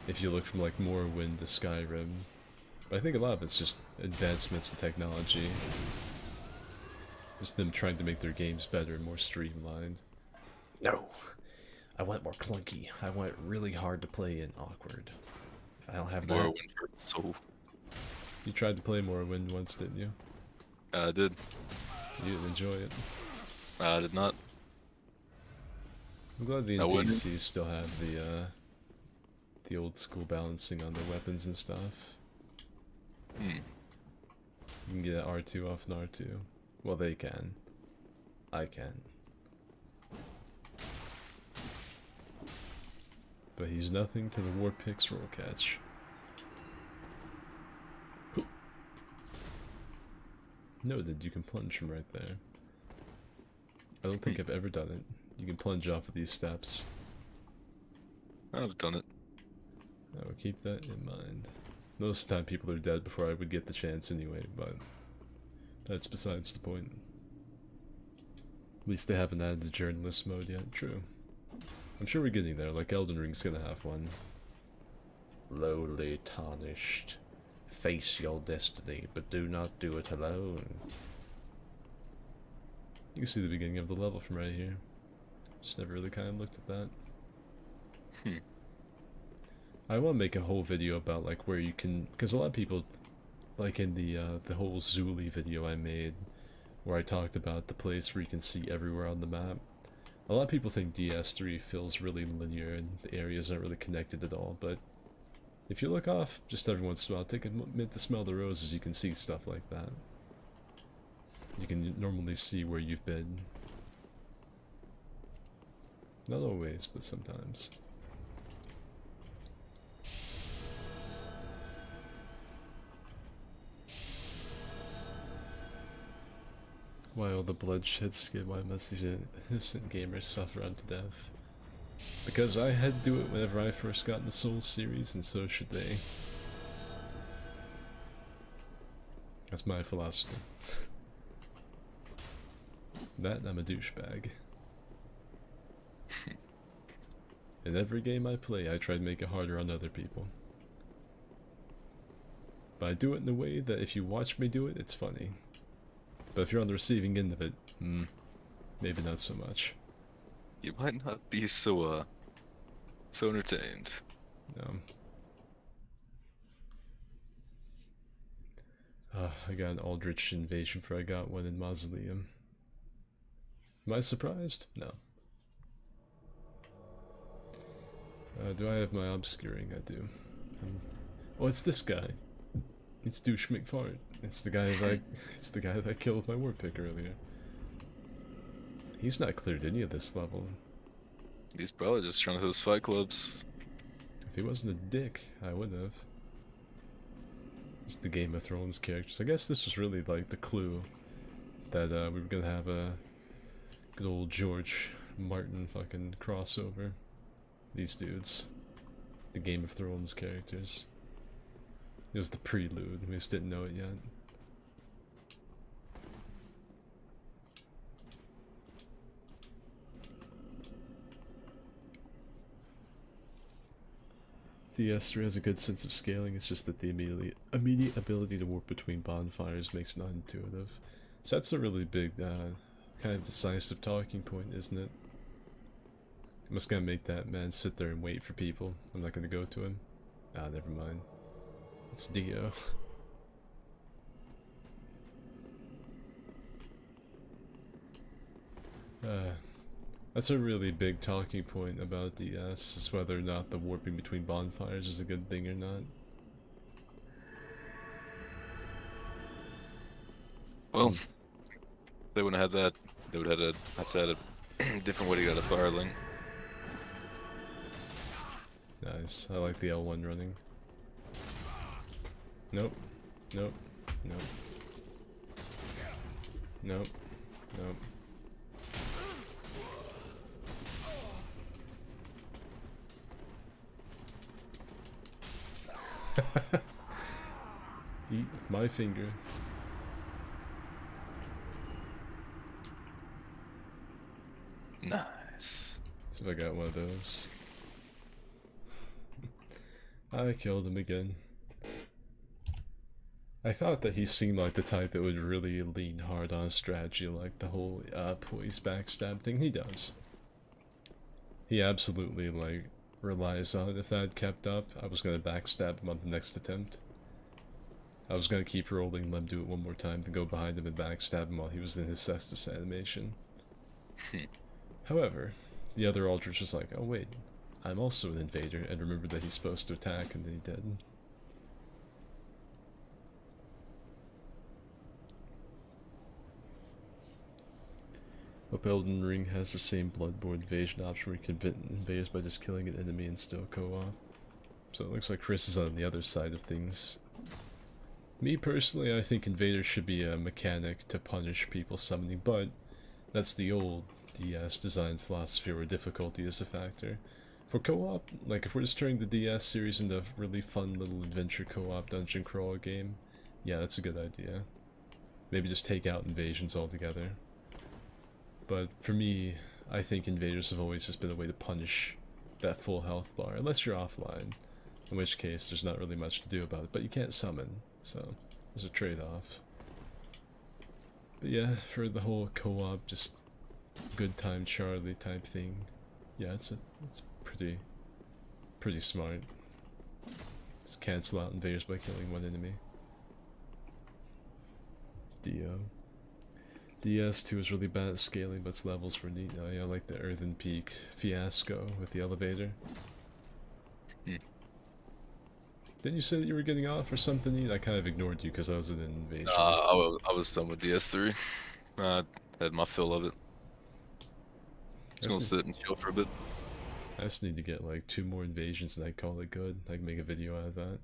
If you look from like Morrowind to Skyrim. But I think a lot of it's just advancements in technology. Just them trying to make their games better and more streamlined. No! I want more clunky. I want it really hard to play and awkward. I don't have that. Morrowind's so. You tried to play Morrowind once, didn't you? I did. You didn't enjoy it. I did not. I'm glad the NPCs still have the old school balancing on their weapons and stuff. You can get R2 off an R2. Well, they can. I can. But he's nothing to the Warpix roll catch. Noted, you can plunge from right there. I don't think I've ever done it. You can plunge off of these steps. I've done it. I will keep that in mind. Most of the time people are dead before I would get the chance anyway, but that's besides the point. At least they haven't added the journalist mode yet, true. I'm sure we're getting there, like Elden Ring's gonna have one. Lowly tarnished. Face your destiny, but do not do it alone. You can see the beginning of the level from right here. Just never really kind of looked at that. I want to make a whole video about like where you can, because a lot of people, like in the whole Zuli video I made, where I talked about the place where you can see everywhere on the map. A lot of people think DS3 feels really linear and the areas aren't really connected at all, but if you look off just every once in a while, take a minute to smell the roses, you can see stuff like that. You can normally see where you've been. Not always, but sometimes. Why all the bloodshed skid? Why must these innocent gamers suffer unto death? Because I had to do it whenever I first got in the Souls series, and so should they. That's my philosophy. That, I'm a douchebag. In every game I play, I try to make it harder on other people. But I do it in a way that if you watch me do it, it's funny. But if you're on the receiving end of it, maybe not so much. You might not be so entertained. I got an Aldrich invasion for I got one in Mausoleum. Am I surprised? No. Do I have my obscuring? I do. Oh, it's this guy. It's Douche McFart. It's the guy that it's the guy that killed my war pick earlier. He's not cleared any of this level. He's probably just trying to host fight clubs. If he wasn't a dick, I would have. It's the Game of Thrones characters. I guess this was really like the clue that we were gonna have a good old George Martin fucking crossover. These dudes. The Game of Thrones characters. It was the prelude, we just didn't know it yet. DS3 has a good sense of scaling, it's just that the immediate ability to warp between bonfires makes it not intuitive. So that's a really big, kind of decisive talking point, isn't it? I'm just gonna make that man sit there and wait for people. I'm not gonna go to him. Ah, never mind. It's Dio. That's a really big talking point about DS, is whether or not the warping between bonfires is a good thing or not. Well, they wouldn't have had that. They would have to have a different way to get a fireling. Nice. I like the L1 running. Nope. Nope. Nope. Nope. Nope. Eat my finger. Nice. See if I got one of those. I killed him again. I thought that he seemed like the type that would really lean hard on strategy, like the whole poise backstab thing. He does. He absolutely like relies on it. If that had kept up, I was gonna backstab him on the next attempt. I was gonna keep rolling, let him do it one more time, to go behind him and backstab him while he was in his Cestus animation. However, the other Aldrich was like, oh wait, I'm also an invader, and remembered that he's supposed to attack, and then he did. Hope Elden Ring has the same Bloodborne invasion option where you can invade invaders by just killing an enemy and still co-op. So it looks like Chris is on the other side of things. Me personally, I think invaders should be a mechanic to punish people summoning, but that's the old DS design philosophy where difficulty is a factor. For co-op, like if we're just turning the DS series into a really fun little adventure co-op dungeon crawl game, yeah, that's a good idea. Maybe just take out invasions altogether. But for me, I think invaders have always just been a way to punish that full health bar, unless you're offline, in which case there's not really much to do about it, but you can't summon, so there's a trade-off. But yeah, for the whole co-op, just good time Charlie type thing, yeah, it's pretty smart. Just cancel out invaders by killing one enemy. Dio. DS2 is really bad at scaling, but its levels were neat. Oh, yeah, I like the Earthen Peak fiasco with the elevator. Didn't you say that you were getting off or something neat? I kind of ignored you because I was in an invasion. I was done with DS3. I had my fill of it. Just gonna sit and chill for a bit. I just need to get like 2 more invasions and I'd call it good. I can make a video out of that.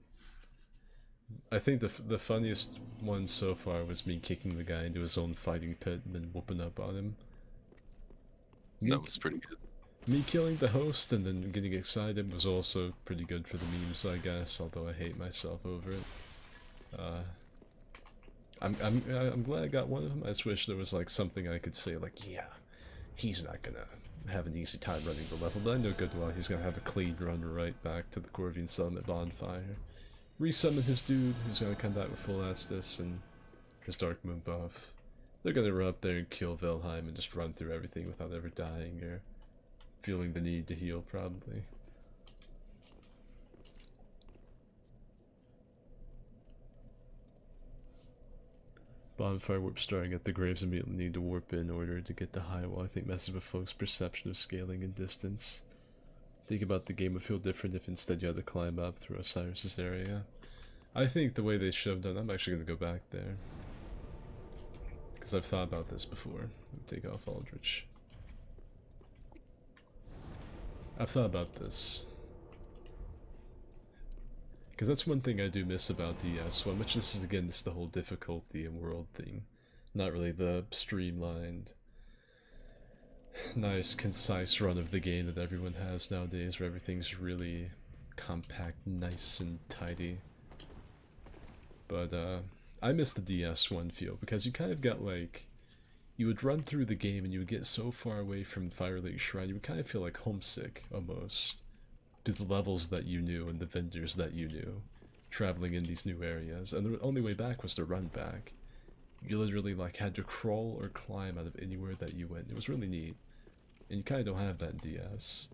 I think the funniest one so far was me kicking the guy into his own fighting pit and then whooping up on him. That was pretty good. Me killing the host and then getting excited was also pretty good for the memes, I guess, although I hate myself over it. I'm glad I got one of them. I just wish there was like something I could say like, yeah, he's not gonna have an easy time running the level, but I know good well he's gonna have a clean run right back to the Corvian Summit bonfire. Resummon his dude, who's gonna come back with full Estus and his Dark Moon buff. They're gonna run up there and kill Velheim and just run through everything without ever dying or feeling the need to heal, probably. Bonfire warp starting at the graves immediately need to warp in order to get to high wall. I think messes with folks' perception of scaling and distance. Think about the game would feel different if instead you had to climb up through Osiris' area. I think the way they should have done, I'm actually going to go back there. Because I've thought about this before. Take off Aldrich. I've thought about this. Because that's one thing I do miss about DS1, which this is again, this is the whole difficulty and world thing. Not really the streamlined, nice, concise run of the game that everyone has nowadays, where everything's really compact, nice, and tidy. But I miss the DS1 feel, because you kind of got like, you would run through the game and you would get so far away from Fire Lake Shrine, you would kind of feel like homesick, almost. To the levels that you knew and the vendors that you knew, traveling in these new areas, and the only way back was to run back. You literally like had to crawl or climb out of anywhere that you went. It was really neat, and you kind of don't have that in DS.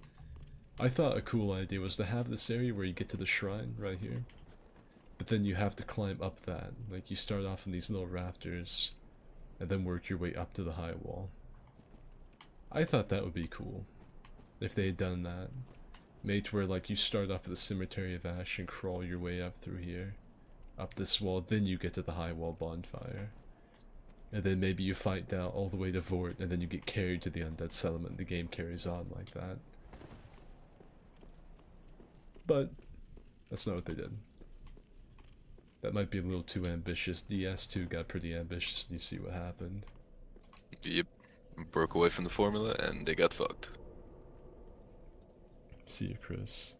I thought a cool idea was to have this area where you get to the shrine right here, but then you have to climb up that. Like you start off in these little rafters, and then work your way up to the high wall. I thought that would be cool if they had done that. Made to where like you start off at the Cemetery of Ash and crawl your way up through here, up this wall, then you get to the high wall bonfire. And then maybe you fight down all the way to Vort, and then you get carried to the Undead Settlement. The game carries on like that. But that's not what they did. That might be a little too ambitious. DS2 got pretty ambitious and you see what happened. Yep. Broke away from the formula and they got fucked. See you, Chris.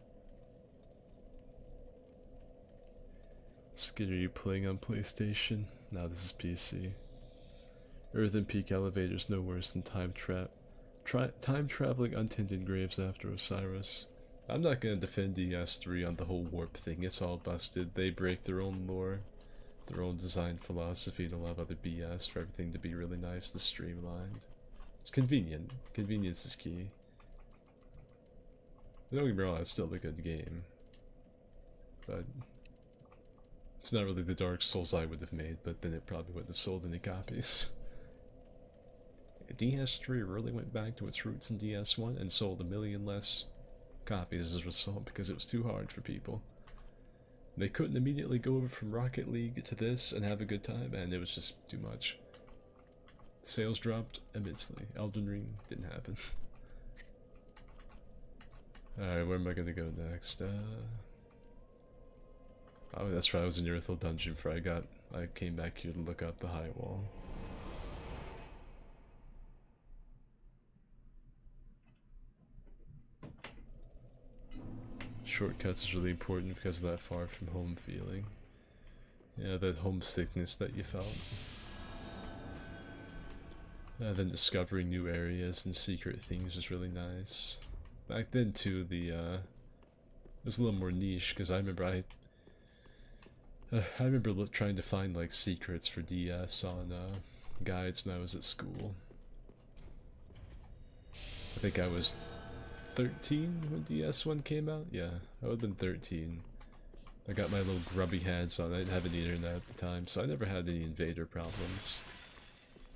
Skid, are you playing on PlayStation? No, this is PC. Earth and Peak elevators no worse than time traveling untinted graves after Osiris. I'm not gonna defend DS3 on the whole warp thing. It's all busted. They break their own lore, their own design philosophy, and a lot of other BS for everything to be really nice and streamlined. It's convenient. Convenience is key. Don't get me wrong, it's still a good game. But it's not really the Dark Souls I would have made, but then it probably wouldn't have sold any copies. DS3 really went back to its roots in DS1 and sold 1 million less copies as a result because it was too hard for people. They couldn't immediately go over from Rocket League to this and have a good time, and it was just too much. Sales dropped immensely. Elden Ring didn't happen. Alright, where am I gonna go next? Oh, that's right, I was in Earthel Dungeon before I came back here to look up the high wall. Shortcuts is really important because of that far from home feeling. Yeah, that homesickness that you felt. Then discovering new areas and secret things was really nice. Back then too, it was a little more niche because I remember I remember trying to find like secrets for DS on guides when I was at school. I think I was 13 when DS1 came out? Yeah, I would have been 13. I got my little grubby hands on it. I didn't have any internet at the time, so I never had any invader problems.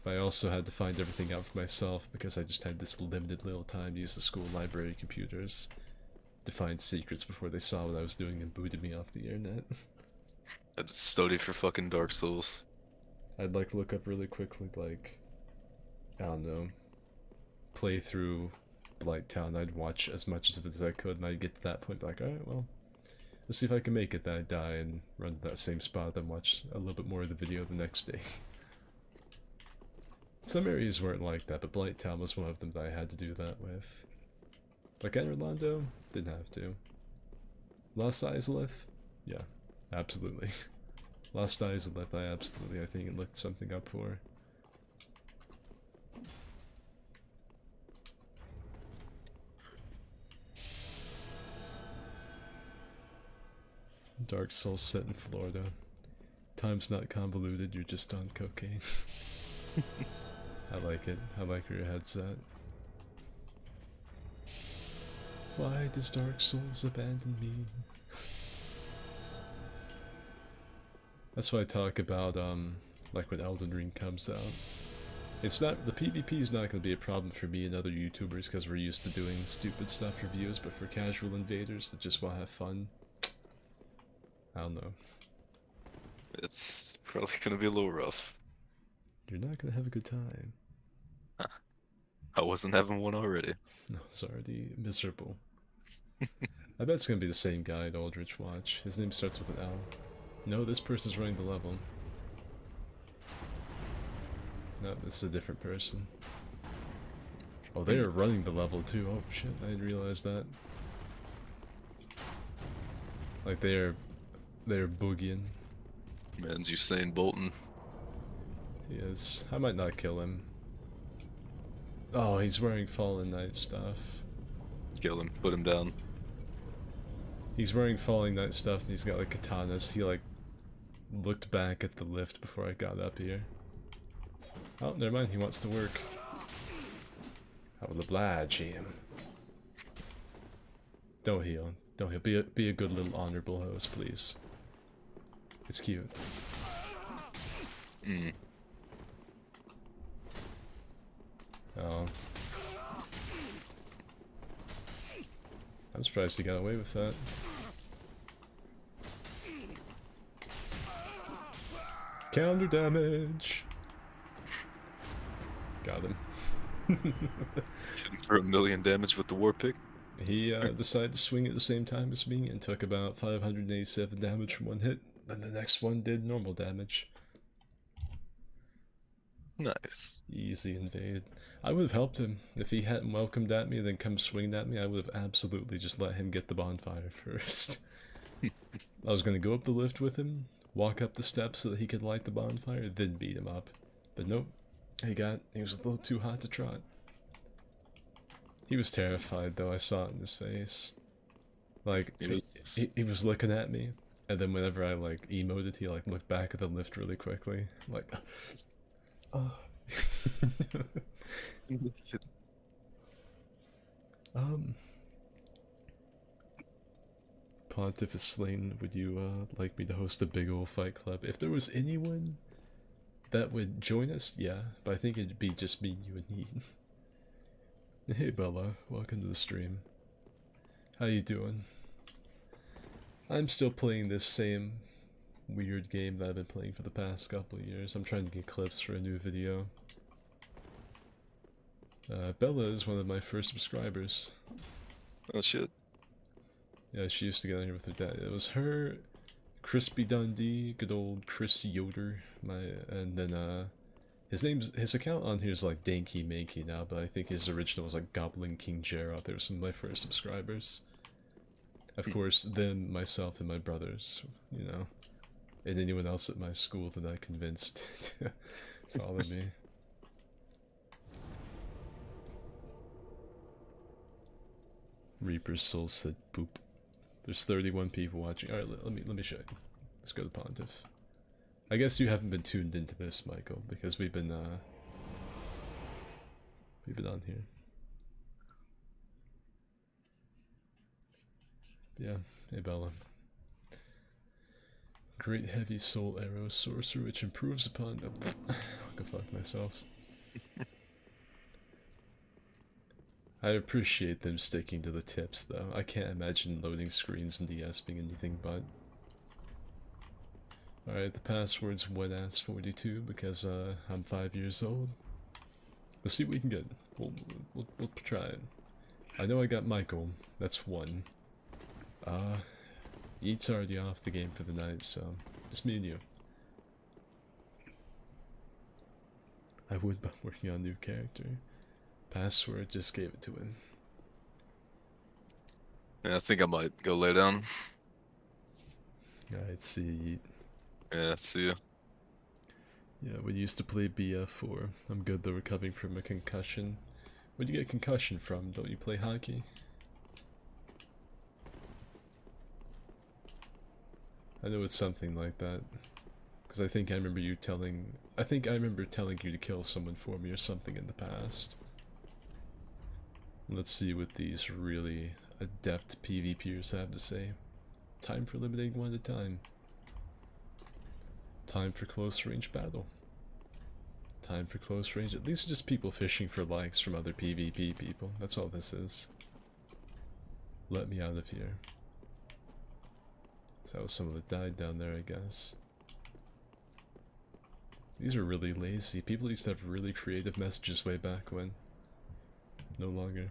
But I also had to find everything out for myself because I just had this limited little time to use the school library computers to find secrets before they saw what I was doing and booted me off the internet. I just study for fucking Dark Souls. I'd like look up really quickly, like, I don't know, play through Blighttown. I'd watch as much of it as I could, and I'd get to that point, like, alright, well, let's see if I can make it. Then I'd die and run to that same spot, then watch a little bit more of the video the next day. Some areas weren't like that, but Blighttown was one of them that I had to do that with. Like Orlando, didn't have to. Lost Izalith? Yeah, absolutely. Lost Izalith, I think it looked something up for. Dark Souls set in Florida. Time's not convoluted, you're just on cocaine. I like it. I like where your head's at. Why does Dark Souls abandon me? That's why I talk about, like when Elden Ring comes out. It's not, the PvP is not going to be a problem for me and other YouTubers because we're used to doing stupid stuff reviews, but for casual invaders that just want to have fun, I don't know. It's probably gonna be a little rough. You're not going to have a good time. I wasn't having one already. No, it's already miserable. I bet it's going to be the same guy at Aldrich Watch. His name starts with an L. No, this person's running the level. No, this is a different person. Oh, they are running the level too. Oh shit, I didn't realize that. Like they're boogieing. Man's Usain Bolton. He is. I might not kill him. Oh, he's wearing Fallen Knight stuff. Kill him. Put him down. He's wearing Falling Knight stuff and he's got like katanas. He like looked back at the lift before I got up here. Oh, never mind, he wants to work. I will oblige him. Don't heal. Don't heal. Be a good little honorable host, please. It's cute. Oh. I'm surprised he got away with that. Counter damage! Got him. For 1,000,000 damage with the war pick. He decided to swing at the same time as me and took about 587 damage from one hit. Then the next one did normal damage. Nice. Easy invade. I would have helped him. If he hadn't welcomed at me and then come swinging at me, I would have absolutely just let him get the bonfire first. I was going to go up the lift with him, walk up the steps so that he could light the bonfire, then beat him up. But nope. He was a little too hot to trot. He was terrified though, I saw it in his face. Like, he was looking at me, and then whenever I like emoted, he like looked back at the lift really quickly. Like, oh. Pontiff is slain, would you like me to host a big ol' fight club? If there was anyone that would join us, yeah, but I think it'd be just me you would need. Hey Bella, welcome to the stream. How you doing? I'm still playing this same weird game that I've been playing for the past couple of years. I'm trying to get clips for a new video. Bella is one of my first subscribers. Oh shit. Yeah, she used to get on here with her dad. It was her, Crispy Dundee, good old Chris Yoder, and then his account on here is like Danky Manky now, but I think his original was like Goblin King Geralt. They were some of my first subscribers. Of course, them, myself, and my brothers, you know, and anyone else at my school that I convinced to follow me. Reaper's Soul said boop. There's 31 people watching. Alright, let me show you. Let's go to Pontiff. I guess you haven't been tuned into this, Michael, because we've been on here. Yeah, hey Bella. Great heavy soul arrow sorcerer which improves upon I'll go fuck myself. I appreciate them sticking to the tips though. I can't imagine loading screens in DS being anything but. Alright, the password's wetass42 because I'm 5 years old. Let's see what we can get. We'll try it. I know I got Michael. That's one. Yeet's already off the game for the night, so just me and you. I would, but I'm working on a new character. Password, just gave it to him. Yeah, I think I might go lay down. I'd see. Yeah, see ya. Yeah, we used to play BF4. I'm good though, recovering from a concussion. Where'd you get concussion from? Don't you play hockey? I know it's something like that. Because I think I remember you telling... I think I remember telling you to kill someone for me or something in the past. Let's see what these really adept PvPers have to say. Time for limiting one at a time. Time for close range battle. Time for close range. These are just people fishing for likes from other PvP people. That's all this is. Let me out of here. So that was someone that died down there, I guess. These are really lazy. People used to have really creative messages way back when. No longer.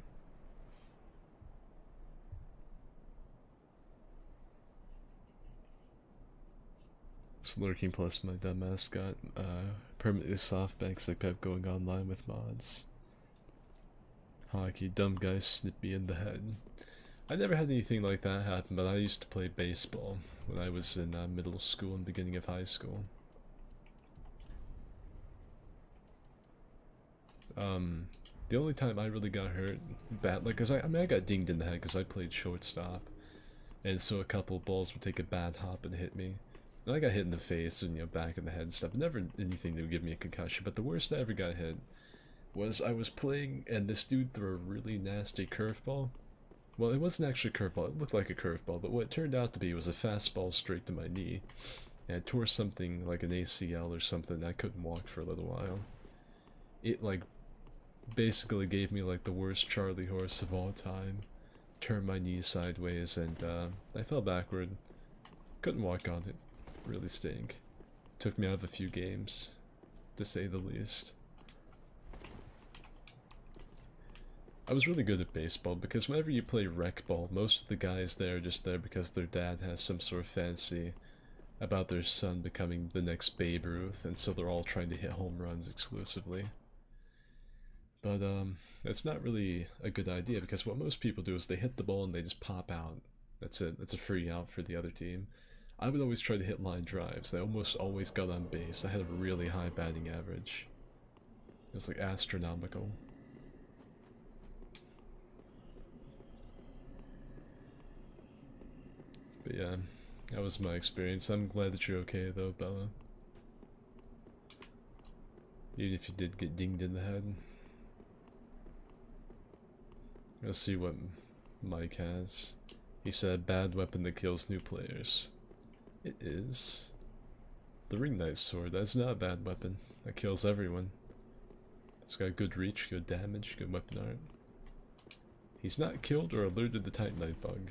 Slurking plus my dumb mascot. Permanently softbanks like Pep going online with mods. Hockey, dumb guys snip me in the head. I never had anything like that happen, but I used to play baseball when I was in middle school and beginning of high school. The only time I really got hurt bad, like, cause I mean I got dinged in the head because I played shortstop, and so a couple of balls would take a bad hop and hit me. And I got hit in the face and back of the head and stuff. Never anything that would give me a concussion. But the worst I ever got hit was I was playing and this dude threw a really nasty curveball. Well, it wasn't actually a curveball. It looked like a curveball, but what it turned out to be was a fastball straight to my knee. And I tore something like an ACL or something. And I couldn't walk for a little while. It like basically gave me like the worst Charlie horse of all time. Turned my knee sideways and I fell backward. Couldn't walk on it. Really stink. Took me out of a few games, to say the least. I was really good at baseball because whenever you play rec ball, most of the guys there are just there because their dad has some sort of fancy about their son becoming the next Babe Ruth, and so they're all trying to hit home runs exclusively. But that's not really a good idea because what most people do is they hit the ball and they just pop out. That's it. That's a free out for the other team. I would always try to hit line drives. I almost always got on base. I had a really high batting average. It was like astronomical. But yeah, that was my experience. I'm glad that you're okay though, Bella. Even if you did get dinged in the head. Let's see what Mike has. He said, bad weapon that kills new players. It is. The Ring Knight sword, that's not a bad weapon. That kills everyone. It's got good reach, good damage, good weapon art. He's not killed or alerted the Titanite bug.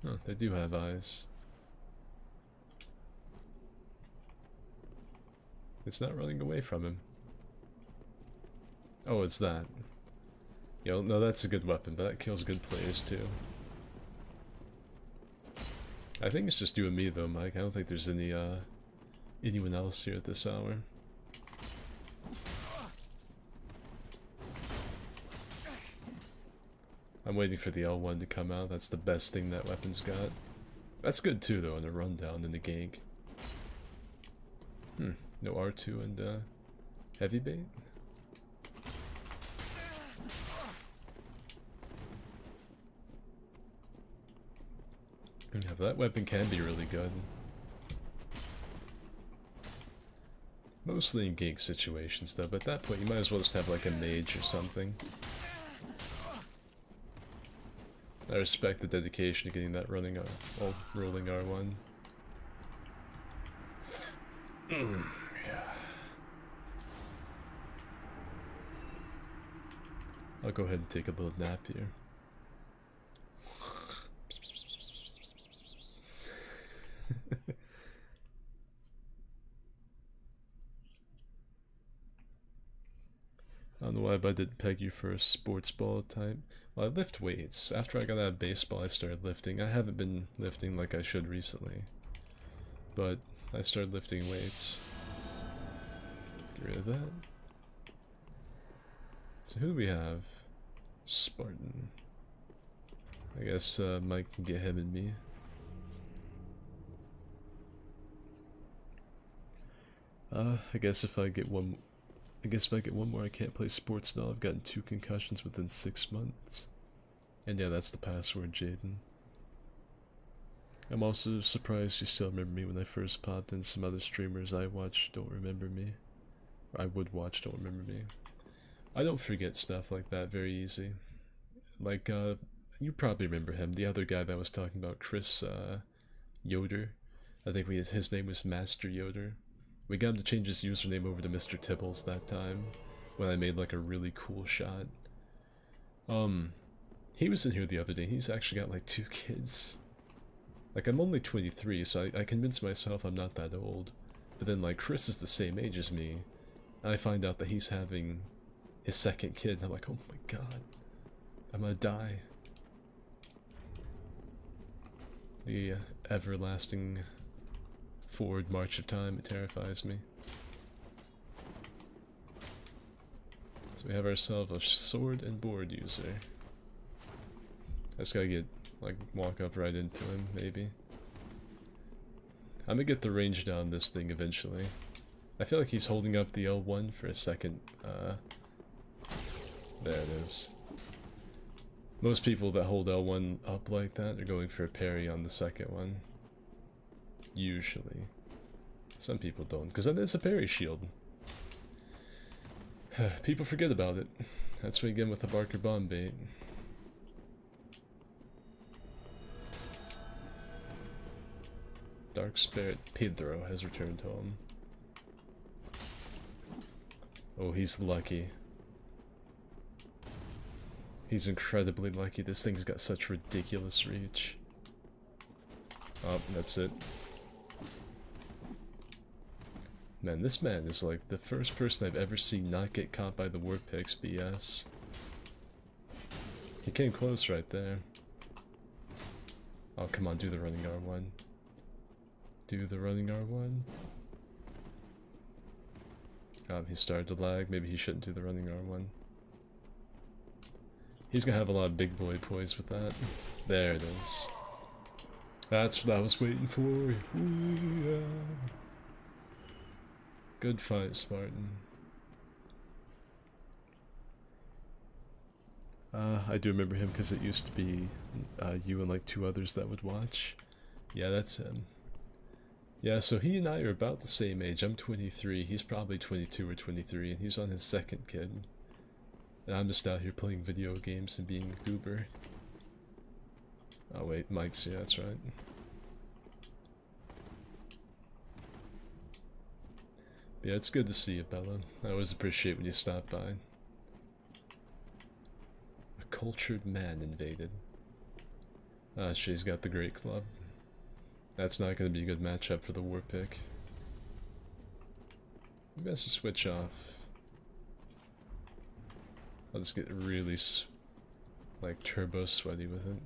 Oh, they do have eyes. It's not running away from him. Oh, it's that. Yo, no, that's a good weapon, but that kills good players too. I think it's just you and me though, Mike. I don't think there's any, anyone else here at this hour. I'm waiting for the L1 to come out. That's the best thing that weapon's got. That's good too though, in a rundown and a gank. No R2 and, heavy bait? Yeah, but that weapon can be really good. Mostly in gank situations though, but at that point you might as well just have like a mage or something. I respect the dedication to getting that rolling R1. Yeah. I'll go ahead and take a little nap here. I don't know why, but I didn't peg you for a sports ball type. Well, I lift weights. After I got out of baseball, I started lifting. I haven't been lifting like I should recently, but I started lifting weights. Get rid of that. So who do we have? Spartan. I guess Mike can get him and me. I guess if I get one more, I can't play sports now. I've gotten 2 concussions within 6 months. And yeah, that's the password, Jaden. I'm also surprised you still remember me when I first popped in. Some other streamers I watch don't remember me. Or I would watch don't remember me. I don't forget stuff like that very easy. Like, you probably remember him, the other guy that I was talking about, Chris, Yoder. I think his name was Master Yoder. We got him to change his username over to Mr. Tibbles that time, when I made like a really cool shot. He was in here the other day. He's actually got like 2 kids. Like, I'm only 23, so I convinced myself I'm not that old. But then, like, Chris is the same age as me. And I find out that he's having his 2nd kid, and I'm like, oh my god. I'm gonna die. The everlasting forward march of time, it terrifies me. So we have ourselves a sword and board user. I just gotta walk up right into him, maybe. I'm gonna get the range down this thing eventually. I feel like he's holding up the L1 for a second. There it is. Most people that hold L1 up like that are going for a parry on the 2nd one. Usually. Some people don't, because then it's a parry shield. People forget about it. That's what you get with the Barker bomb bait. Dark Spirit Pedro has returned home. Oh, he's lucky. He's incredibly lucky. This thing's got such ridiculous reach. Oh, that's it. Man, this man is like the first person I've ever seen not get caught by the warp picks BS. He came close right there. Oh, come on, do the running R1. Do the running R1. He started to lag. Maybe he shouldn't do the running R1. He's gonna have a lot of big boy poise with that. There it is. That's what I was waiting for. Ooh, yeah. Good fight, Spartan. I do remember him because it used to be you and like 2 others that would watch. Yeah, that's him. Yeah, so he and I are about the same age. I'm 23, he's probably 22 or 23, and he's on his 2nd kid. And I'm just out here playing video games and being a goober. Oh wait, Mike's, yeah, that's right. Yeah, it's good to see you, Bella. I always appreciate when you stop by. A cultured man invaded. Ah, she's got the great club. That's not going to be a good matchup for the war pick. Maybe I should switch off. I'll just get really, like, turbo sweaty with it.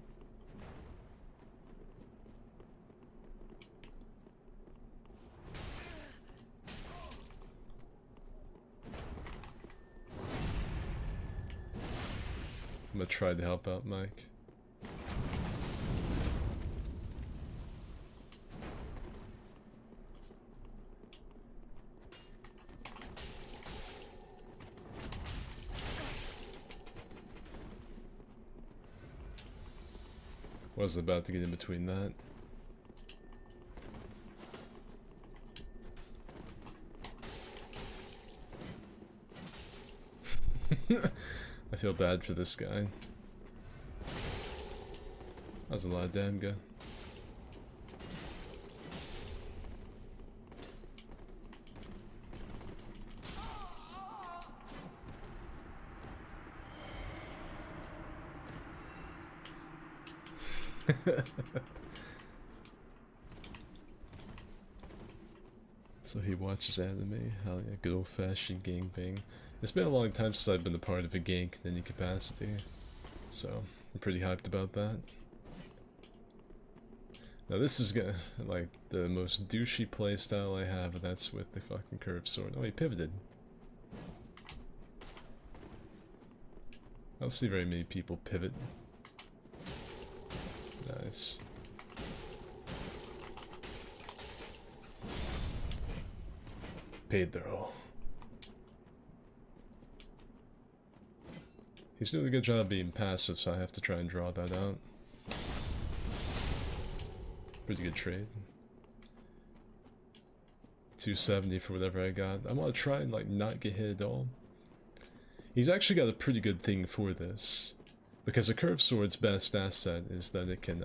I'm gonna try to help out Mike. Was about to get in between that. I feel bad for this guy. That was a lot of damn good. So he watches anime. Hell yeah, good old fashioned gangbang. It's been a long time since I've been a part of a gank in any capacity, so I'm pretty hyped about that. Now this is gonna, like, the most douchey playstyle I have, and that's with the fucking curved sword. Oh, he pivoted. I don't see very many people pivot. Nice. Pedro. He's doing a good job being passive, so I have to try and draw that out. Pretty good trade. 270 for whatever I got. I want to try and like not get hit at all. He's actually got a pretty good thing for this, because a curved sword's best asset is that it can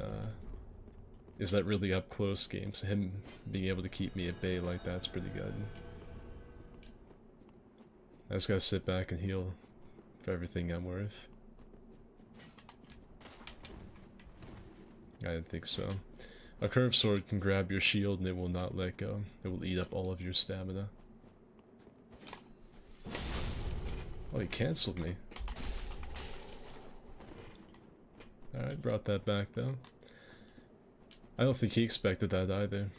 is that really up close game. So him being able to keep me at bay like that's pretty good. I just gotta sit back and heal for everything I'm worth. I didn't think so. A curved sword can grab your shield and it will not let go. It will eat up all of your stamina. Oh, he cancelled me. Alright, brought that back though. I don't think he expected that either.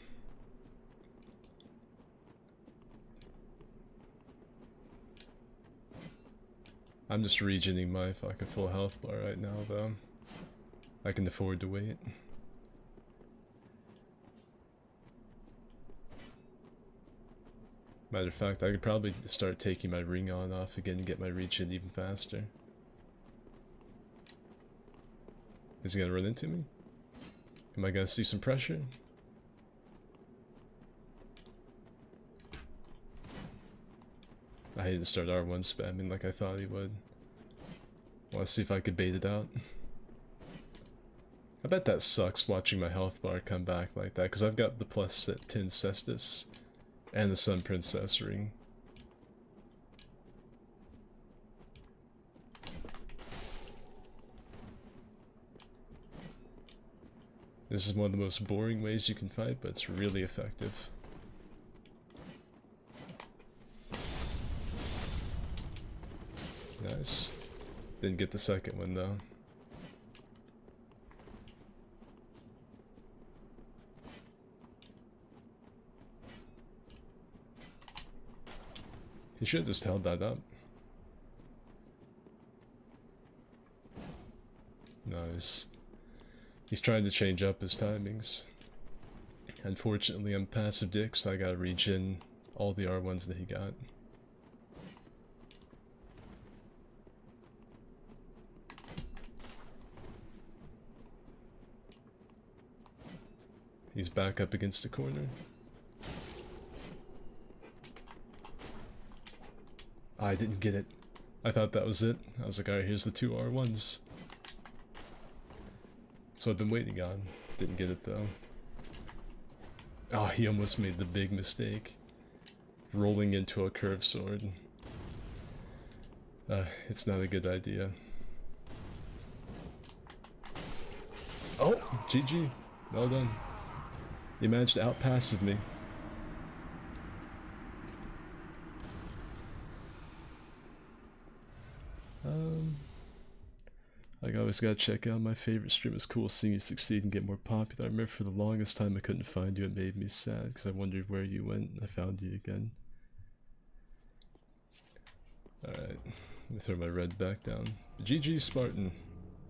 I'm just regening my fucking full health bar right now though. I can afford to wait. Matter of fact, I could probably start taking my ring on off again and get my regen even faster. Is he gonna run into me? Am I gonna see some pressure? I didn't start R1 spamming like I thought he would. Wanna see if I could bait it out? I bet that sucks watching my health bar come back like that, because I've got the plus 10 Cestus and the Sun Princess ring. This is one of the most boring ways you can fight, but it's really effective. Nice. Didn't get the second one though. He should have just held that up. Nice. He's trying to change up his timings. Unfortunately, I'm passive dick, so I gotta regen all the R1s that he got. He's back up against the corner. I didn't get it. I thought that was it. I was like, alright, here's the two R1s. That's what I've been waiting on. Didn't get it though. Oh, he almost made the big mistake. Rolling into a curved sword. It's not a good idea. Oh, GG. Well done. You managed to out-passive me. Like I always gotta check out my favorite stream. It's cool seeing you succeed and get more popular. I remember for the longest time I couldn't find you. It made me sad because I wondered where you went. I found you again. Alright, let me throw my red back down. GG Spartan.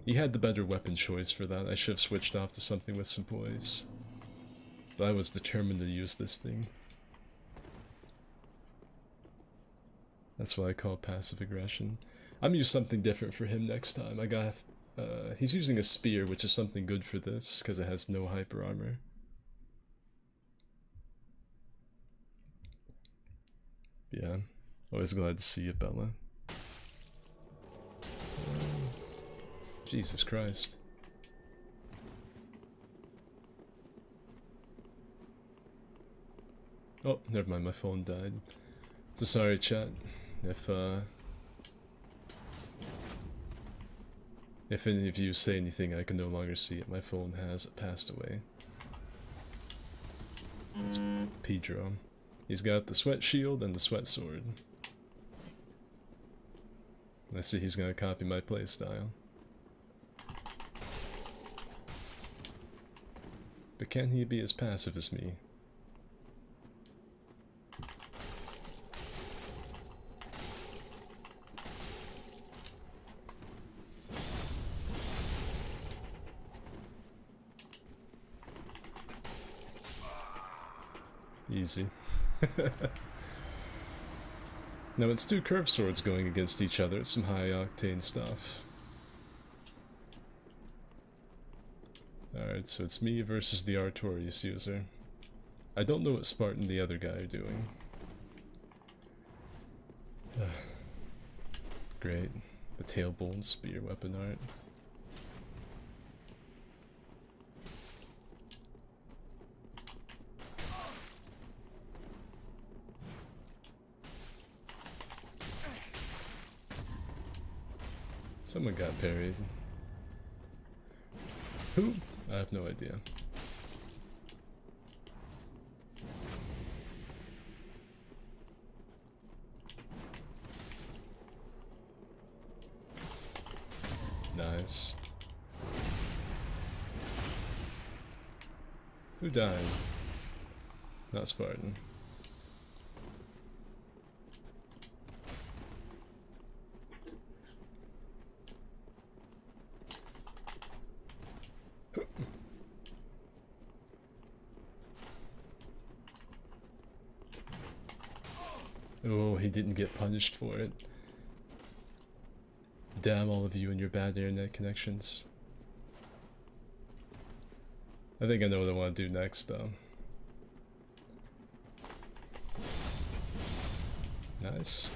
He had the better weapon choice for that. I should have switched off to something with some poise. But I was determined to use this thing. That's what I call passive aggression. I'm gonna use something different for him next time. I got, he's using a spear, which is something good for this, because it has no hyper armor. Yeah, always glad to see you, Bella. Jesus Christ. Oh, never mind, my phone died. So sorry, chat, if any of you say anything, I can no longer see it. My phone has passed away. It's Pedro. He's got the sweat shield and the sweat sword. I see he's gonna copy my playstyle. But can he be as passive as me? Easy. Now it's two curved swords going against each other. It's some high octane stuff. Alright, so it's me versus the Artorias user. I don't know what Spartan and the other guy are doing. Great. The tailbone spear weapon art. Someone got parried. Who? I have no idea. Nice. Who died? Not Spartan. Oh, he didn't get punished for it. Damn all of you and your bad internet connections. I think I know what I want to do next, though. Nice.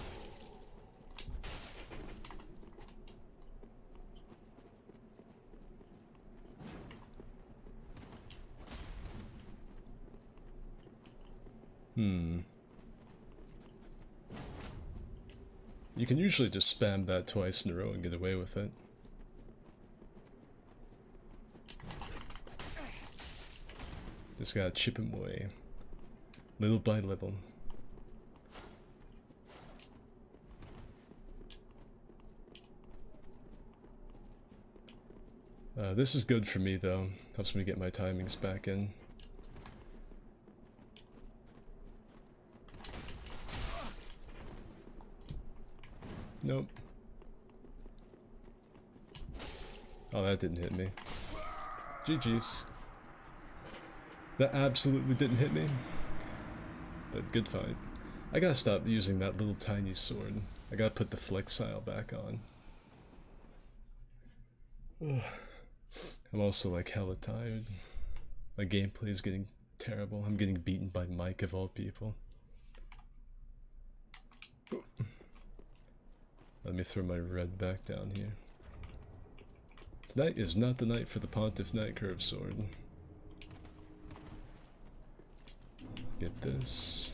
You can usually just spam that twice in a row and get away with it. Just gotta chip him away. Little by little. This is good for me though. Helps me get my timings back in. Nope. Oh, that didn't hit me. GG's. That absolutely didn't hit me. But good fight. I gotta stop using that little tiny sword. I gotta put the flexile back on. Ugh. I'm also like hella tired. My gameplay is getting terrible. I'm getting beaten by Mike of all people. Let me throw my red back down here. Tonight is not the night for the Pontiff Knight Curve Sword. Get this.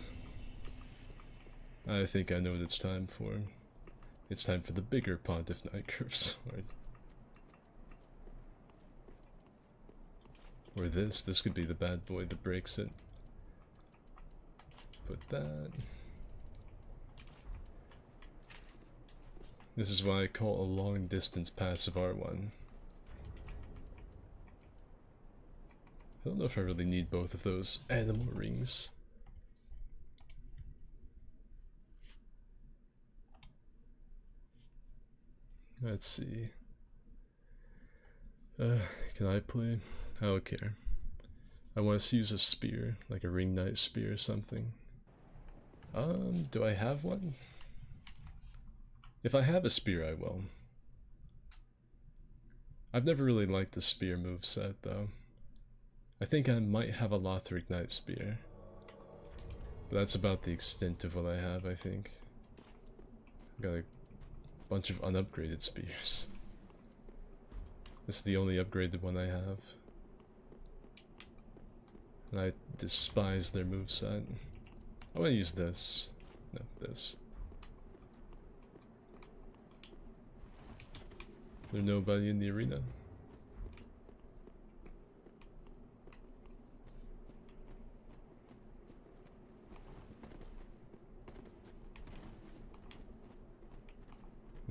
I think I know what it's time for. It's time for the bigger Pontiff Knight Curve Sword. Or this could be the bad boy that breaks it. Put that. This is why I call a long distance passive R1. I don't know if I really need both of those animal rings. Let's see. Can I play? I don't care. I want to use a spear, like a ring knight spear or something. Do I have one? If I have a spear, I will. I've never really liked the spear moveset, though. I think I might have a Lothric Knight spear. But that's about the extent of what I have, I think. I've got a bunch of unupgraded spears. This is the only upgraded one I have. And I despise their moveset. I want to use this. No, this. There's nobody in the arena.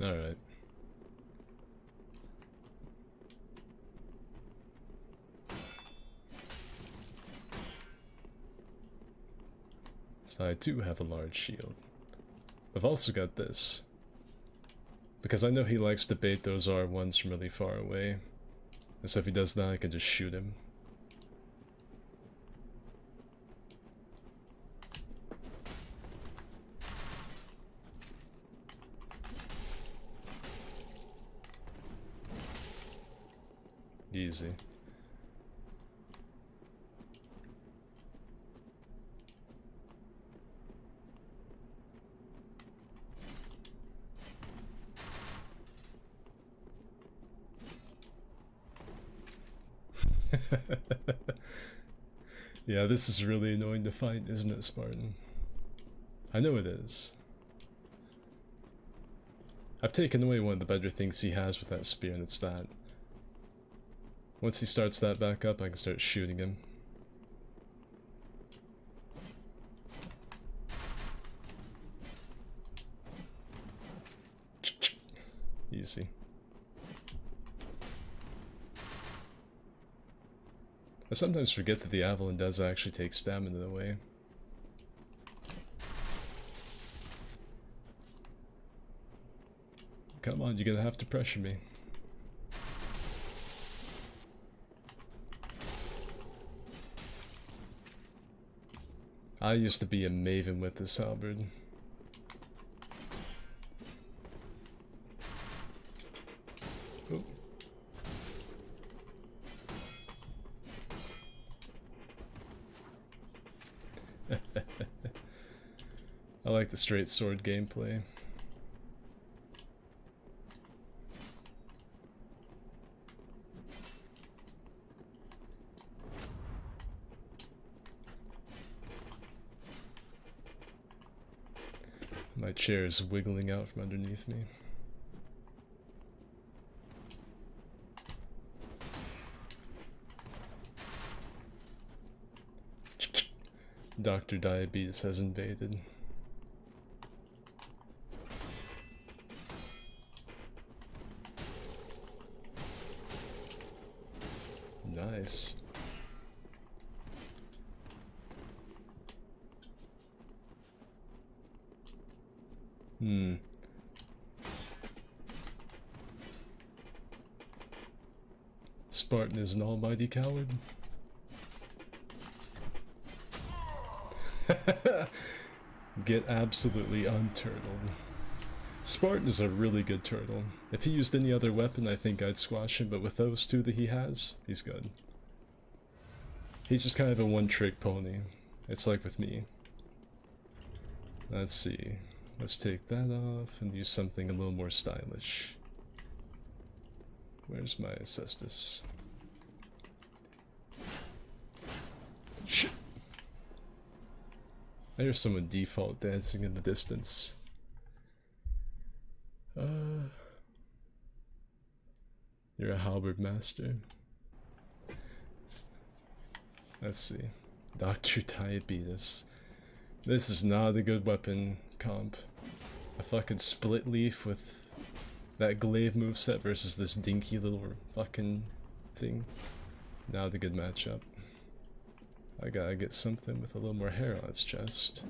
Alright. So I do have a large shield. I've also got this. Because I know he likes to bait those R1s from really far away. And so if he does that, I can just shoot him. Easy. Yeah, this is really annoying to fight, isn't it, Spartan? I know it is. I've taken away one of the better things he has with that spear, and it's that. Once he starts that back up, I can start shooting him. Easy. I sometimes forget that the Avalon does actually take stamina away. Come on, you're gonna have to pressure me. I used to be a maven with this halberd. Oh. I like the straight sword gameplay. My chair is wiggling out from underneath me. Dr. Diabetes has invaded. Nice. Spartan is an almighty coward. Get absolutely unturtled. Spartan is a really good turtle. If he used any other weapon, I think I'd squash him, but with those two that he has, he's good. He's just kind of a one-trick pony. It's like with me. Let's see. Let's take that off and use something a little more stylish. Where's my cestus? Shit! I hear someone default dancing in the distance. You're a halberd master. Let's see. Dr. Diabetes. This is not a good weapon comp. A fucking split leaf with that glaive moveset versus this dinky little fucking thing. Not a good matchup. I gotta get something with a little more hair on its chest.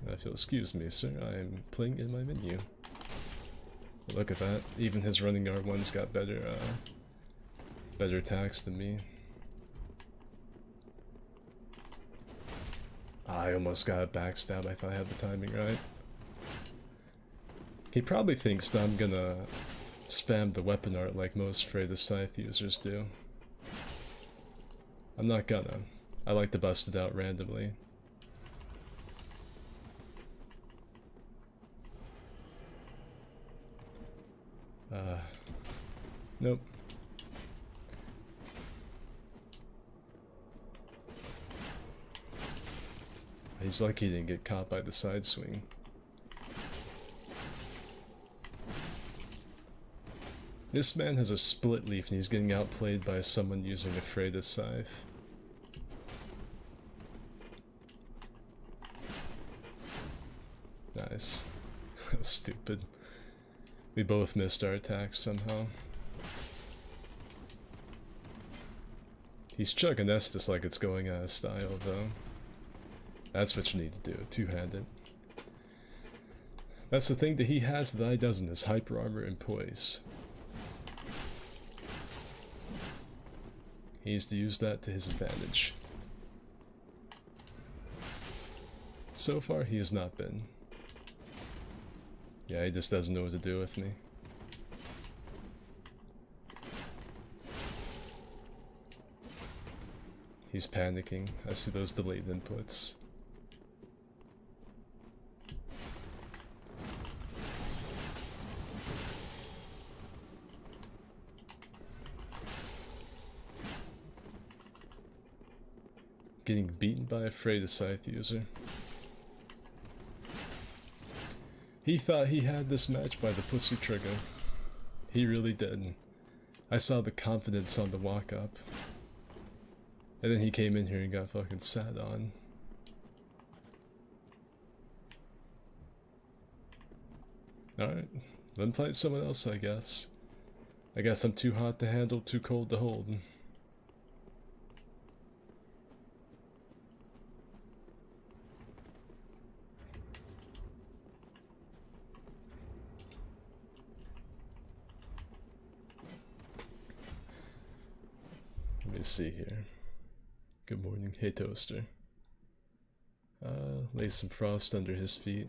If you'll excuse me, sir, I am playing in my menu. Look at that. Even his running R1's got better attacks than me. I almost got a backstab. I thought I had the timing right. He probably thinks that I'm gonna spam the weapon art like most Freydis Scythe users do. I'm not gonna. I like to bust it out randomly. Nope. He's lucky he didn't get caught by the side swing. This man has a split leaf and he's getting outplayed by someone using a Freydis Scythe. Nice. That was stupid. We both missed our attacks somehow. He's chugging Estus like it's going out of style though. That's what you need to do, two-handed. That's the thing that he has that I doesn't, is hyper armor and poise. He needs to use that to his advantage. So far, he has not been. Yeah, he just doesn't know what to do with me. He's panicking. I see those delayed inputs. Getting beaten by a Freyda Scythe user. He thought he had this match by the pussy trigger. He really did. I saw the confidence on the walk up. And then he came in here and got fucking sat on. Alright, then fight someone else, I guess. I guess I'm too hot to handle, too cold to hold. Let me see here. Good morning. Hey, Toaster. Lay some frost under his feet.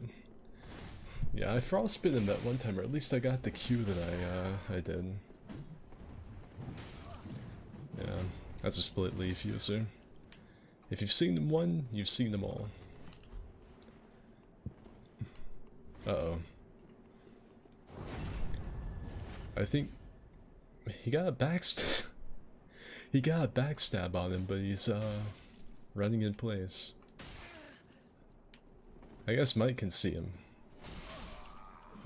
Yeah, I frostbit him that one time, or at least I got the cue that I did. Yeah, that's a split leaf user. If you've seen them one, you've seen them all. Uh-oh. I think he got a backstab. He got a backstab on him, but he's running in place. I guess Mike can see him.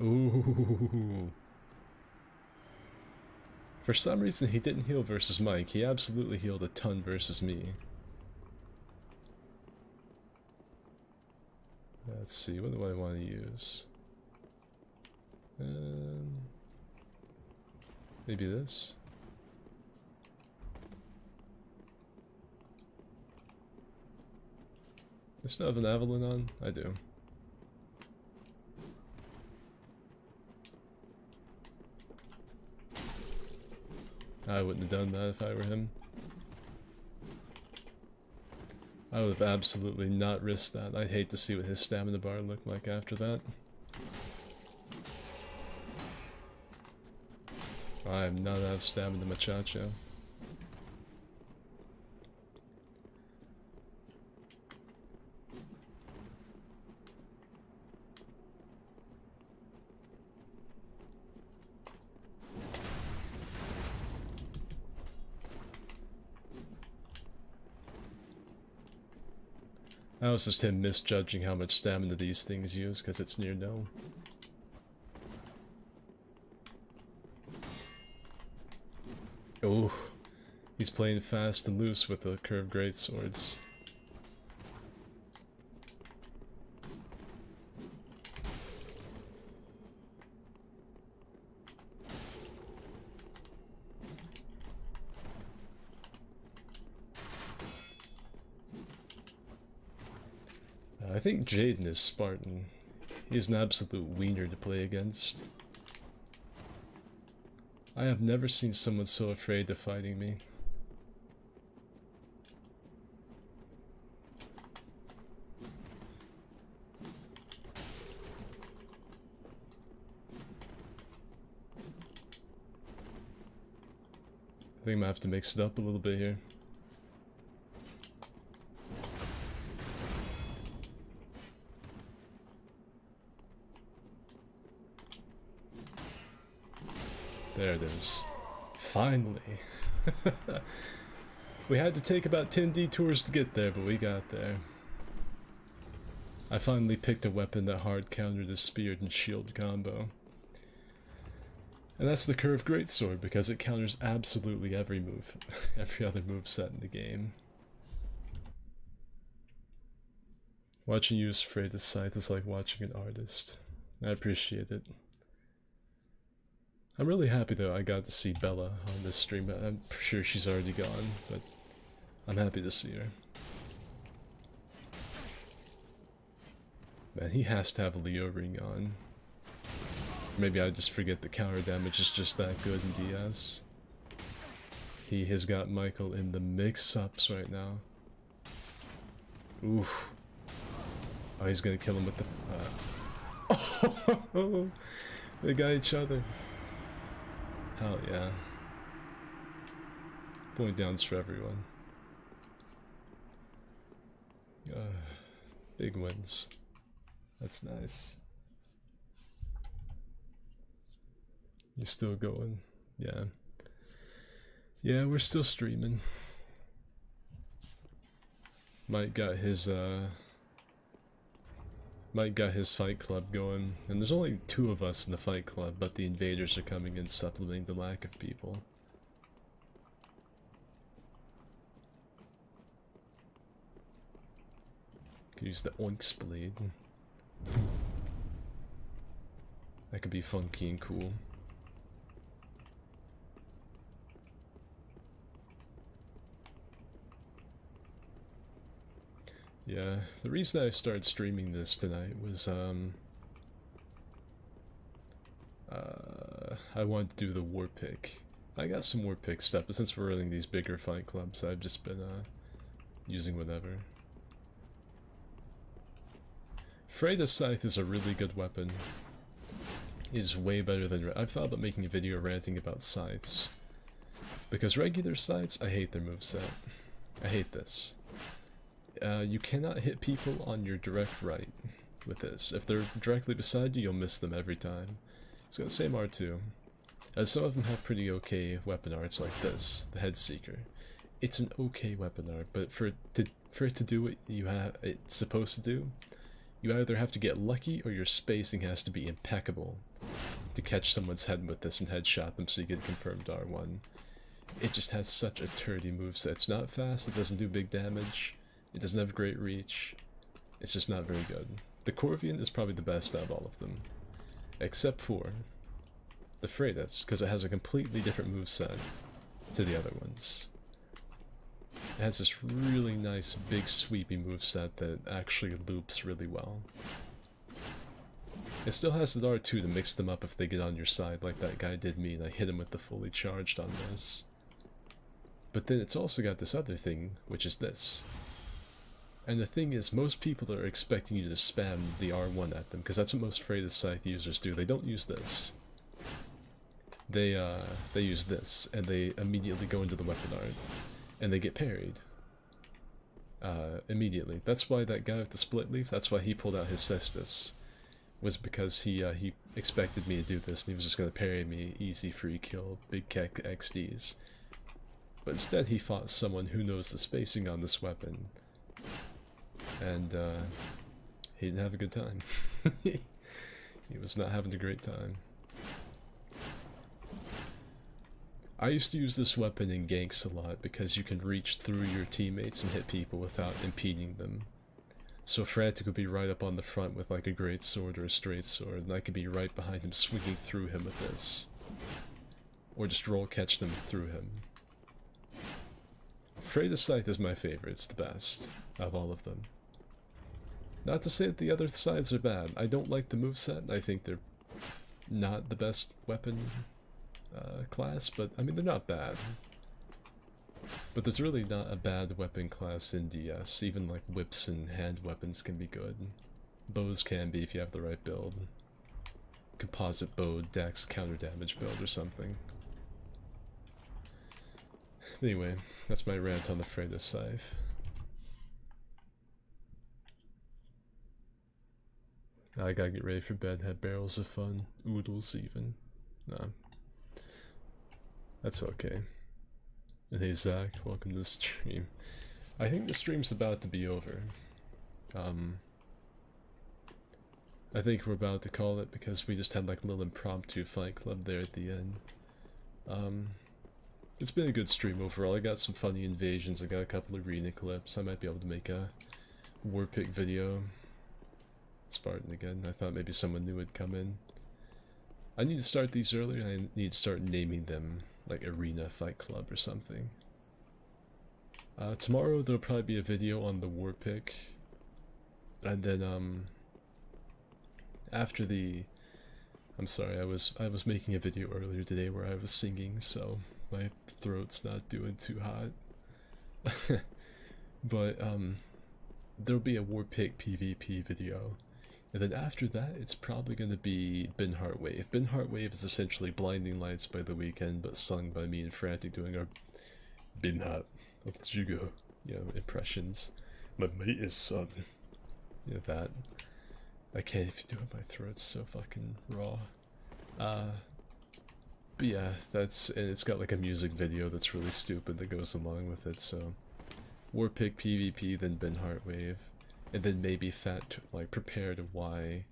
Ooh. For some reason he didn't heal versus Mike. He absolutely healed a ton versus me. Let's see, what do I want to use? Maybe this? I still have an Avalon on? I do. I wouldn't have done that if I were him. I would have absolutely not risked that. I'd hate to see what his stamina bar looked like after that. I am not out of stamina, muchacho. That was just him misjudging how much stamina these things use, because it's near no. Oh, he's playing fast and loose with the curved greatswords. I think Jaden is Spartan. He's an absolute wiener to play against. I have never seen someone so afraid of fighting me. I think I'm gonna have to mix it up a little bit here. There it is. Finally. We had to take about 10 detours to get there, but we got there. I finally picked a weapon that hard countered the spear and shield combo. And that's the curved greatsword, because it counters absolutely every move, every other moveset in the game. Watching you use Freyda Scythe is like watching an artist. I appreciate it. I'm really happy though I got to see Bella on this stream. I'm sure she's already gone, but I'm happy to see her. Man, he has to have a Leo ring on. Maybe I just forget the counter damage is just that good in DS. He has got Michael in the mix-ups right now. Oof. Oh, he's gonna kill him with the... Oh, they got each other. Hell yeah. Point downs for everyone. Big wins. That's nice. You're still going? Yeah. Yeah, we're still streaming. Mike got his fight club going, and there's only 2 of us in the fight club, but the invaders are coming in supplementing the lack of people. Could use the Oinks blade. That could be funky and cool. Yeah, the reason I started streaming this tonight was, I wanted to do the war pick. I got some war pick stuff, but since we're running these bigger fight clubs, I've just been, using whatever. Freda's Scythe is a really good weapon. It's way better than... I've thought about making a video ranting about scythes. Because regular scythes, I hate their moveset. I hate this. You cannot hit people on your direct right with this. If they're directly beside you, you'll miss them every time. It's got the same R2. Some of them have pretty okay weapon arts like this, the Head Seeker. It's an okay weapon art, but for it to do what it's supposed to do, you either have to get lucky or your spacing has to be impeccable to catch someone's head with this and headshot them so you get confirmed R1. It just has such a turdy moveset. It's not fast, it doesn't do big damage. It doesn't have great reach. It's just not very good. The Corvian is probably the best out of all of them. Except for the Freydis, because it has a completely different moveset to the other ones. It has this really nice big sweepy moveset that actually loops really well. It still has the R2 to mix them up if they get on your side like that guy did me and I hit him with the fully charged on this. But then it's also got this other thing, which is this. And the thing is, most people are expecting you to spam the R1 at them, because that's what most Freydis Scythe users do. They don't use this. They use this, and they immediately go into the weapon art, and they get parried. Immediately. That's why that guy with the split leaf, that's why he pulled out his cestus. Was because he expected me to do this, and he was just going to parry me, easy free kill, big kek XDs. But instead he fought someone who knows the spacing on this weapon. And he didn't have a good time. He was not having a great time. I used to use this weapon in ganks a lot because you can reach through your teammates and hit people without impeding them. So Frantic would be right up on the front with like a great sword or a straight sword, and I could be right behind him swinging through him with this. Or just roll catch them through him. Freydis Scythe is my favorite, it's the best of all of them. Not to say that the other sides are bad. I don't like the moveset. I think they're not the best weapon class, but I mean they're not bad. But there's really not a bad weapon class in DS. Even like whips and hand weapons can be good. Bows can be if you have the right build. Composite bow, dex, counter damage build or something. Anyway, that's my rant on the Freydis Scythe. I gotta get ready for bed, have barrels of fun, oodles even. Nah. That's okay. And hey Zach, welcome to the stream. I think the stream's about to be over. I think we're about to call it because we just had like a little impromptu fight club there at the end. It's been a good stream overall. I got some funny invasions, I got a couple of arena clips. I might be able to make a war pick video. Spartan again. I thought maybe someone new would come in. I need to start these earlier. I need to start naming them like Arena Fight Club or something. Tomorrow there'll probably be a video on the war pick. And then after the... I'm sorry, I was making a video earlier today where I was singing, so my throat's not doing too hot. But there'll be a war pick PvP video. And then after that, it's probably going to be Bin Heart Wave. Bin Heart Wave is essentially Blinding Lights by The Weeknd, but sung by me and Frantic doing our Bin Heart of Jugo, you know, impressions. My mate is son. Yeah, that. I can't even do it, my throat's so fucking raw. But yeah, and it's got like a music video that's really stupid that goes along with it, so. Warpig PvP, then Ben Heartwave, and then maybe prepare to why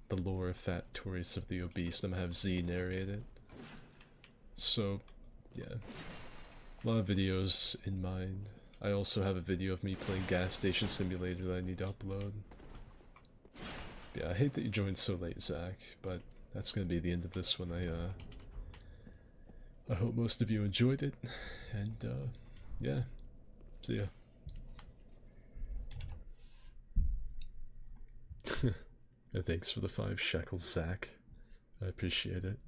the lore of Fat Taurus of the Obese. I'm gonna have Z narrate it. So, yeah. A lot of videos in mind. I also have a video of me playing Gas Station Simulator that I need to upload. Yeah, I hate that you joined so late, Zach, but that's gonna be the end of this one. I hope most of you enjoyed it, and yeah, see ya. Thanks for the 5 shekels, Zach. I appreciate it.